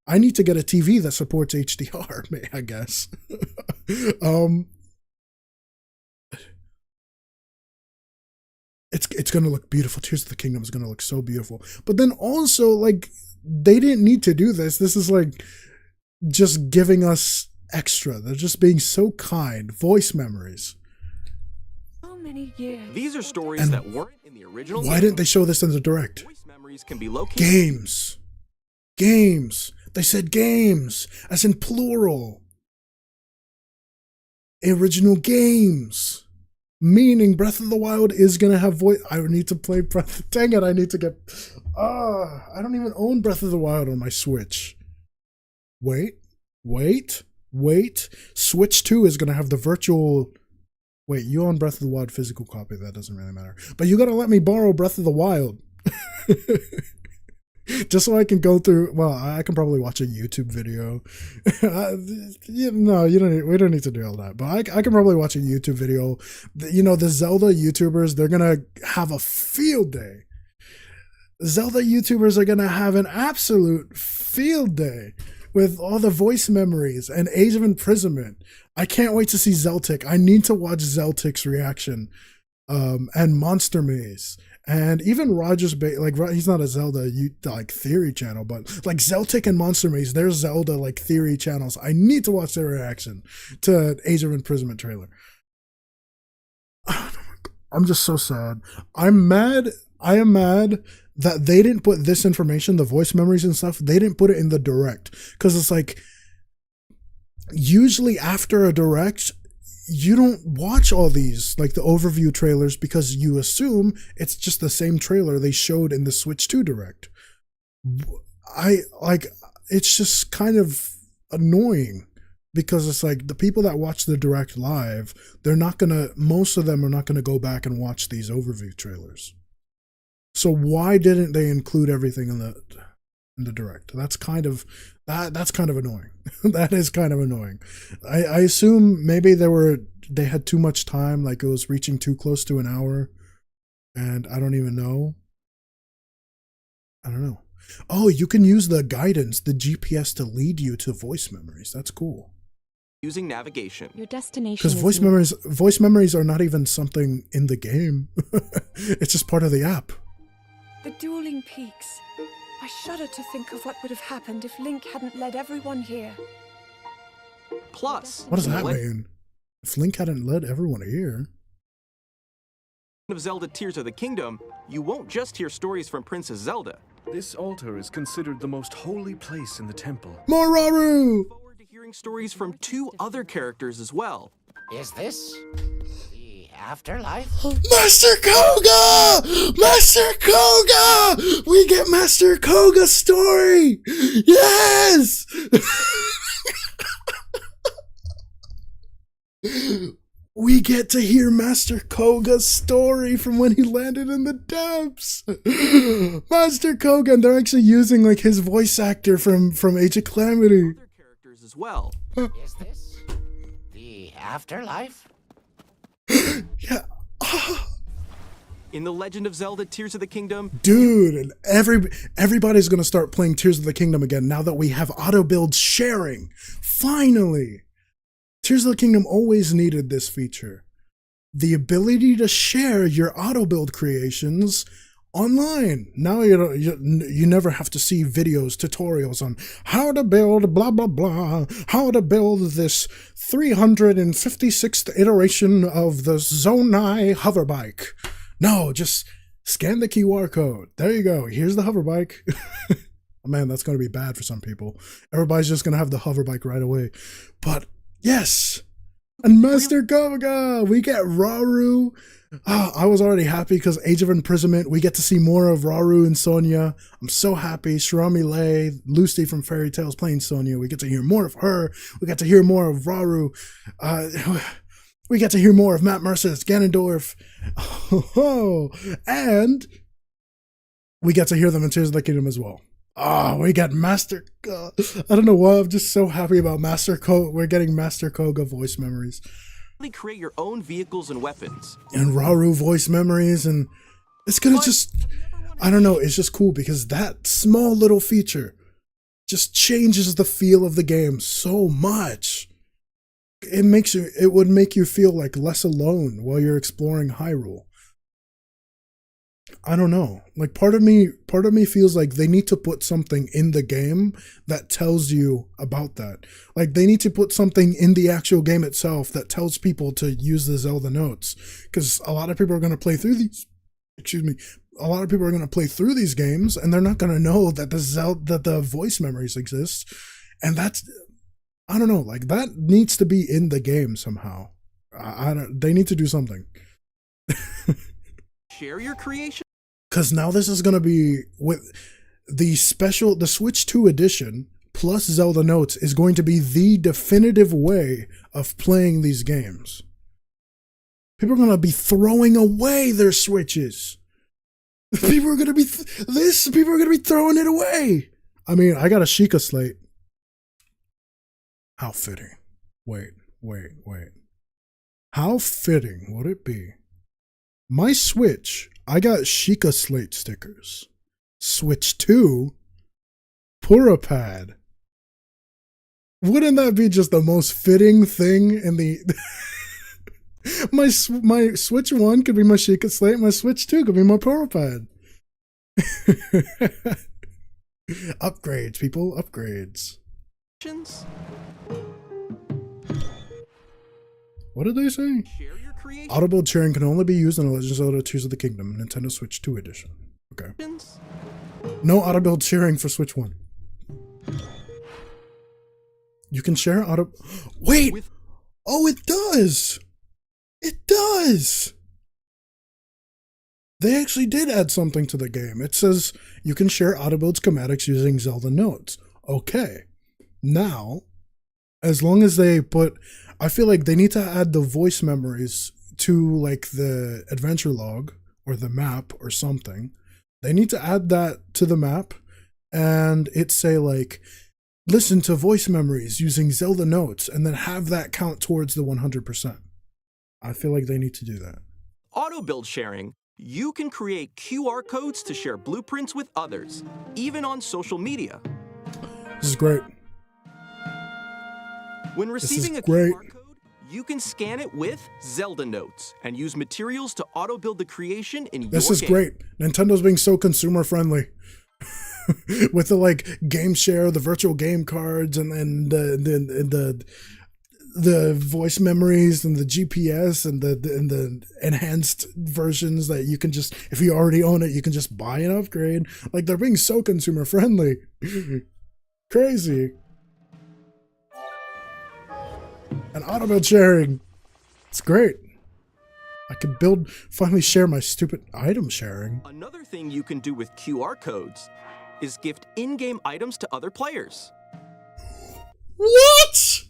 I need to get a TV that supports HDR, I guess. It's going to look beautiful. Tears of the Kingdom is going to look so beautiful. But then also, like, they didn't need to do this. This is like just giving us extra. They're just being so kind. Voice memories. So many years. These are stories that weren't in the original Why didn't they show this in the direct? Voice memories can be located. Games. They said games, as in plural. Original games. Meaning Breath of the Wild is going to have voice. I need to play Breath. Dang it, I need to get... I don't even own Breath of the Wild on my Switch. Wait. Switch 2 is going to have the virtual... Wait, you own Breath of the Wild physical copy. That doesn't really matter. But you got to let me borrow Breath of the Wild. Just so I can go through. Well, I can probably watch a YouTube video. We don't need to do all that. But I can probably watch a YouTube video. The Zelda YouTubers, they're gonna have a field day. Zelda YouTubers are gonna have an absolute field day with all the voice memories and Age of Imprisonment. I can't wait to see Zeltic. I need to watch Zeltic's reaction, and Monster Maze. And even Roger's he's not a Zelda theory channel, but like Zeltic and Monster Maze, they're Zelda like theory channels. I need to watch their reaction to Age of Imprisonment trailer. I'm just so sad. I am mad that they didn't put this information, the voice memories and stuff, they didn't put it in the direct. Because it's like, usually after a direct, you don't watch all these, like the overview trailers, because you assume it's just the same trailer they showed in the Switch 2 Direct. It's just kind of annoying, because it's like the people that watch the Direct live, most of them are not gonna go back and watch these overview trailers. So why didn't they include everything in the Direct? That's kind of annoying. That is kind of annoying. I assume maybe they had too much time, like it was reaching too close to an hour, and I don't even know. I don't know. Oh, you can use the guidance, the GPS, to lead you to voice memories. That's cool. Using navigation. Your destination Because is voice memories are not even something in the game. It's just part of the app. The dueling peaks. I shudder to think of what would have happened if Link hadn't led everyone here. Plus, What does that mean? If Link hadn't led everyone here. of Zelda Tears of the Kingdom, you won't just hear stories from Princess Zelda. This altar is considered the most holy place in the temple. More Raru! Forward to hearing stories from 2 other characters as well. Is this the afterlife? Master Koga! Master Koga! We get Master Koga's story! Yes! We get to hear Master Koga's story from when he landed in the depths. Master Koga, and they're actually using like his voice actor from Age of Calamity. Other characters as well. Is this the afterlife? Yeah. In The Legend of Zelda Tears of the Kingdom, Dude, and everybody's gonna start playing Tears of the Kingdom again now that we have auto build sharing. Finally! Tears of the Kingdom always needed this feature. The ability to share your auto build creations online. Now you never have to see videos, tutorials on how to build blah blah blah, how to build this 356th iteration of the Zonai hoverbike. No, just scan the QR code. There you go. Here's the hoverbike. Oh, man, that's going to be bad for some people. Everybody's just going to have the hoverbike right away. But yes, and Master Koga, we get Rauru. Oh, I was already happy because Age of Imprisonment, we get to see more of Rauru and Sonia. I'm so happy. Shirami Lei, Lucy from Fairy Tales playing Sonia. We get to hear more of her. We get to hear more of Rauru. We get to hear more of Matt Mercer's Ganondorf. Oh, and we get to hear them in Tears of the Kingdom as well. Oh, we got Master Koga. I don't know why, I'm just so happy about Master Koga. We're getting Master Koga voice memories. create your own vehicles and weapons. And Rauru voice memories, and it's gonna just, I don't know, it's just cool because that small little feature just changes the feel of the game so much. It would make you feel like less alone while you're exploring Hyrule. I don't know. Like part of me feels like they need to put something in the game that tells you about that. Like they need to put something in the actual game itself that tells people to use the Zelda notes, because a lot of people are going to play through these. A lot of people are going to play through these games and they're not going to know that the voice memories exist, and that's, I don't know. Like that needs to be in the game somehow. They need to do something. Share your creation. Because now this is going to be with the Switch 2 edition plus Zelda Notes is going to be the definitive way of playing these games. People are going to be throwing away their Switches. People are going to be throwing it away. I mean, I got a Sheikah Slate. How fitting. Wait. How fitting would it be? My Switch, I got Sheikah Slate stickers. Switch 2, Purapad. Wouldn't that be just the most fitting thing in the... my Switch 1 could be my Sheikah Slate, my Switch 2 could be my Purapad. Upgrades, people, upgrades. What did they say? Audible sharing can only be used in The Legend of Zelda Tears of the Kingdom, Nintendo Switch 2 edition. Okay. No auto-build sharing for Switch 1. You can share auto... Wait! Oh, it does! It does! They actually did add something to the game. It says you can share auto-build schematics using Zelda notes. Okay. Now, as long as they put... I feel like they need to add the voice memories to like the adventure log or the map or something. They need to add that to the map and it say like, listen to voice memories using Zelda notes, and then have that count towards the 100%. I feel like they need to do that. Auto build sharing You can create QR codes to share blueprints with others, even on social media. This is great. When receiving a great. QR code, you can scan it with Zelda Notes and use materials to auto-build the creation in your game. This is great. Nintendo's being so consumer friendly. With the like game share, the virtual game cards, and the voice memories and the GPS and the enhanced versions that you can just, if you already own it, you can just buy and upgrade. Like, they're being so consumer friendly. Crazy. And auto build sharing. It's great. I can finally share my stupid item sharing. Another thing you can do with QR codes is gift in-game items to other players. What?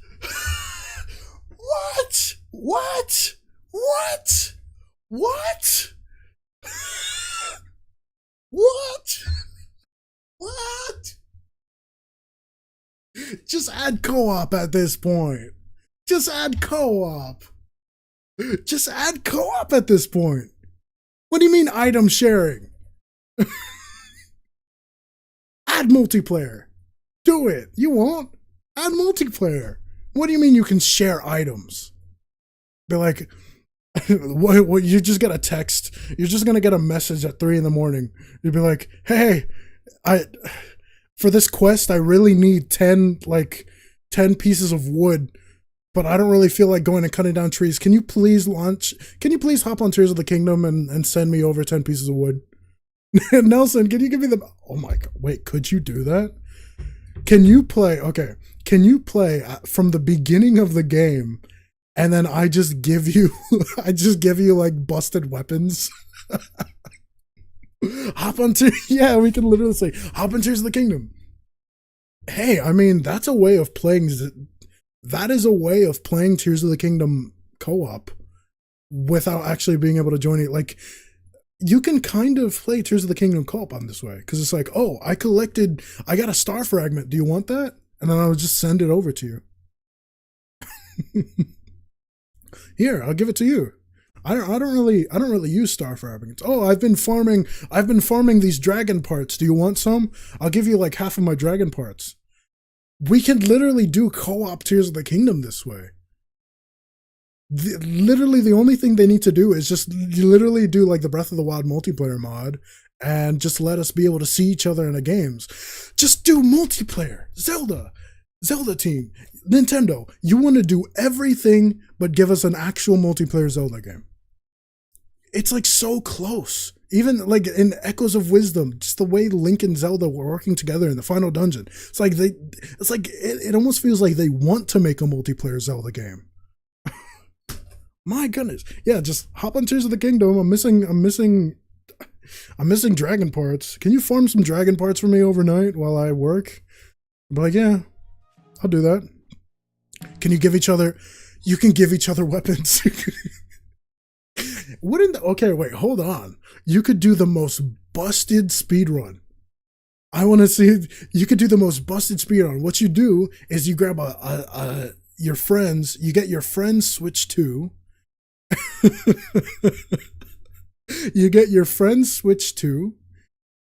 What? What? What? What? What? What? Just add co-op at this point. Just add co-op. Just add co-op at this point. What do you mean item sharing? Add multiplayer. Do it. You won't? Add multiplayer. What do you mean you can share items? Be like, what, you just get a text. You're just going to get a message at 3 a.m. You'd be like, hey, for this quest, I really need 10 pieces of wood, but I don't really feel like going and cutting down trees. Can you please hop on Tears of the Kingdom and send me over 10 pieces of wood? Nelson, can you give me the... Oh my God, wait, could you do that? Can you play from the beginning of the game and then I just give you like busted weapons? Yeah, we can literally say, hop on Tears of the Kingdom. Hey, I mean, that's a way of playing... That is a way of playing Tears of the Kingdom co-op without actually being able to join it. Like, you can kind of play Tears of the Kingdom co-op on this way, because it's like, oh, I got a star fragment. Do you want that? And then I would just send it over to you. Here, I'll give it to you. I don't really use star fragments. Oh, I've been farming these dragon parts. Do you want some? I'll give you like half of my dragon parts. We can literally do co-op Tears of the Kingdom this way. Literally, the only thing they need to do is just literally do like the Breath of the Wild multiplayer mod and just let us be able to see each other in the games. Just do multiplayer. Zelda team. Nintendo, you want to do everything but give us an actual multiplayer Zelda game. It's like so close. Even like in Echoes of Wisdom, just the way Link and Zelda were working together in the final dungeon. It almost feels like they want to make a multiplayer Zelda game. My goodness. Yeah, just hop on Tears of the Kingdom. I'm missing dragon parts. Can you farm some dragon parts for me overnight while I work? I'm like, yeah, I'll do that. Can you give each other weapons? Okay, wait, hold on. You could do the most busted speedrun. I want to see, you could do the most busted speedrun. What you do is you grab your friends, you get your friends Switch 2. You get your friend's Switch 2,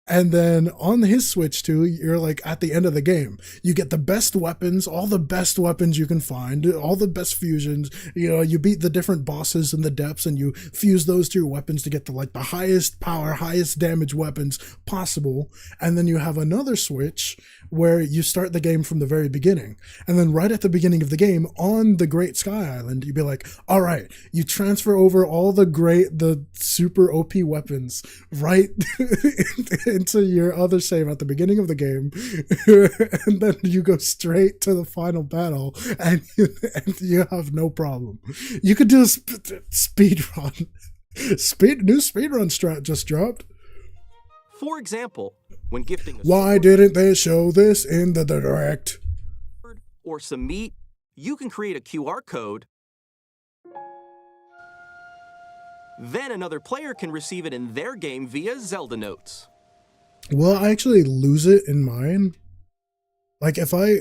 and then on his Switch 2, you're like at the end of the game. You get the best weapons, all the best weapons you can find, all the best fusions. You know, you beat the different bosses in the depths, and you fuse those to your weapons to get the highest power, highest damage weapons possible. And then you have another Switch where you start the game from the very beginning. And then right at the beginning of the game, on the Great Sky Island, you'd be like, all right, you transfer over all the super OP weapons right into your other save at the beginning of the game. And then you go straight to the final battle, and you have no problem. You could do a speed run. New speedrun strat just dropped. For example, when gifting why didn't they show this in the direct? Or some meat, you can create a QR code. Then another player can receive it in their game via Zelda Notes. Will I actually lose it in mine? Like, if I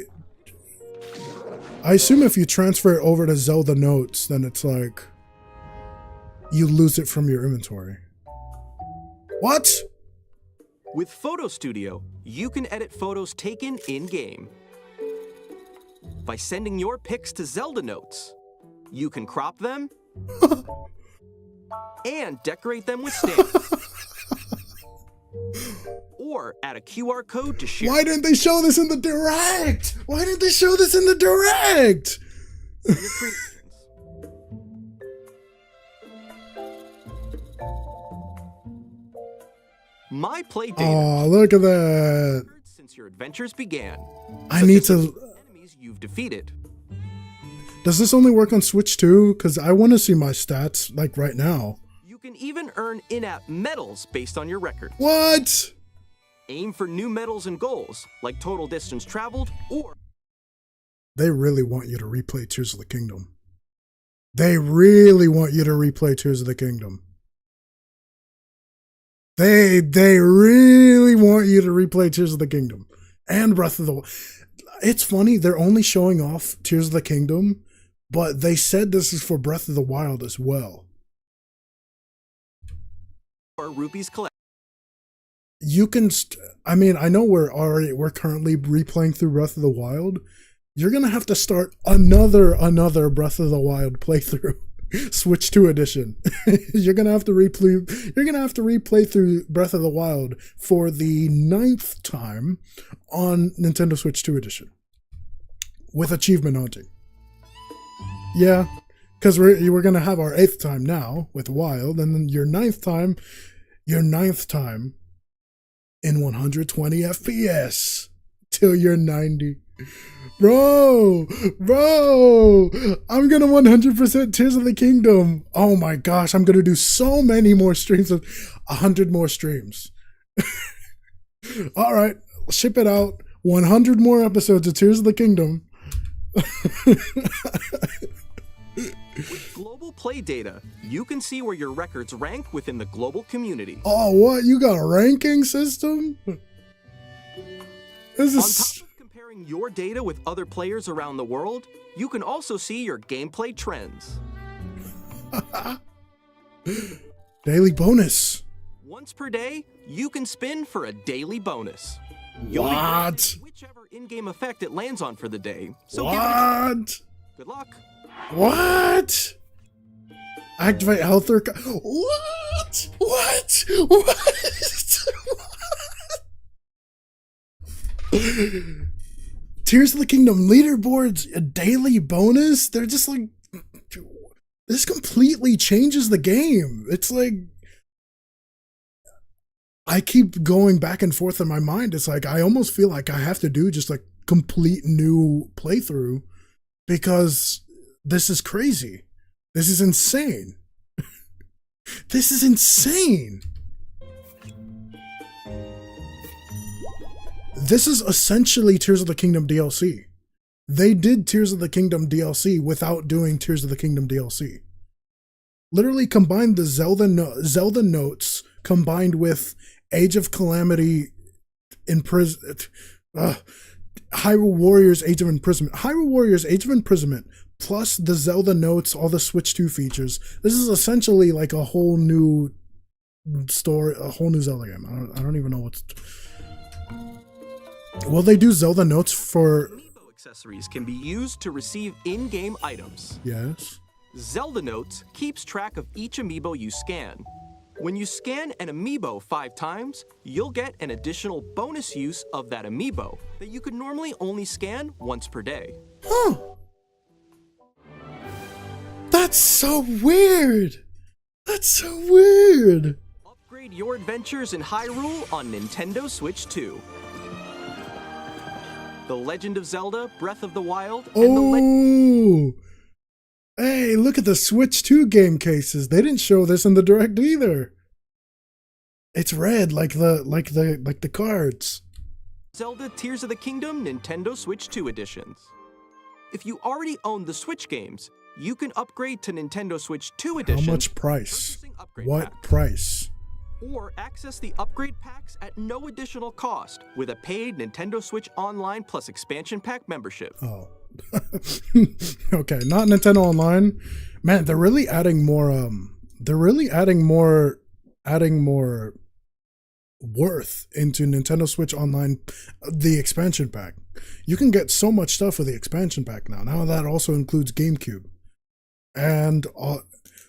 assume if you transfer it over to Zelda Notes, then it's like you lose it from your inventory. What? With Photo Studio, you can edit photos taken in-game. By sending your pics to Zelda Notes, you can crop them and decorate them with stamps. Or add a QR code to share. Why didn't they show this in the direct? Why didn't they show this in the direct? My play data. Oh, look at that. Since your adventures began. I need to. Enemies you've defeated. Does this only work on Switch too? Because I want to see my stats like right now. You can even earn in-app medals based on your record. What? Aim for new medals and goals, like total distance traveled or... They really want you to replay Tears of the Kingdom. They really want you to replay Tears of the Kingdom. They really want you to replay Tears of the Kingdom and Breath of the Wild. It's funny, they're only showing off Tears of the Kingdom, but they said this is for Breath of the Wild as well. Or rupees collect. You can, I mean, I know we're currently replaying through Breath of the Wild. You're gonna have to start another Breath of the Wild playthrough, Switch 2 edition. You're gonna have to replay through Breath of the Wild for the 9th time on Nintendo Switch 2 edition with achievement hunting. Yeah, because we're gonna have our 8th time now with Wild, and then your 9th time in 120 FPS till you're 90. Bro, I'm gonna 100% Tears of the Kingdom. Oh my gosh, I'm gonna do so many more streams of 100 more streams. All right, ship it out. 100 more episodes of Tears of the Kingdom. With global play data, you can see where your records rank within the global community. Oh, what? You got a ranking system? This is... Comparing your data with other players around the world, you can also see your gameplay trends. Daily bonus. Once per day, you can spin for a daily bonus. What? Whichever in-game effect it lands on for the day. So what? Good luck. What? Activate health or... What? What? Tears of the Kingdom leaderboards, a daily bonus? They're just like... This completely changes the game. It's like... I keep going back and forth in my mind. It's like I almost feel like I have to do just like complete new playthrough because this is crazy. This is insane. This is insane. This is essentially Tears of the Kingdom DLC. They did Tears of the Kingdom DLC without doing Tears of the Kingdom DLC. Literally combined the Zelda notes combined with Age of Calamity Hyrule Warriors Age of Imprisonment. Hyrule Warriors Age of Imprisonment plus the Zelda notes, all the Switch 2 features. This is essentially like a whole new story, a whole new Zelda game. I don't even know what's... Will they do Zelda notes for... Amiibo accessories can be used to receive in-game items. Yes. Zelda Notes keeps track of each amiibo you scan. When you scan an amiibo 5 times, you'll get an additional bonus use of that amiibo that you could normally only scan once per day. Huh. That's so weird. That's so weird. Upgrade your adventures in Hyrule on Nintendo Switch 2. The Legend of Zelda, Breath of the Wild, and the hey, look at the Switch 2 game cases. They didn't show this in the Direct either. It's red like the cards. Zelda Tears of the Kingdom Nintendo Switch 2 editions. If you already own the Switch games, you can upgrade to Nintendo Switch 2 edition. How much price? What price? Or access the upgrade packs at no additional cost with a paid Nintendo Switch Online plus expansion pack membership. Oh. Okay, not Nintendo Online. Man, they're really adding more worth into Nintendo Switch Online, the expansion pack. You can get so much stuff with the expansion pack now. Now that also includes GameCube. And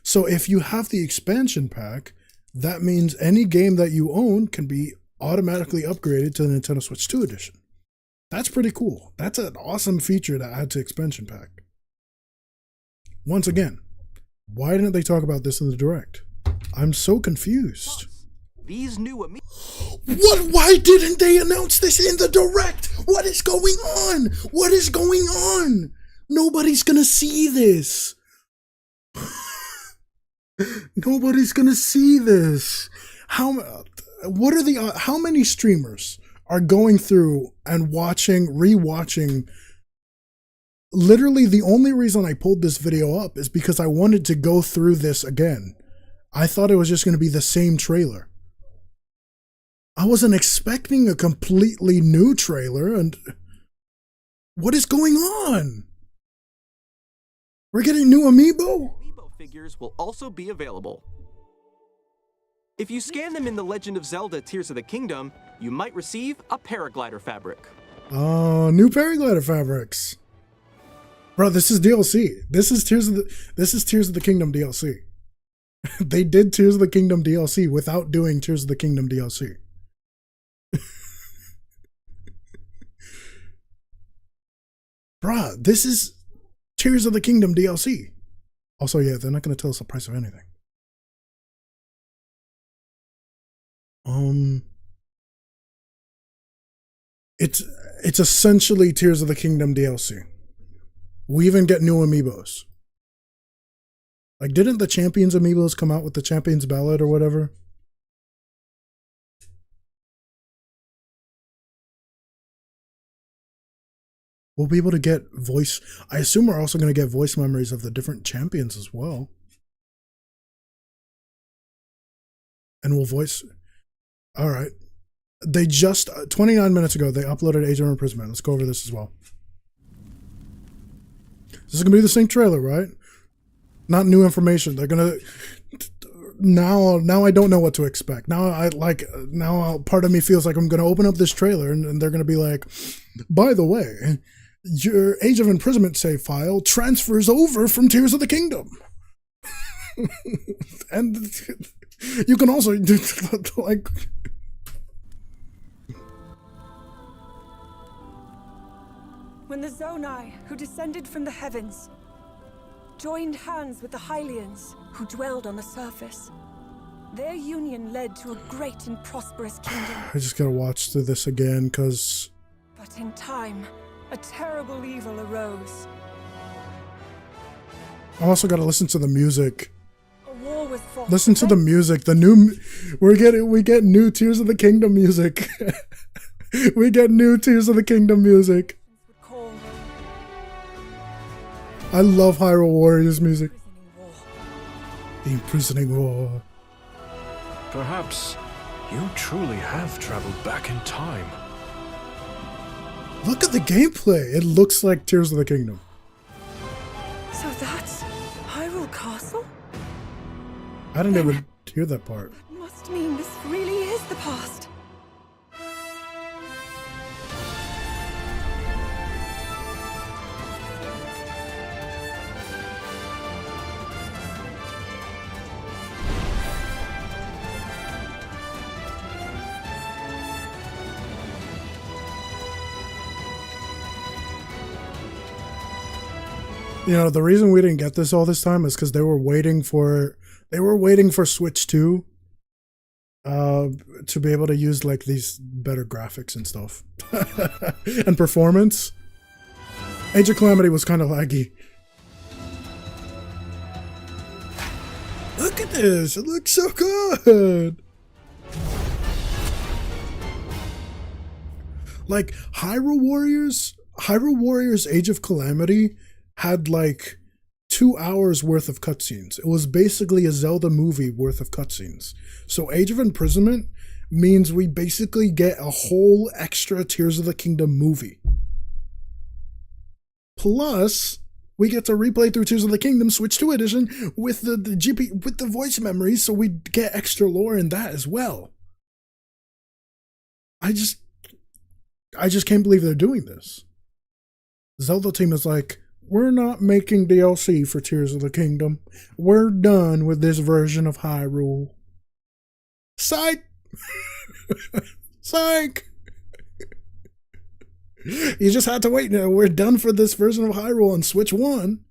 so if you have the expansion pack, that means any game that you own can be automatically upgraded to the Nintendo Switch 2 edition. That's pretty cool. That's an awesome feature to add to expansion pack. Once again, why didn't they talk about this in the Direct? I'm so confused. These new What? Why didn't they announce this in the Direct? What is going on? What is going on? Nobody's gonna see this. Nobody's gonna see this. How many streamers are going through and rewatching? Literally, the only reason I pulled this video up is because I wanted to go through this again. I thought it was just going to be the same trailer. I wasn't expecting a completely new trailer, and what is going on? We're getting new amiibo? Amiibo figures will also be available. If you scan them in The Legend of Zelda Tears of the Kingdom, you might receive a paraglider fabric. Oh, new paraglider fabrics. Bro, this is DLC. This is Tears of the Kingdom DLC. They did Tears of the Kingdom DLC without doing Tears of the Kingdom DLC. Bruh, this is Tears of the Kingdom DLC. Also, yeah, they're not going to tell us the price of anything. It's essentially Tears of the Kingdom DLC. We even get new amiibos. Like, didn't the Champions amiibos come out with the Champions Ballad or whatever? We'll be able to get voice. I assume we're also going to get voice memories of the different champions as well. And we'll voice. All right. They just, 29 minutes ago, they uploaded Age of Imprisonment. Let's go over this as well. This is going to be the same trailer, right? Not new information. They're going to... Now I don't know what to expect. Now part of me feels like I'm going to open up this trailer and they're going to be like, by the way, your Age of Imprisonment save file transfers over from Tears of the Kingdom. And you can also like... When the Zonai, who descended from the heavens, joined hands with the Hylians, who dwelled on the surface, their union led to a great and prosperous kingdom. I just gotta watch through this again, because... But in time, a terrible evil arose. I also gotta listen to the music. A war was fought. Listen to the music. We get new Tears of the Kingdom music. We get new Tears of the Kingdom music. I love Hyrule Warriors music. The Imprisoning War. Perhaps you truly have traveled back in time. Look at the gameplay. It looks like Tears of the Kingdom. So that's Hyrule Castle? I didn't even hear that part. Must mean this really is the past. You know, the reason we didn't get this all this time is because they were waiting for Switch 2 to be able to use like these better graphics and stuff. And performance. Age of Calamity was kind of laggy. Look at this! It looks so good! Like Hyrule Warriors Age of Calamity had like 2 hours worth of cutscenes. It was basically a Zelda movie worth of cutscenes. So Age of Imprisonment means we basically get a whole extra Tears of the Kingdom movie. Plus, we get to replay through Tears of the Kingdom Switch 2 edition with the voice memories, so we get extra lore in that as well. I just can't believe they're doing this. Zelda team is like, we're not making DLC for Tears of the Kingdom. We're done with this version of Hyrule. Psych! Psych! You just had to wait. Now we're done for this version of Hyrule on Switch 1.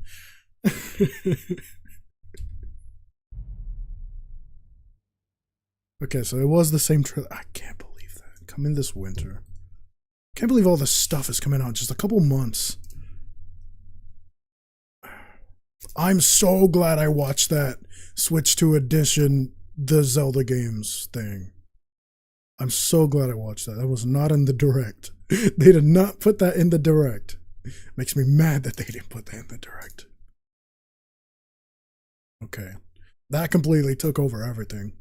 Okay, so it was the same trailer. I can't believe that. Coming this winter. Can't believe all this stuff is coming out in just a couple months. I'm so glad I watched that Switch 2 edition, the Zelda games thing. I'm so glad I watched that. That was not in the Direct. They did not put that in the Direct. Makes me mad that they didn't put that in the Direct. Okay. That completely took over everything.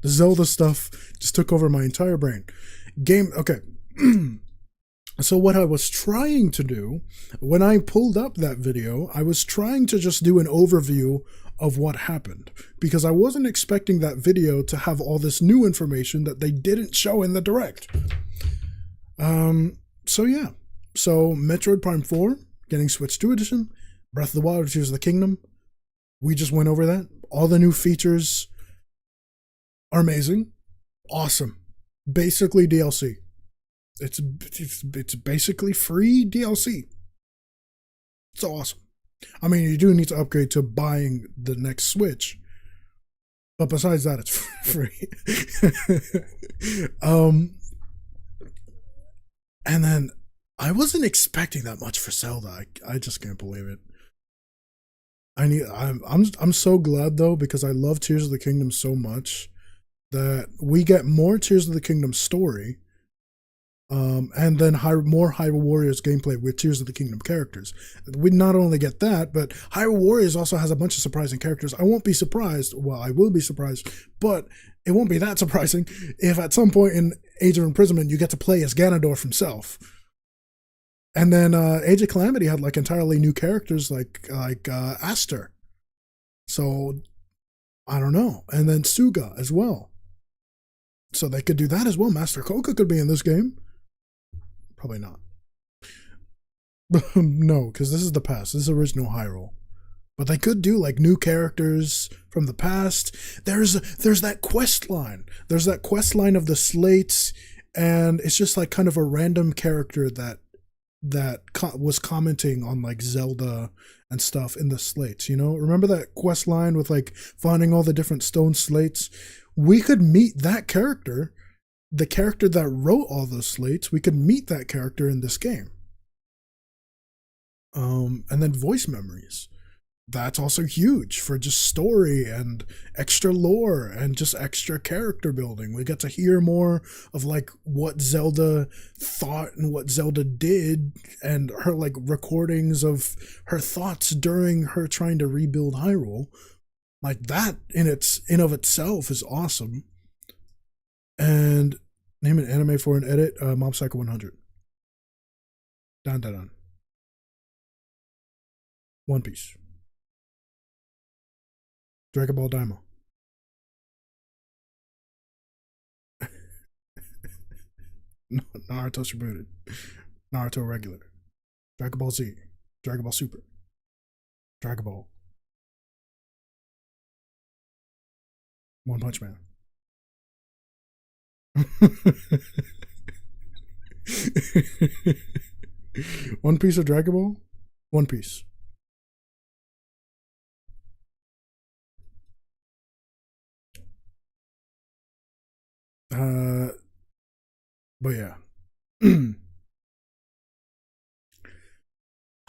The Zelda stuff just took over my entire brain. Okay. So what I was trying to do, when I pulled up that video, I was trying to just do an overview of what happened, because I wasn't expecting that video to have all this new information that they didn't show in the Direct. So yeah. So Metroid Prime 4, getting Switch 2 edition, Breath of the Wild, Tears of the Kingdom. We just went over that. All the new features are amazing. Awesome. Basically DLC. It's basically free DLC. It's awesome. I mean, you do need to upgrade to buying the next Switch, but besides that, it's free. And then I wasn't expecting that much for Zelda. I just can't believe it. I'm so glad though, because I love Tears of the Kingdom so much that we get more Tears of the Kingdom story. And then more Hyrule Warriors gameplay with Tears of the Kingdom characters. We not only get that, but Hyrule Warriors also has a bunch of surprising characters. I won't be surprised. Well, I will be surprised, but it won't be that surprising if at some point in Age of Imprisonment you get to play as Ganondorf himself. And then Age of Calamity had like entirely new characters like Aster. So I don't know. And then Suga as well. So they could do that as well. Master Koga could be in this game. Probably not. No, because this is the past. This is original Hyrule. But they could do like new characters from the past. There's that quest line. There's that quest line of the slates, and it's just like kind of a random character that was commenting on like Zelda and stuff in the slates. You know, remember that quest line with like finding all the different stone slates? We could meet that character. The character that wrote all those slates, we could meet that character in this game. And then voice memories. That's also huge for just story and extra lore and just extra character building. We get to hear more of like what Zelda thought and what Zelda did, and her like recordings of her thoughts during her trying to rebuild Hyrule. Like that in of itself is awesome. And name an anime for an edit, Mob Psycho 100. Dun. One Piece. Dragon Ball Daima. Naruto Shippuden. Naruto Regular. Dragon Ball Z. Dragon Ball Super. Dragon Ball. One Punch Man. One Piece of Dragon Ball? One Piece. But yeah.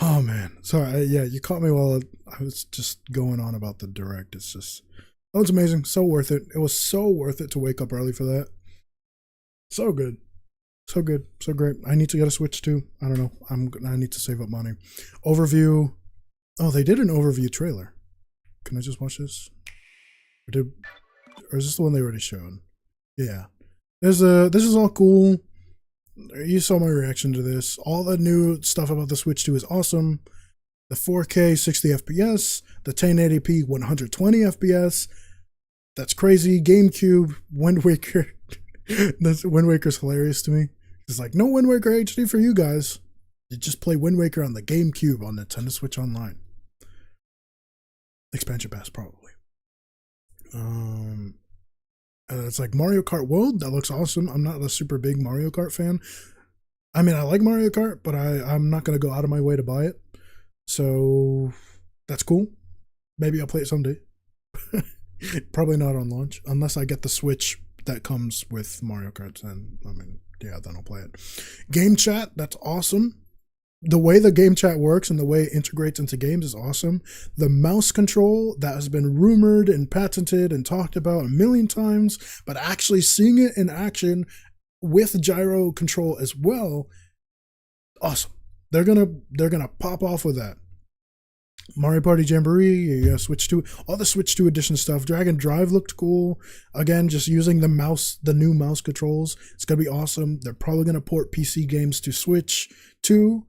Oh man. Sorry, yeah, you caught me while I was just going on about the Direct. It's just, that was amazing. So worth it. It was so worth it to wake up early for that. So good. So good. So great. I need to get a Switch too. I don't know. I need to save up money. Overview. Oh, they did an overview trailer. Can I just watch this? Or is this the one they already showed? Yeah. This is all cool. You saw my reaction to this. All the new stuff about the Switch 2 is awesome. The 4K 60 FPS, the 1080p 120 FPS. That's crazy. GameCube, Wind Waker. That's Wind Waker's hilarious to me. It's like, no Wind Waker HD for you guys. You just play Wind Waker on the GameCube on Nintendo Switch Online. Expansion pass, probably. And it's like Mario Kart World. That looks awesome. I'm not a super big Mario Kart fan. I mean, I like Mario Kart, but I'm not going to go out of my way to buy it. So that's cool. Maybe I'll play it someday. Probably not on launch, unless I get the Switch that comes with Mario Kart. Then, I mean, yeah, then I'll play it. Game chat, that's awesome. The way the game chat works and the way it integrates into games is awesome. The mouse control that has been rumored and patented and talked about a million times, but actually seeing it in action with gyro control as well, awesome. They're gonna pop off with that. Mario Party Jamboree, Switch 2, all the Switch 2 edition stuff. Dragon Drive looked cool. Again, just using the new mouse controls. It's gonna be awesome. They're probably gonna port PC games to Switch 2.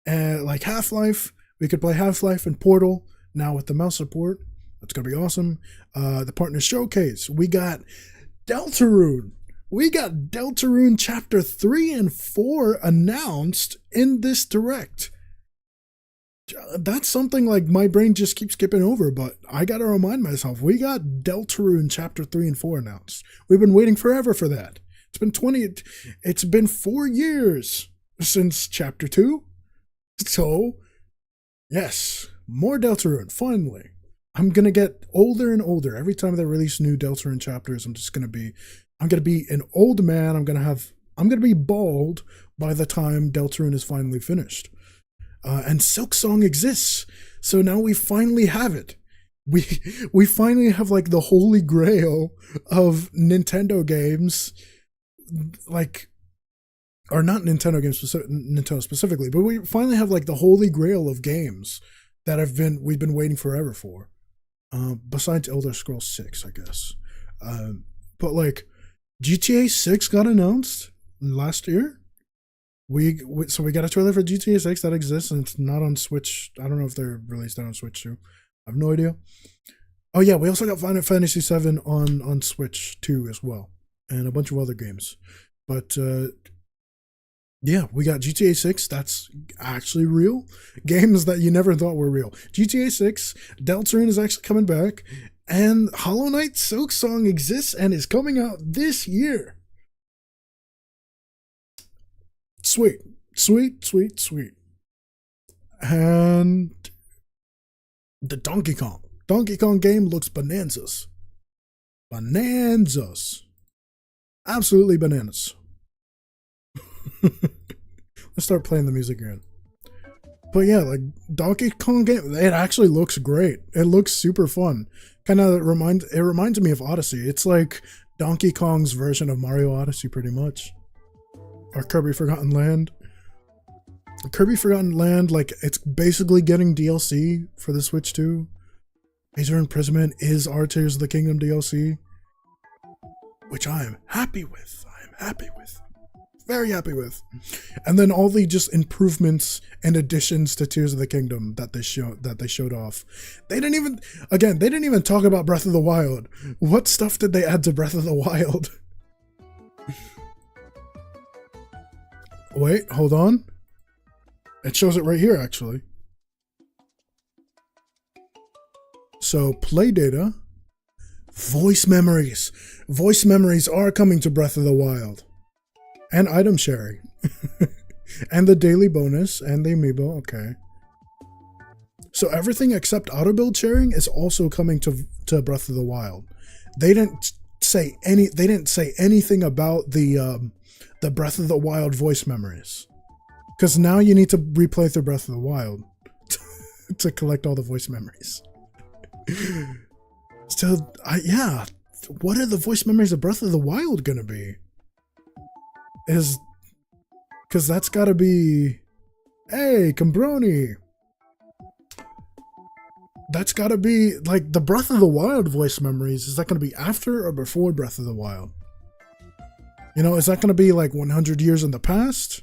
Like Half-Life, we could play Half-Life and Portal now with the mouse support. That's gonna be awesome. The partner showcase, we got Deltarune. We got Deltarune Chapter 3 and 4 announced in this Direct. That's something like my brain just keeps skipping over, but I gotta remind myself, we got Deltarune Chapter 3 and 4 announced. We've been waiting forever for that. It's been 4 years since Chapter 2. So, yes, more Deltarune, finally. I'm gonna get older and older. Every time they release new Deltarune chapters, I'm gonna be an old man. I'm gonna be bald by the time Deltarune is finally finished. And Silk Song exists, so now we finally have it. We finally have like the holy grail of Nintendo games, or not Nintendo games, Nintendo specifically, but we finally have like the holy grail of games that we've been waiting forever for. Besides Elder Scrolls 6, I guess. But like GTA 6 got announced last year. So we got a trailer for GTA 6 that exists, and it's not on Switch. I don't know if they're released that on Switch too. I have no idea. Oh yeah, we also got Final Fantasy VII on Switch too as well, and a bunch of other games. But yeah, we got GTA 6. That's actually real. Games that you never thought were real. GTA 6, Deltarune is actually coming back, and Hollow Knight Silk Song exists and is coming out this year. Sweet. And the Donkey Kong game looks bananas. Absolutely bananas. Let's start playing the music again. But yeah, like Donkey Kong game, it actually looks great. It looks super fun. It reminds me of Odyssey. It's like Donkey Kong's version of Mario Odyssey, pretty much. Or Kirby Forgotten Land. Kirby Forgotten Land, like, it's basically getting DLC for the Switch 2. Azure Imprisonment is our Tears of the Kingdom DLC, which I am happy with. Very happy with. And then all the just improvements and additions to Tears of the Kingdom that they showed off. They didn't even talk about Breath of the Wild. What stuff did they add to Breath of the Wild? Wait, hold on. It shows it right here, actually. So, play data. Voice memories. Voice memories are coming to Breath of the Wild. And item sharing. And the daily bonus and the amiibo, okay. So everything except auto build sharing is also coming to Breath of the Wild. They didn't say anything about the Breath of the Wild voice memories. Because now you need to replay through Breath of the Wild to collect all the voice memories. So, yeah. What are the voice memories of Breath of the Wild gonna be? Because that's gotta be... Hey, Cambroni! That's gotta be, like, the Breath of the Wild voice memories. Is that gonna be after or before Breath of the Wild? You know, is that gonna be, like, 100 years in the past?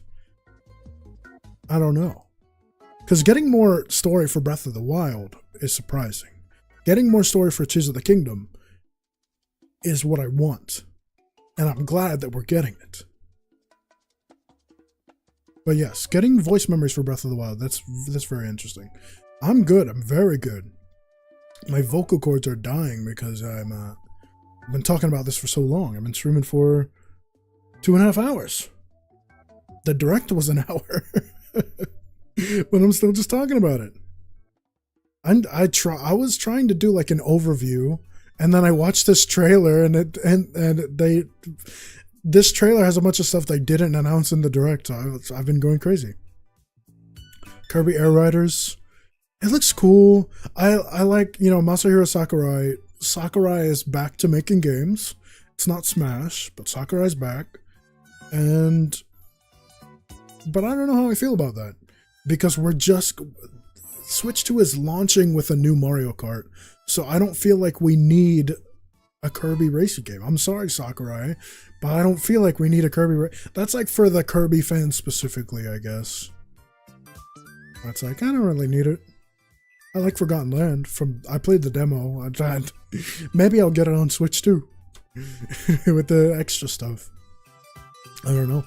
I don't know. Because getting more story for Breath of the Wild is surprising. Getting more story for Tears of the Kingdom is what I want. And I'm glad that we're getting it. But yes, getting voice memories for Breath of the Wild, that's very interesting. I'm good. I'm very good. My vocal cords are dying because I've been talking about this for so long. I've been streaming for 2.5 hours. The direct was an hour. But I'm still just talking about it. And I was trying to do like an overview, and then I watched this trailer, and this trailer has a bunch of stuff they didn't announce in the direct. So I've been going crazy. Kirby Air Riders. It looks cool. I like, Masahiro Sakurai. Sakurai is back to making games. It's not Smash, but Sakurai's back. But I don't know how I feel about that. Because Switch 2 is launching with a new Mario Kart. So I don't feel like we need a Kirby racing game. I'm sorry, Sakurai, but I don't feel like we need a Kirby That's like for the Kirby fans specifically, I guess. That's like, I don't really need it. I like Forgotten Land. I played the demo. Maybe I'll get it on Switch too. With the extra stuff. I don't know.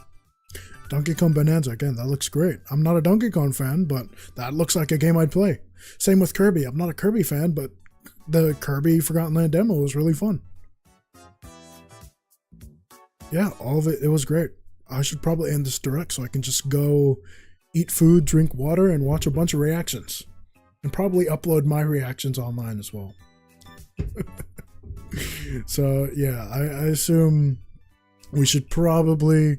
Donkey Kong Bonanza, again, that looks great. I'm not a Donkey Kong fan, but that looks like a game I'd play. Same with Kirby. I'm not a Kirby fan, but the Kirby Forgotten Land demo was really fun. Yeah, all of it was great. I should probably end this direct so I can just go eat food, drink water, and watch a bunch of reactions. And probably upload my reactions online as well. So, yeah, I assume we should probably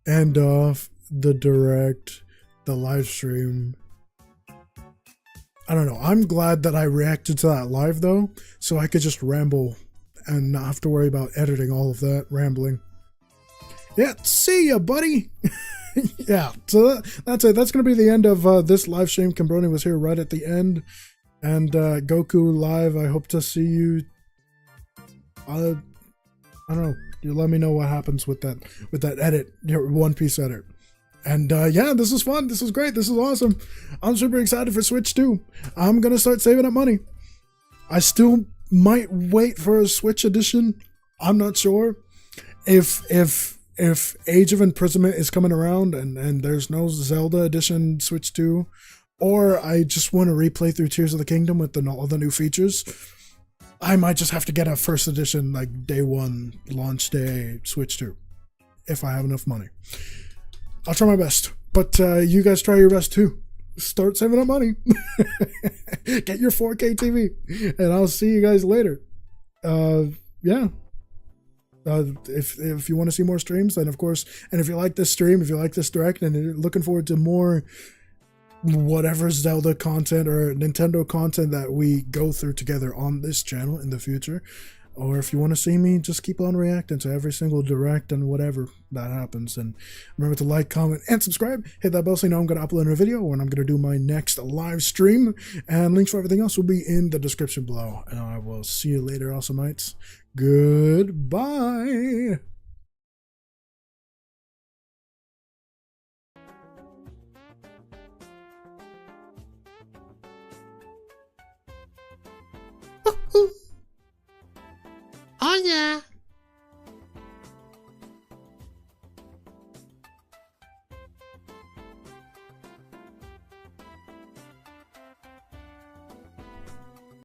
end off the direct, the live stream. I don't know. I'm glad that I reacted to that live, though, so I could just ramble and not have to worry about editing all of that rambling. Yeah, see ya, buddy! Yeah, so that's it. That's going to be the end of this live stream. Cambroni was here right at the end. And Goku Live, I hope to see you. I don't know. You let me know what happens with that edit, your One Piece edit. And yeah, this is fun. This is great. This is awesome. I'm super excited for Switch 2. I'm going to start saving up money. I still might wait for a Switch edition. I'm not sure. If Age of Imprisonment is coming around and there's no Zelda edition Switch 2, or I just want to replay through Tears of the Kingdom with all the new features, I might just have to get a first edition, like day one, launch day Switch 2, if I have enough money. I'll try my best, but you guys try your best too. Start saving up money. Get your 4K TV, and I'll see you guys later. Yeah. If you want to see more streams, then of course, and if you like this stream, if you like this direct, and you're looking forward to more whatever Zelda content or Nintendo content that we go through together on this channel in the future, or if you want to see me just keep on reacting to every single direct and whatever that happens, and remember to like, comment, and subscribe. Hit that bell so you know I'm going to upload a video when I'm going to do my next live stream, and links for everything else will be in the description below, and I will see you later, Awesomeites. Goodbye. Ooh.